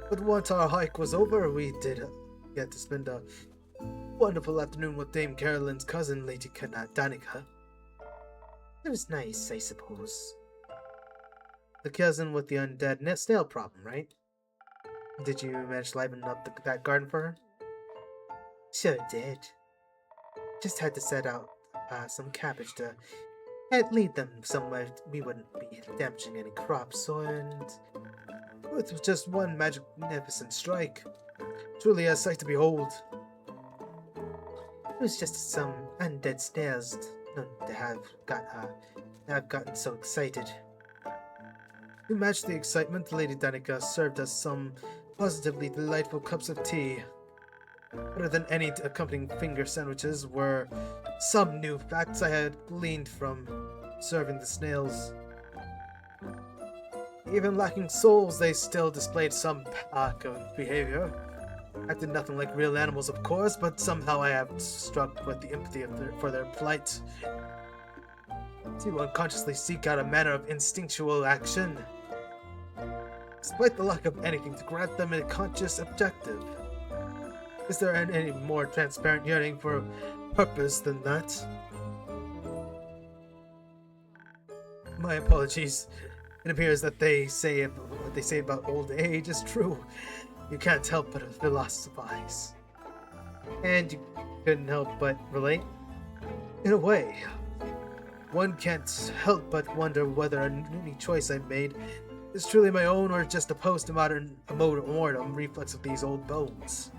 But once our hike was over, we did get to spend a wonderful afternoon with Dame Carolyn's cousin, Lady Danica. It was nice, I suppose. The cousin with the undead snail problem, right? Did you manage to liven up that garden for her? Sure did. Just had to set out some cabbage to lead them somewhere we wouldn't be damaging any crops, and With just one magnificent strike. Truly a sight to behold. it was just some undead snails known to have gotten so excited. To match the excitement, Lady Danica served us some positively delightful cups of tea. Better than any accompanying finger sandwiches were some new facts I had gleaned from serving the snails. Even lacking souls, they still displayed some pack of behavior. Acted nothing like real animals, of course, but somehow I have struck with the empathy for their plight. To unconsciously seek out a manner of instinctual action, despite the lack of anything to grant them a conscious objective. Is there any more transparent yearning for purpose than that? My apologies. It appears that what they say about old age is true. You can't help but philosophize. And you couldn't help but relate? In a way. One can't help but wonder whether any choice I've made is truly my own or just a post-mortem reflex of these old bones.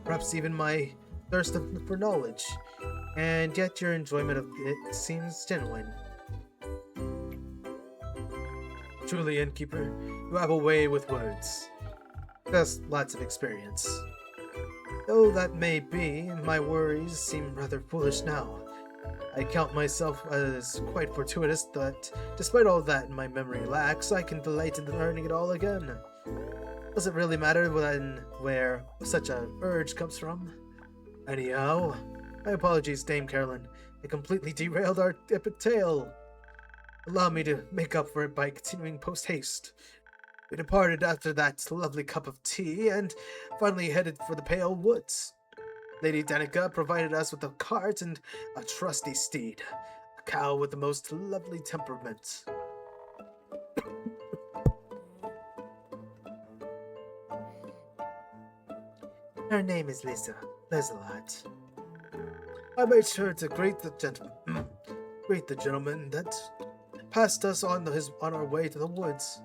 Perhaps even my thirst for knowledge, And yet your enjoyment of it seems genuine. Truly, Innkeeper, you have a way with words. Just lots of experience. Though that may be, my worries seem rather foolish now. I count myself as quite fortuitous that, despite all that my memory lacks, I can delight in learning it all again. Does it really matter where such a urge comes from? Anyhow, my apologies, Dame Carolyn. I completely derailed our epic tale. Allow me to make up for it by continuing post-haste. We departed after that lovely cup of tea and finally headed for the Pale Woods. Lady Danica provided us with a cart and a trusty steed, a cow with the most lovely temperament. Her name is Lizelot. I made sure to greet the gentleman that passed us on our way to the woods.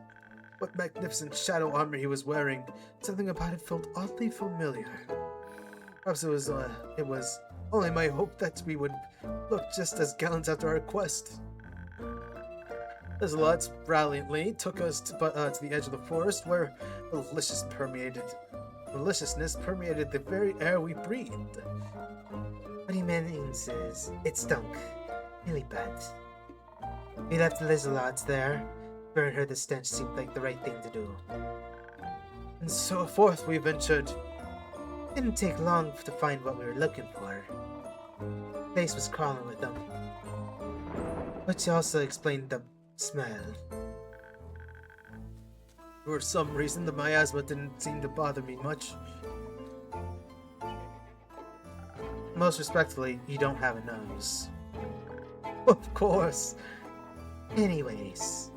What magnificent shadow armor he was wearing. Something about it felt oddly familiar. Perhaps it was only my hope that we would look just as gallant after our quest. Lizelot valiantly took us to the edge of the forest where maliciousness permeated the very air we breathed. What he means is, it stunk. Really bad. We left Lizelot's there. Burn her the stench seemed like the right thing to do. And so forth we ventured. Didn't take long to find what we were looking for. The place was crawling with them. Which also explained the smell. For some reason, the miasma didn't seem to bother me much. Most respectfully, you don't have a nose. Of course. Anyways,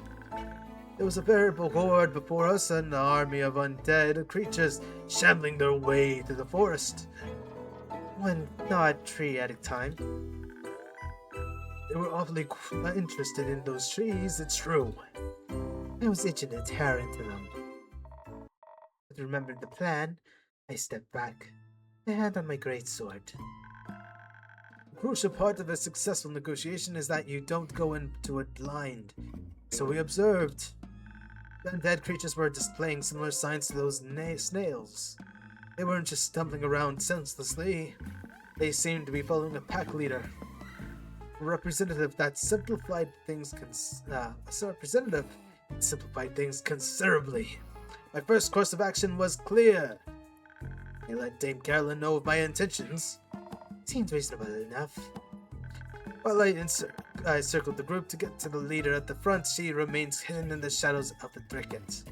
There was a veritable horde before us, an army of undead creatures shambling their way through the forest. one gnawed tree at a time. They were awfully interested in those trees, it's true. I was itching to tear into them. But remembering the plan, I stepped back, my hand on my greatsword. The crucial part of a successful negotiation is that you don't go into it blind. So we observed. The undead creatures were displaying similar signs to those snails. They weren't just stumbling around senselessly. They seemed to be following a pack leader. A representative that simplified things considerably. My first course of action was clear. I let Dame Carolyn know of my intentions. Seems reasonable enough. While I circled the group to get to the leader at the front, she remains hidden in the shadows of the thicket.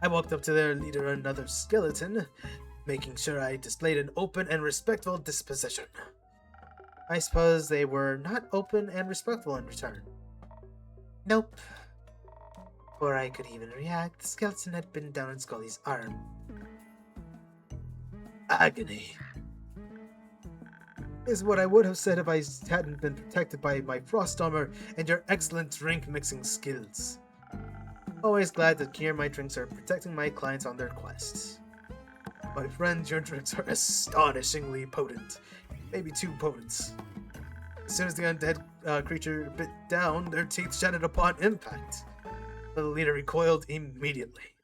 I walked up to their leader, another skeleton, making sure I displayed an open and respectful disposition. I suppose they were not open and respectful in return. Nope. Before I could even react, the skeleton had been down on Scully's arm. Agony is what I would have said if I hadn't been protected by my frost armor and your excellent drink mixing skills. Always glad to hear my drinks are protecting my clients on their quests. My friend, your drinks are astonishingly potent. Maybe too potent. As soon as the undead creature bit down, their teeth shattered upon impact. The leader recoiled immediately.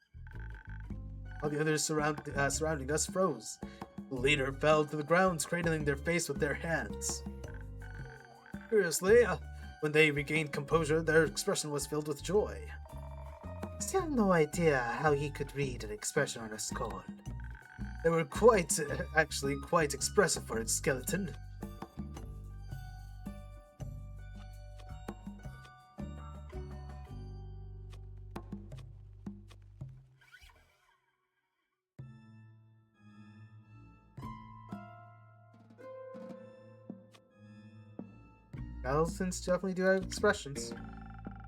While the others surrounding us froze. The leader fell to the ground, cradling their face with their hands. Curiously, when they regained composure, their expression was filled with joy. Still no idea how he could read an expression on a skull. They were actually quite expressive for its skeleton. Skeletons definitely do have expressions.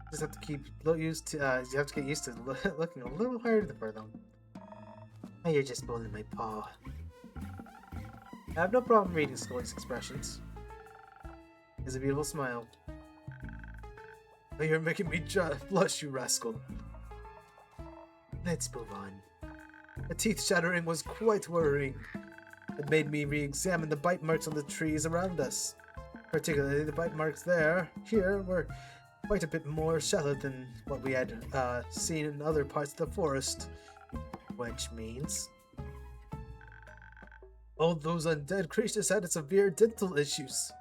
Just have to keep used to. You have to get used to looking a little harder for them. Oh, you're just pulling my paw. I have no problem reading Scully's expressions. It's a beautiful smile. Oh, you're making me blush, you rascal. Let's move on. The teeth shattering was quite worrying. It made me re-examine the bite marks on the trees around us. Particularly the bite marks here were quite a bit more shallow than what we had seen in other parts of the forest. Which means all those undead creatures had severe dental issues.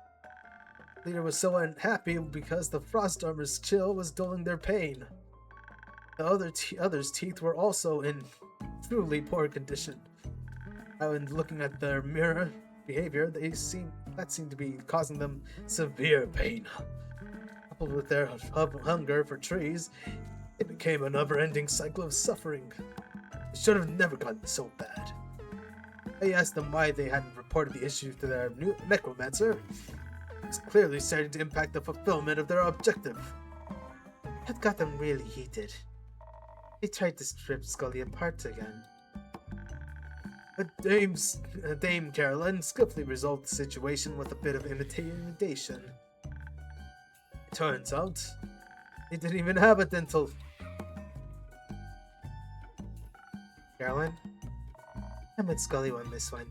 The leader was so unhappy because the frost armor's chill was dulling their pain. The others' teeth were also in truly poor condition. And looking at their mirror behavior, that seemed to be causing them severe pain. Coupled with their hunger for trees, it became a never-ending cycle of suffering. It should have never gotten so bad. I asked them why they hadn't reported the issue to their new necromancer. It's clearly starting to impact the fulfillment of their objective. that got them really heated. They tried to strip Scully apart again. But Dame Carolyn skillfully resolved the situation with a bit of intimidation. It turns out, he didn't even have a dental. Carolyn, I'm with Scully on this one.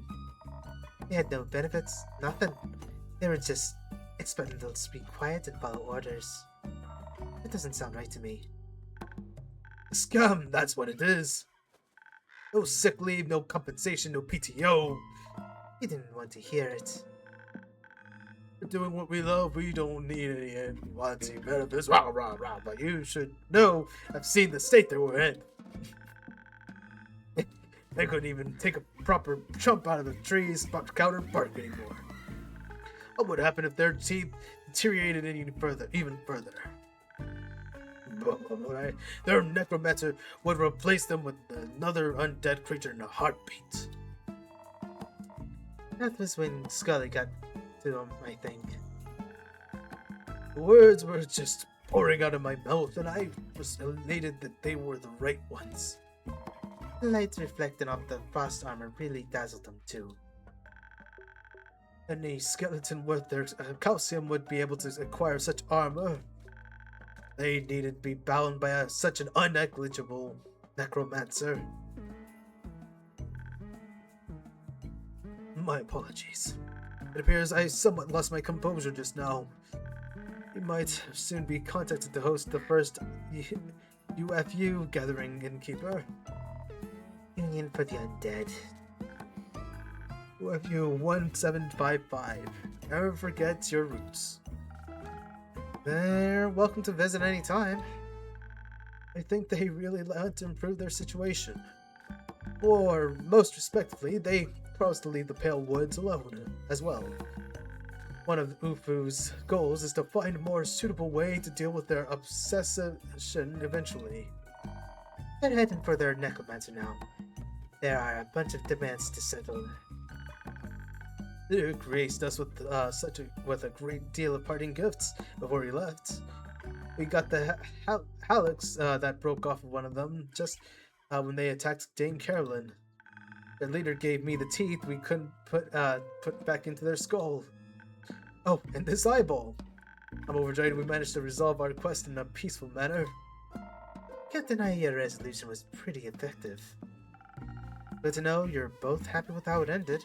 They had no benefits, nothing. They were just expecting them to be quiet and follow orders. That doesn't sound right to me. A scam, that's what it is. No sick leave, no compensation, no PTO. You didn't want to hear it. We're doing what we love, we don't need any fancy benefits, rah rah rah, but you should know I've seen the state they were in. They couldn't even take a proper jump out of the trees, counter bark anymore. What would happen if their teeth deteriorated even further? Their necromancer would replace them with another undead creature in a heartbeat. That was when Scully got to him, I think. The words were just pouring out of my mouth, and I was elated that they were the right ones. The light reflecting off the frost armor really dazzled them too. Any skeleton worth their calcium would be able to acquire such armor. They needed to be bound by such an unegligible necromancer. My apologies. It appears I somewhat lost my composure just now. We might soon be contacted to host the first UFU gathering, Innkeeper. Union for the Undead. UFU 1755. Never forget your roots. They're welcome to visit any time. I think they really want to improve their situation. Or, most respectfully, they promise to leave the Pale Woods alone as well. One of UFU's goals is to find a more suitable way to deal with their obsession eventually. They're heading for their necromancer now. There are a bunch of demands to settle. They graced us with with a great deal of parting gifts before he left. We got the Hallex that broke off of one of them just when they attacked Dame Carolyn. Their leader gave me the teeth we couldn't put back into their skull. Oh, and this eyeball. I'm overjoyed we managed to resolve our quest in a peaceful manner. Can't deny your resolution was pretty effective. Good to know you're both happy with how it ended.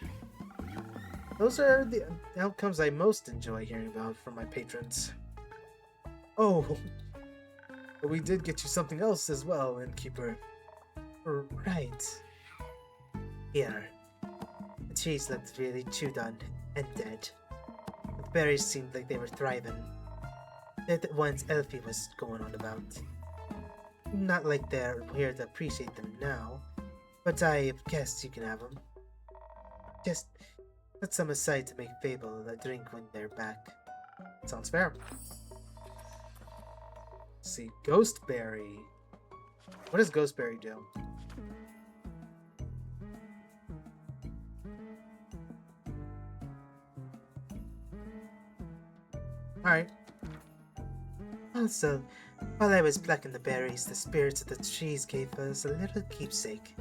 Those are the outcomes I most enjoy hearing about from my patrons. Oh, but we did get you something else as well, Innkeeper. Right. Here. The trees looked really chewed on and dead. The berries seemed like they were thriving. They're the ones Elfie was going on about. Not like they're here to appreciate them now, but I guess you can have them. Just put some aside to make Fable a drink when they're back. Sounds fair. Let's see, Ghostberry. What does Ghostberry do? Alright. Also, while I was plucking the berries, the spirits of the trees gave us a little keepsake.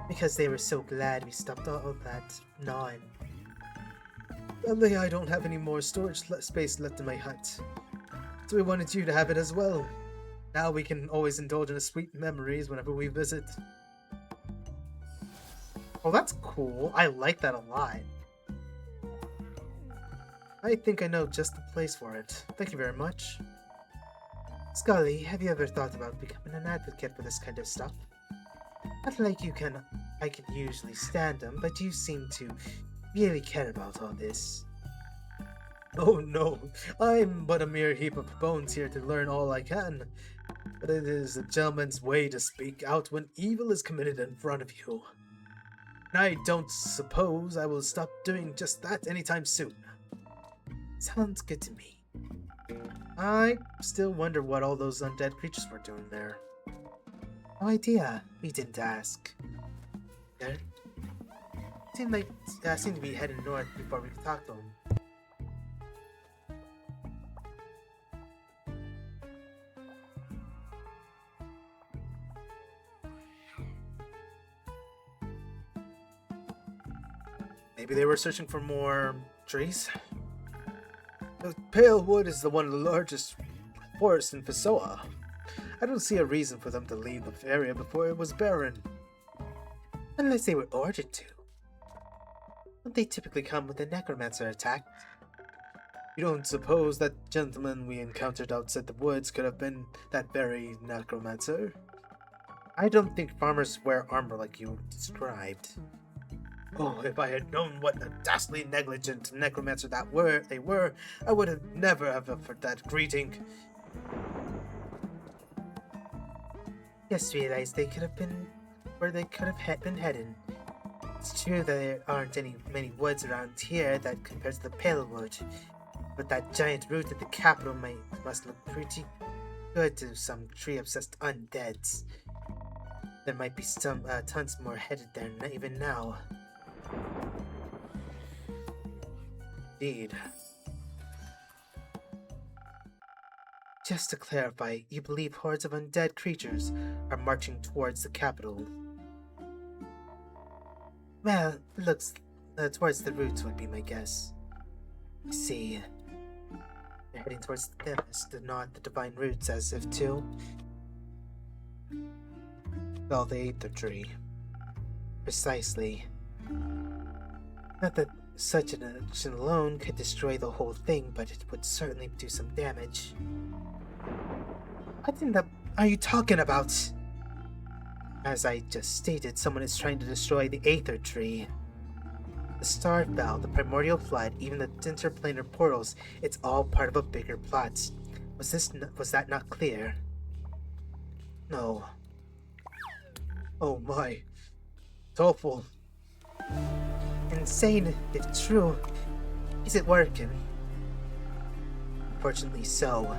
Because they were so glad we stopped all of that gnawing. Sadly, I don't have any more storage space left in my hut. So we wanted you to have it as well. Now we can always indulge in the sweet memories whenever we visit. Oh, that's cool. I like that a lot. I think I know just the place for it. Thank you very much. Scully, have you ever thought about becoming an advocate for this kind of stuff? Not like I can usually stand them, but you seem to really care about all this. Oh no, I'm but a mere heap of bones here to learn all I can. But it is a gentleman's way to speak out when evil is committed in front of you. And I don't suppose I will stop doing just that anytime soon. Sounds good to me. I still wonder what all those undead creatures were doing there. No idea. We didn't ask. Okay. Seemed to be heading north before we could talk to them. Maybe they were searching for more trees? The Pale Wood is one of the largest forests in Fisoa. I don't see a reason for them to leave the area before it was barren. Unless they were ordered to. Don't they typically come with a necromancer attack? You don't suppose that gentleman we encountered outside the woods could have been that very necromancer? I don't think farmers wear armor like you described. Oh, if I had known what a dastardly negligent necromancer they were, I would have never have offered that greeting. Just realized they could have been where they could have been heading. It's true that there aren't many woods around here that compared to the Pale Wood, but that giant root at the capital must look pretty good to some tree-obsessed undeads. There might be some tons more headed there even now. Indeed. Just to clarify, you believe hordes of undead creatures are marching towards the capital? Well, it looks towards the roots would be my guess. I see. They're heading towards the thinnest, not the divine roots, as if to... Well, they ate the tree. Precisely. Not that such an action alone could destroy the whole thing, but it would certainly do some damage. What in the are you talking about? As I just stated, someone is trying to destroy the Aether Tree. The Starfell, the Primordial Flood, even the interplanar portals, it's all part of a bigger plot. Was that not clear? No. Oh my. It's awful. Insane, if true. Is it working? Fortunately so.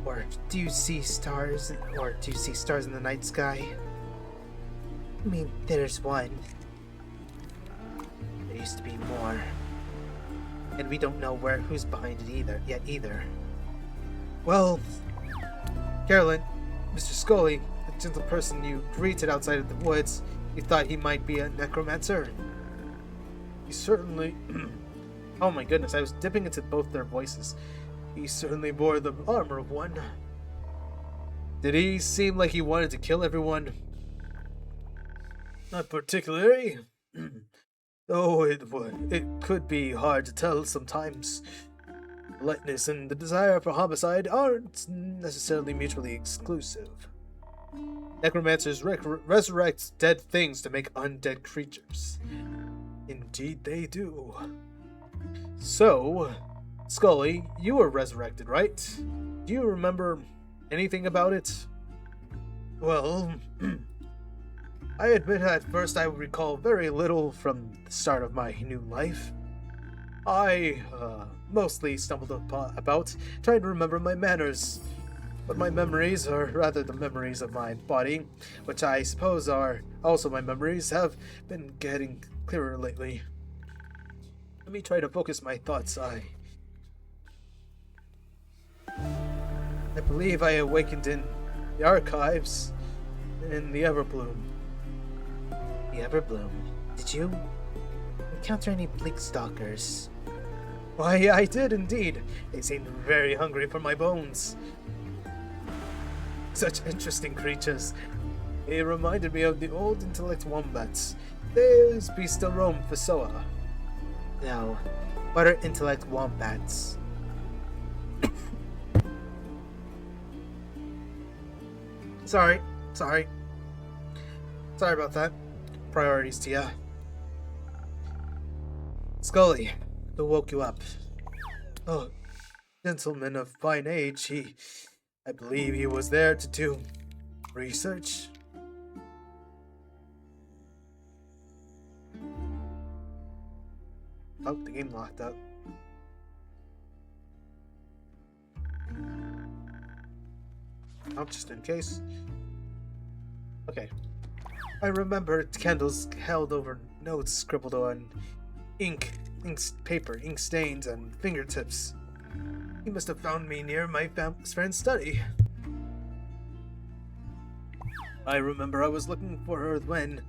Or do you see stars in the night sky? I mean, there's one. There used to be more. And we don't know who's behind it either. Well, Carolyn, Mr. Scully, the gentle person you greeted outside of the woods, you thought he might be a necromancer? He certainly... Oh my goodness, I was dipping into both their voices. He certainly bore the armor of one. Did he seem like he wanted to kill everyone? Not particularly. Though it could be hard to tell sometimes. Politeness and the desire for homicide aren't necessarily mutually exclusive. Necromancers resurrect dead things to make undead creatures. Indeed they do. So, Scully, you were resurrected, right? Do you remember anything about it? Well, I admit at first I recall very little from the start of my new life. I mostly stumbled about trying to remember my manners, but my memories, or rather the memories of my body, which I suppose are also my memories, have been getting clearer lately. Let me try to focus my thoughts. I believe I awakened in the archives in the Everbloom. The Everbloom. Did you encounter any bleak stalkers? Why, I did indeed. They seemed very hungry for my bones. Such interesting creatures. They reminded me of the old intellect wombats. Those beasts still roam Fasoa. No. What are intellect wombats? Sorry about that. Priorities to ya. Scully, who woke you up? Oh, gentleman of fine age. I believe he was there to do research. Oh, the game locked up. Oh, just in case. Okay. I remember candles held over notes scribbled on ink stains, and fingertips. He must have found me near my friend's study. I remember I was looking for her when,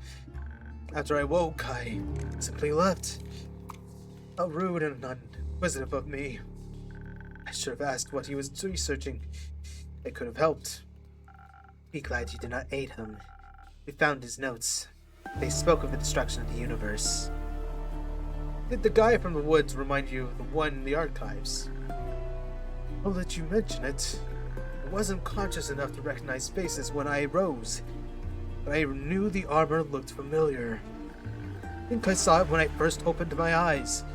after I woke, I simply left. How rude and inquisitive of me. I should have asked what he was researching. I could have helped. Be glad you did not aid him. We found his notes. They spoke of the destruction of the universe. Did the guy from the woods remind you of the one in the archives? I'll let you mention it. I wasn't conscious enough to recognize faces when I rose, but I knew the armor looked familiar. I think I saw it when I first opened my eyes.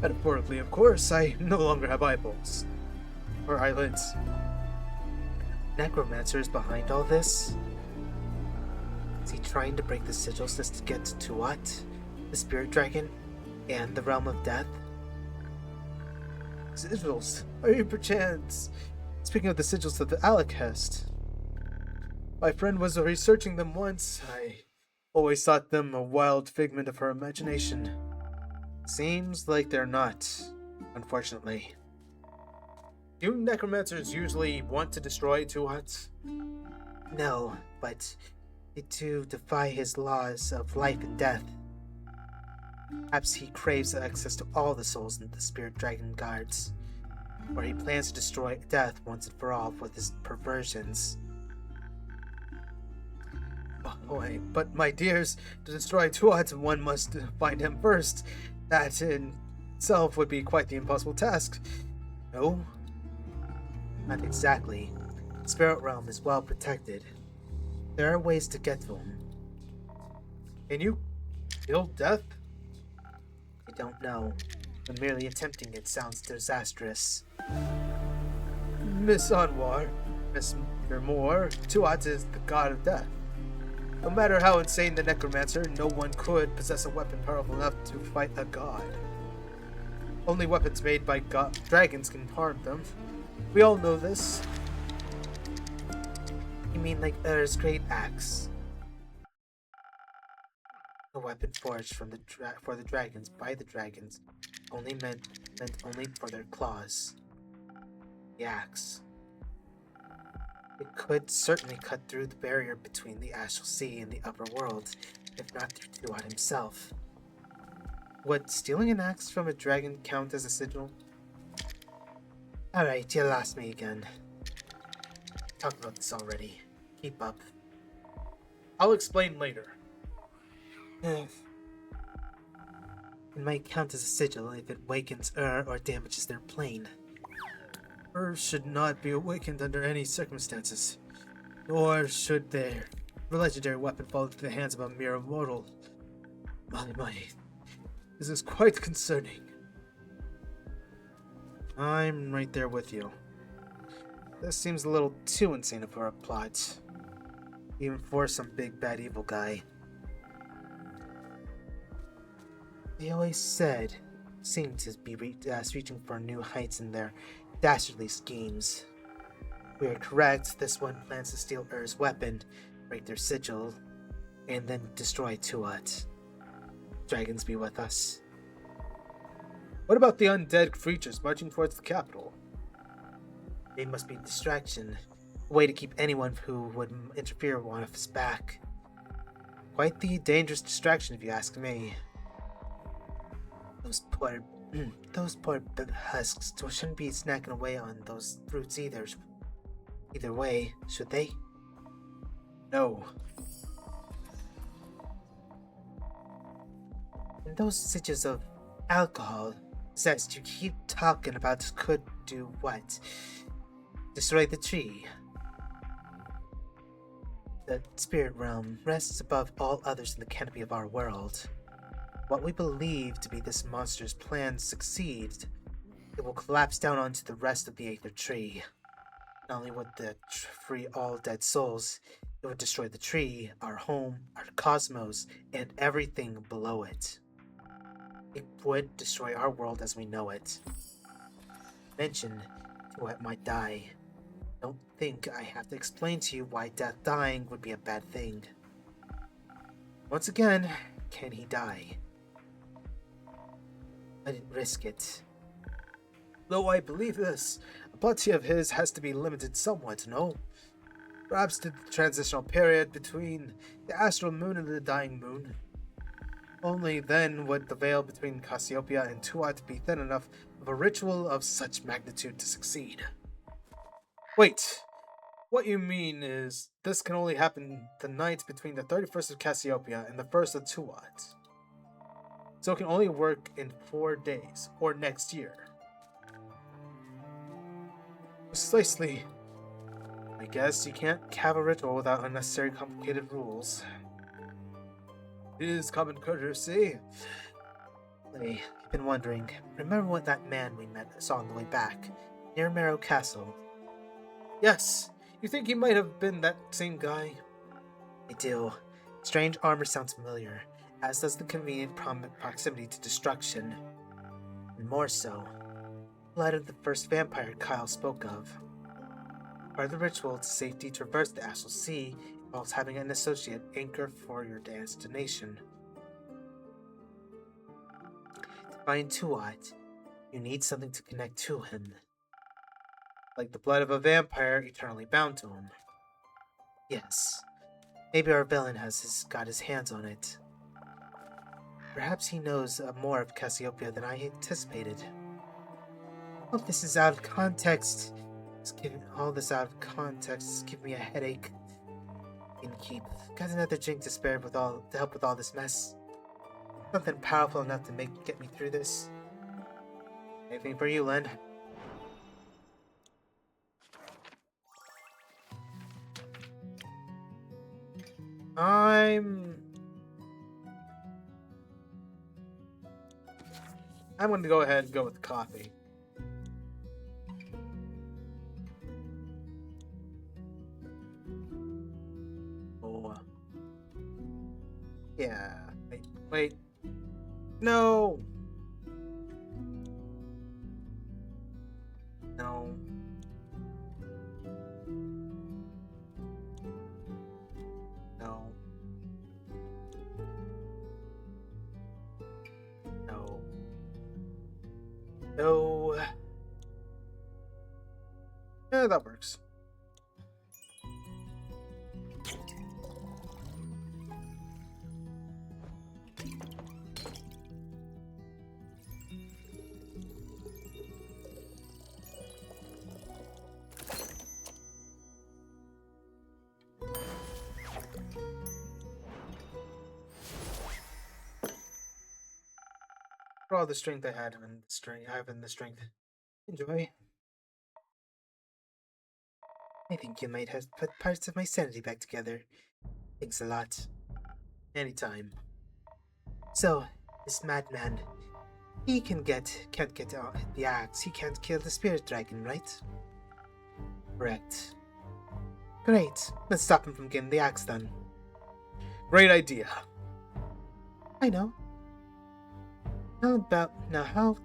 Metaphorically, of course, I no longer have eyeballs. Or eyelids. Necromancer is behind all this? Is he trying to break the sigils just to get to what? The spirit dragon? And the realm of death? Sigils, are you perchance Speaking of the sigils of the Alakest, my friend was researching them once. I always thought them a wild figment of her imagination. Seems like they're not, unfortunately. Do necromancers usually want to destroy Tuat? No, but they do defy his laws of life and death. Perhaps he craves access to all the souls in the Spirit Dragon Guards, or he plans to destroy death once and for all with his perversions. Oh, boy, but my dears, to destroy Tuat, one must find him first. That in itself would be quite the impossible task. No? Not exactly. The Spirit Realm is well protected. There are ways to get to him. Can you kill death? I don't know, but merely attempting it sounds disastrous. Miss Anwar, Miss Moore, Tuat is the god of death. No matter how insane the necromancer, no one could possess a weapon powerful enough to fight a god. Only weapons made by dragons can harm them. We all know this. You mean like Ur's great axe? A weapon forged from for the dragons by the dragons, only meant only for their claws. The axe. It could certainly cut through the barrier between the Astral Sea and the upper world, if not through Tuat himself. Would stealing an axe from a dragon count as a sigil? Alright, you lost me again. Talked about this already. Keep up. I'll explain later. It might count as a sigil if it wakens or damages their plane. Should not be awakened under any circumstances, nor should their legendary weapon fall into the hands of a mere mortal. My, this is quite concerning. I'm right there with you. This seems a little too insane for a plot, even for some big bad evil guy. They always seem to be reaching for new heights in their dastardly schemes. We are correct, this one plans to steal Ur's weapon, break their sigil, and then destroy Tuat. Dragons be with us. What about the undead creatures marching towards the capital? They must be a distraction, a way to keep anyone who would interfere off his back. Quite the dangerous distraction if you ask me. Those poor husks shouldn't be snacking away on those roots either. Either way, should they? No. And those sigils of alcohol zest you keep talking about could do what? Destroy the tree. The spirit realm rests above all others in the canopy of our world. What we believe to be this monster's plans succeed, it will collapse down onto the rest of the Aether Tree. Not only would the free all dead souls, it would destroy the tree, our home, our cosmos, and everything below it. It would destroy our world as we know it. Mention what might die. Don't think I have to explain to you why death dying would be a bad thing. Once again, can he die? I didn't risk it. Though I believe this, a plot of his has to be limited somewhat, no? Perhaps to the transitional period between the astral moon and the dying moon. Only then would the veil between Cassiopeia and Tuat be thin enough of a ritual of such magnitude to succeed. Wait, what you mean is this can only happen the night between the 31st of Cassiopeia and the 1st of Tuat. So it can only work in 4 days, or next year. Precisely. I guess you can't have a ritual without unnecessary complicated rules. It is common courtesy. I've been wondering, remember what that man we saw on the way back, near Marrow Castle? Yes, you think he might have been that same guy? I do. Strange armor sounds familiar, as does the convenient proximity to destruction. And more so, blood of the first vampire Kyle spoke of. Part of the ritual to safely traverse the Astral Sea involves having an associate anchor for your destination. To find Tuat, you need something to connect to him. Like the blood of a vampire eternally bound to him. Yes, maybe our villain has got his hands on it. Perhaps he knows more of Cassiopeia than I anticipated. All this is out of context. All this out of context is giving me a headache. Got another drink to spare to help with all this mess. Something powerful enough to get me through this. Anything for you, Len? I'm going to go ahead and go with coffee. Oh. Yeah. Wait. No. No. No. No. No. Yeah, that works. For all the strength I had and I have in the strength. Enjoy. I think you might have put parts of my sanity back together. Thanks a lot. Anytime. So, this madman, he can't get out the axe. He can't kill the spirit dragon, right? Correct. Great. Let's stop him from getting the axe then. Great idea. I know. How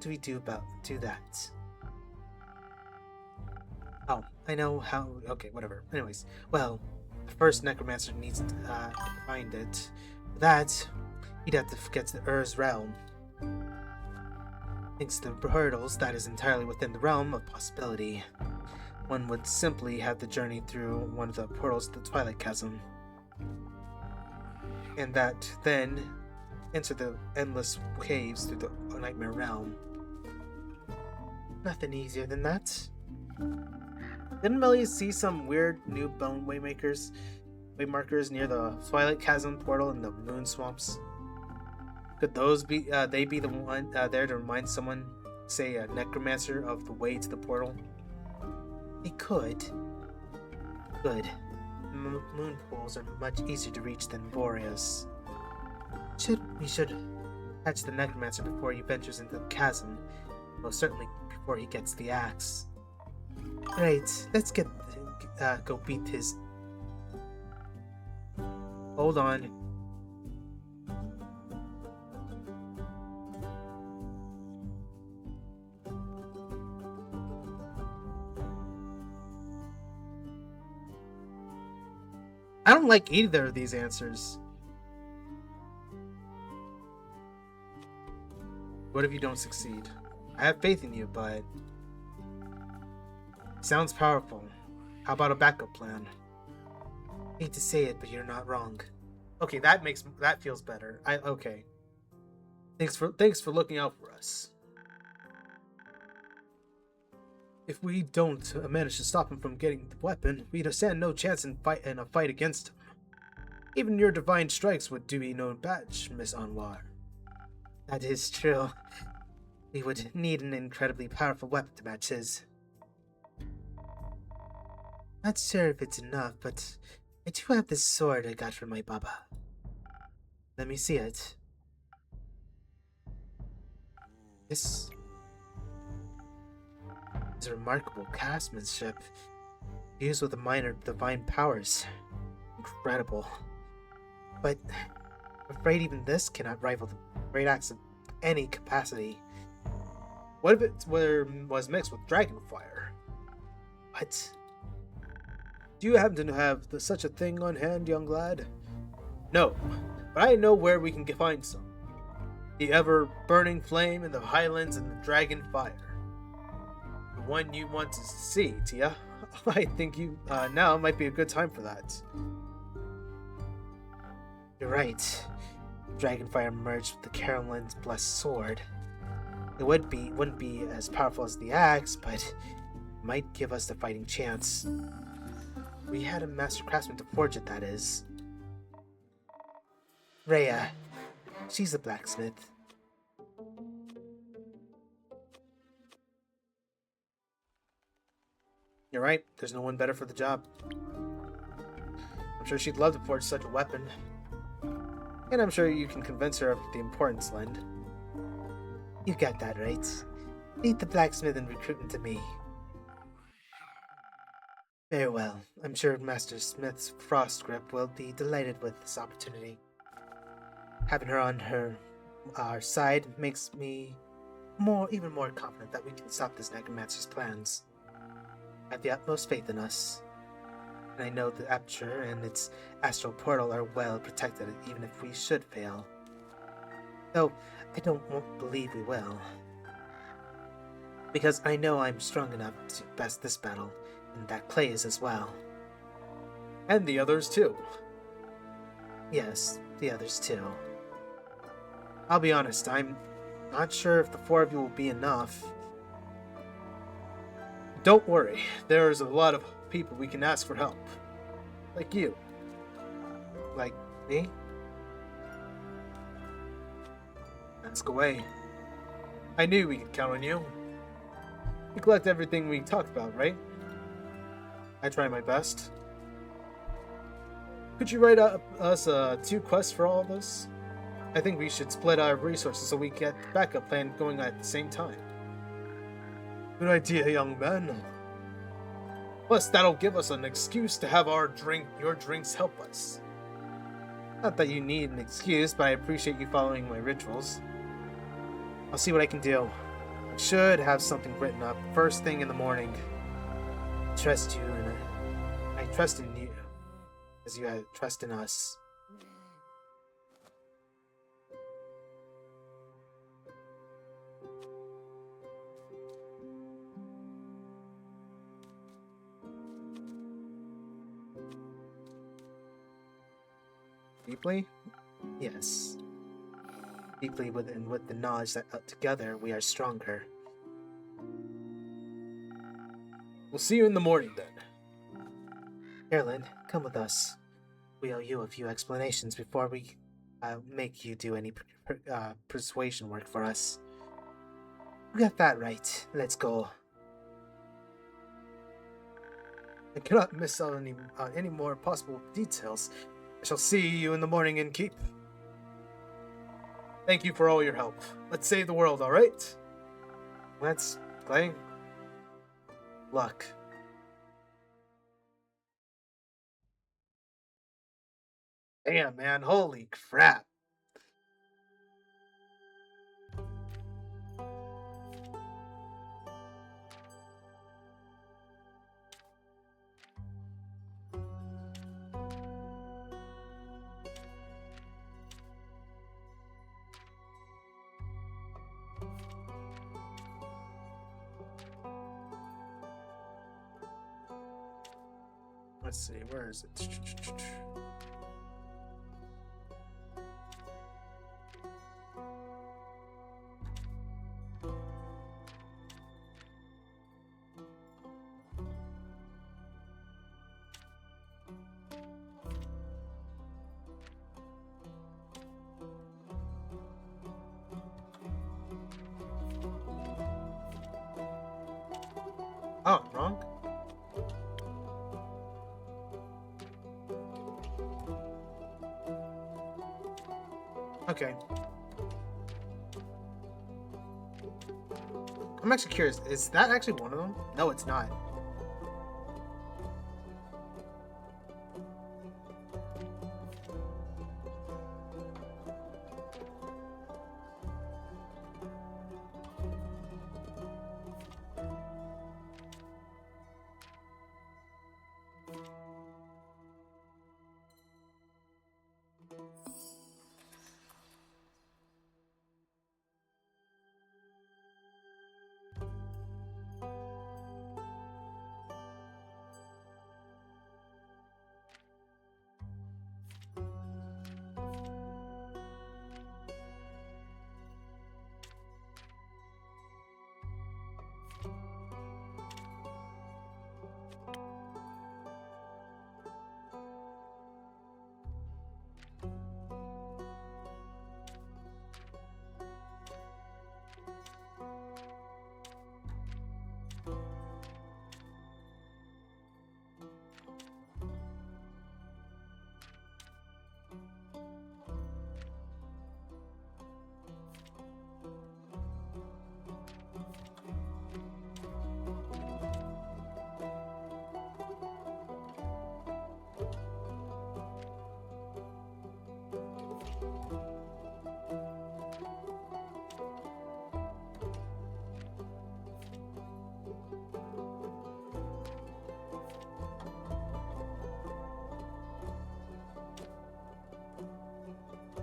do we do that? Oh, I know how. Okay, whatever. Anyways, well, the first necromancer needs to find it. For that, he'd have to get to the Ur's realm. Thanks to the hurdles, that is entirely within the realm of possibility. One would simply have to journey through one of the portals to the Twilight Chasm. And that then enter the endless caves through the Nightmare Realm. Nothing easier than that. Didn't Melly see some weird new bone waymarkers near the Twilight Chasm portal in the Moon Swamps? Could those be they be the one there to remind someone, say a necromancer, of the way to the portal? They could. Good. Moon pools are much easier to reach than Boreas. We should catch the necromancer before he ventures into the chasm. Most certainly before he gets the axe. Right, let's go beat his... Hold on. I don't like either of these answers. What if you don't succeed? I have faith in you, but... Sounds powerful. How about a backup plan? Hate to say it, but you're not wrong. Okay, that feels better. Okay. Thanks for looking out for us. If we don't manage to stop him from getting the weapon, we'd stand no chance in a fight against him. Even your divine strikes would do me no match, Miss Anwar. That is true. We would need an incredibly powerful weapon to match his. Not sure if it's enough, but I do have this sword I got from my Baba. Let me see it. This is remarkable craftsmanship, used with a minor divine powers. Incredible. But I'm afraid even this cannot rival the great axe of any capacity. What if it was mixed with dragon fire? What? Do you happen to have such a thing on hand, young lad? No, but I know where we can find some. The ever-burning flame in the highlands and the dragon fire. The one you want to see, Tia. I think you now might be a good time for that. You're right. Dragonfire merged with the Caroline's blessed sword. It wouldn't be as powerful as the axe, but it might give us the fighting chance. We had a master craftsman to forge it, that is. Rhea. She's a blacksmith. You're right, there's no one better for the job. I'm sure she'd love to forge such a weapon. And I'm sure you can convince her of the importance, Lind. You got that right. Lead the blacksmith and recruit him to me. Very well. I'm sure Master Smith's frost grip will be delighted with this opportunity. Having her on our side makes me even more confident that we can stop this necromancer's plans. I have the utmost faith in us, and I know the aperture and its astral portal are well protected, even if we should fail. Though I won't believe we will, because I know I'm strong enough to best this battle, and that Clay is as well. And the others too. Yes, the others too. I'll be honest, I'm not sure if the four of you will be enough. Don't worry, there's a lot of people we can ask for help. Like you. Like me? Ask away. I knew we could count on you. You collect everything we talked about, right? I try my best. Could you write us 2 quests for all of us? I think we should split our resources so we get the backup plan going at the same time. Good idea, young man. Plus, that'll give us an excuse to have your drinks help us. Not that you need an excuse, but I appreciate you following my rituals. I'll see what I can do. I should have something written up first thing in the morning. I trust in you, as you have trust in us. Deeply? Yes. Deeply with the knowledge that together we are stronger. We'll see you in the morning then. Erlyn, come with us. We owe you a few explanations before we make you do any persuasion work for us. You got that right. Let's go. I cannot miss out on any more possible details. I shall see you in the morning in Keep. Thank you for all your help. Let's save the world, alright? Let's Clay? luck. Damn, man. Holy crap. Let's see, where is it? Oh, wrong? Okay. I'm actually curious. Is that actually one of them? No, it's not.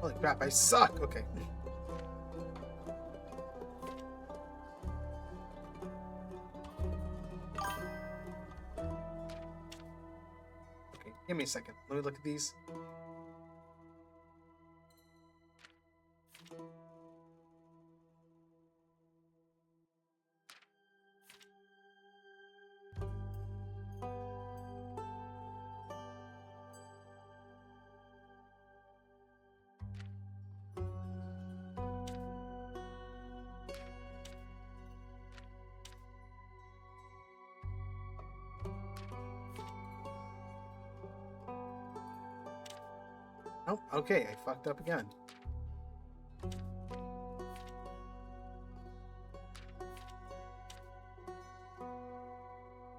Holy crap, I suck! Okay. Okay, give me a second. Let me look at these. Oh, okay, I fucked up again.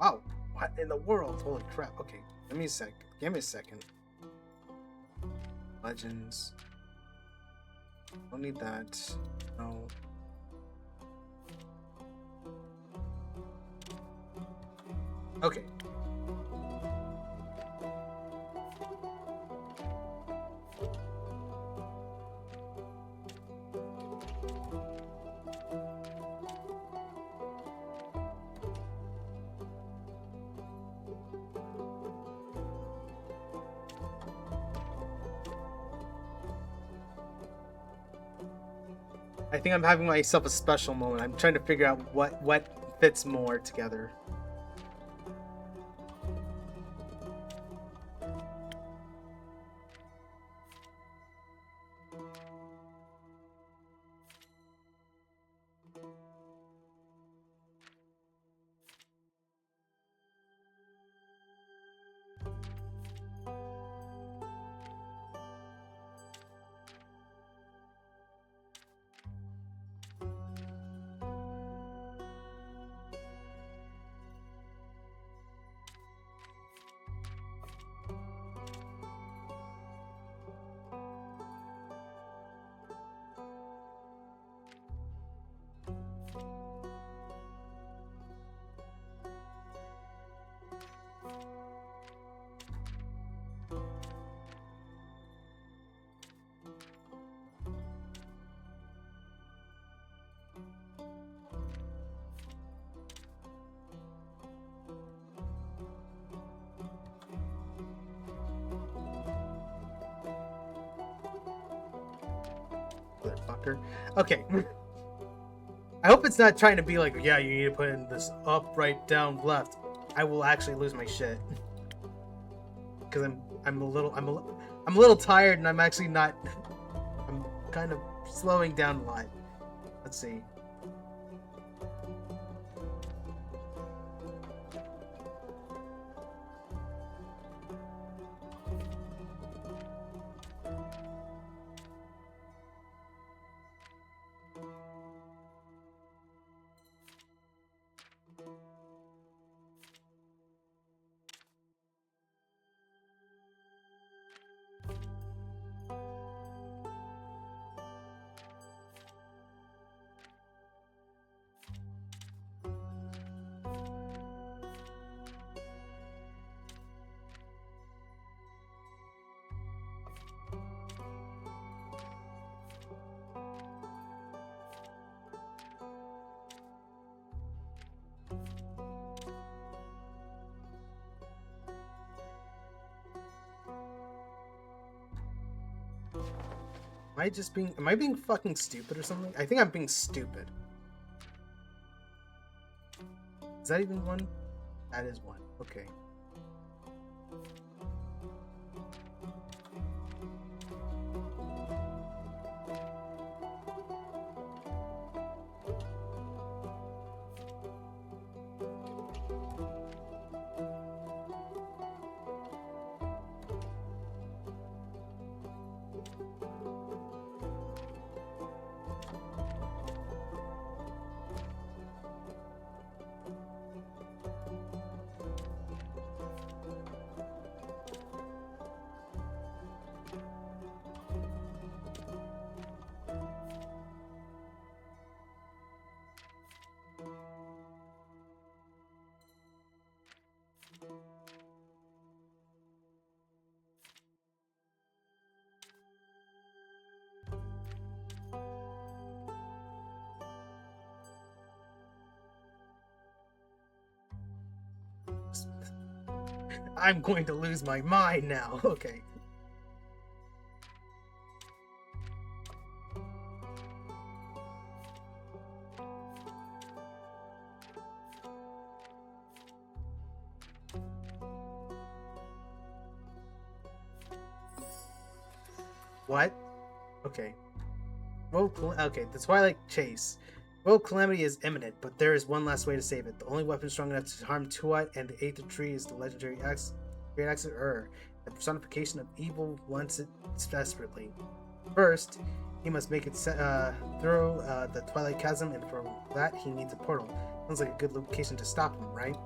Wow, what in the world? Holy crap. Okay, give me a sec. Give me a second. Legends. Don't need that. No. Okay. I think I'm having myself a special moment. I'm trying to figure out what fits more together. Motherfucker. Okay. I hope it's not trying to be like, yeah, you need to put in this up, right, down, left. I will actually lose my shit. Because I'm a little tired, and I'm actually not. I'm kind of slowing down a lot. Let's see. Am I being fucking stupid or something? I think I'm being stupid. Is that even one? That is one. Okay. I'm going to lose my mind now. Okay. What? Okay. Okay, the Twilight Chase. World calamity is imminent, but there is one last way to save it. The only weapon strong enough to harm Tuat and the Aether Tree is the legendary Great Axe of Ur. The personification of evil wants it desperately. First, he must make it through the Twilight Chasm, and for that, he needs a portal. Sounds like a good location to stop him, right?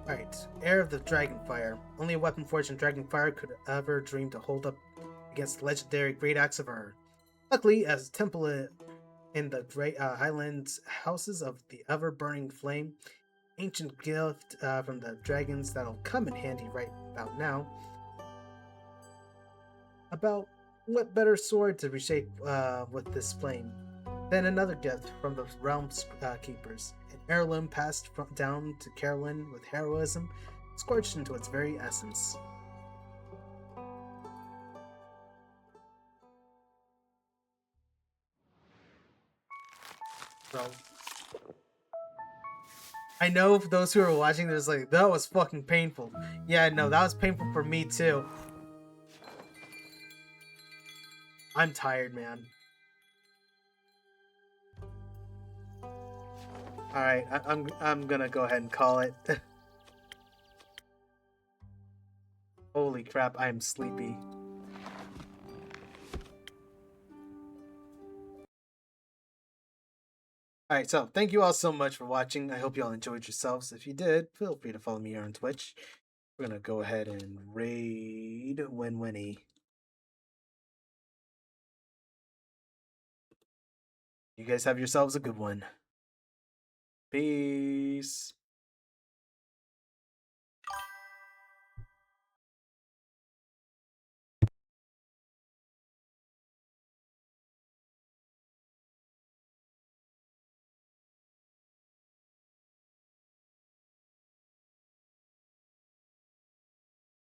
Alright, Heir of the Dragonfire. Only a weapon forged in Dragonfire could ever dream to hold up against the legendary Great Axe of Ur. Luckily, as a temple in the Great Highlands houses of the ever-burning flame, ancient gift from the dragons that'll come in handy right about now. About what better sword to reshape with this flame than another gift from the realm's keepers, an heirloom passed down to Carolyn with heroism, scorched into its very essence. So, I know for those who are watching, there's like, that was fucking painful. Yeah, no, that was painful for me too. I'm tired, man. Alright, I'm gonna go ahead and call it. Holy crap, I am sleepy. Alright, so thank you all so much for watching. I hope you all enjoyed yourselves. If you did, feel free to follow me here on Twitch. We're gonna go ahead and raid Winnie. You guys have yourselves a good one. Peace.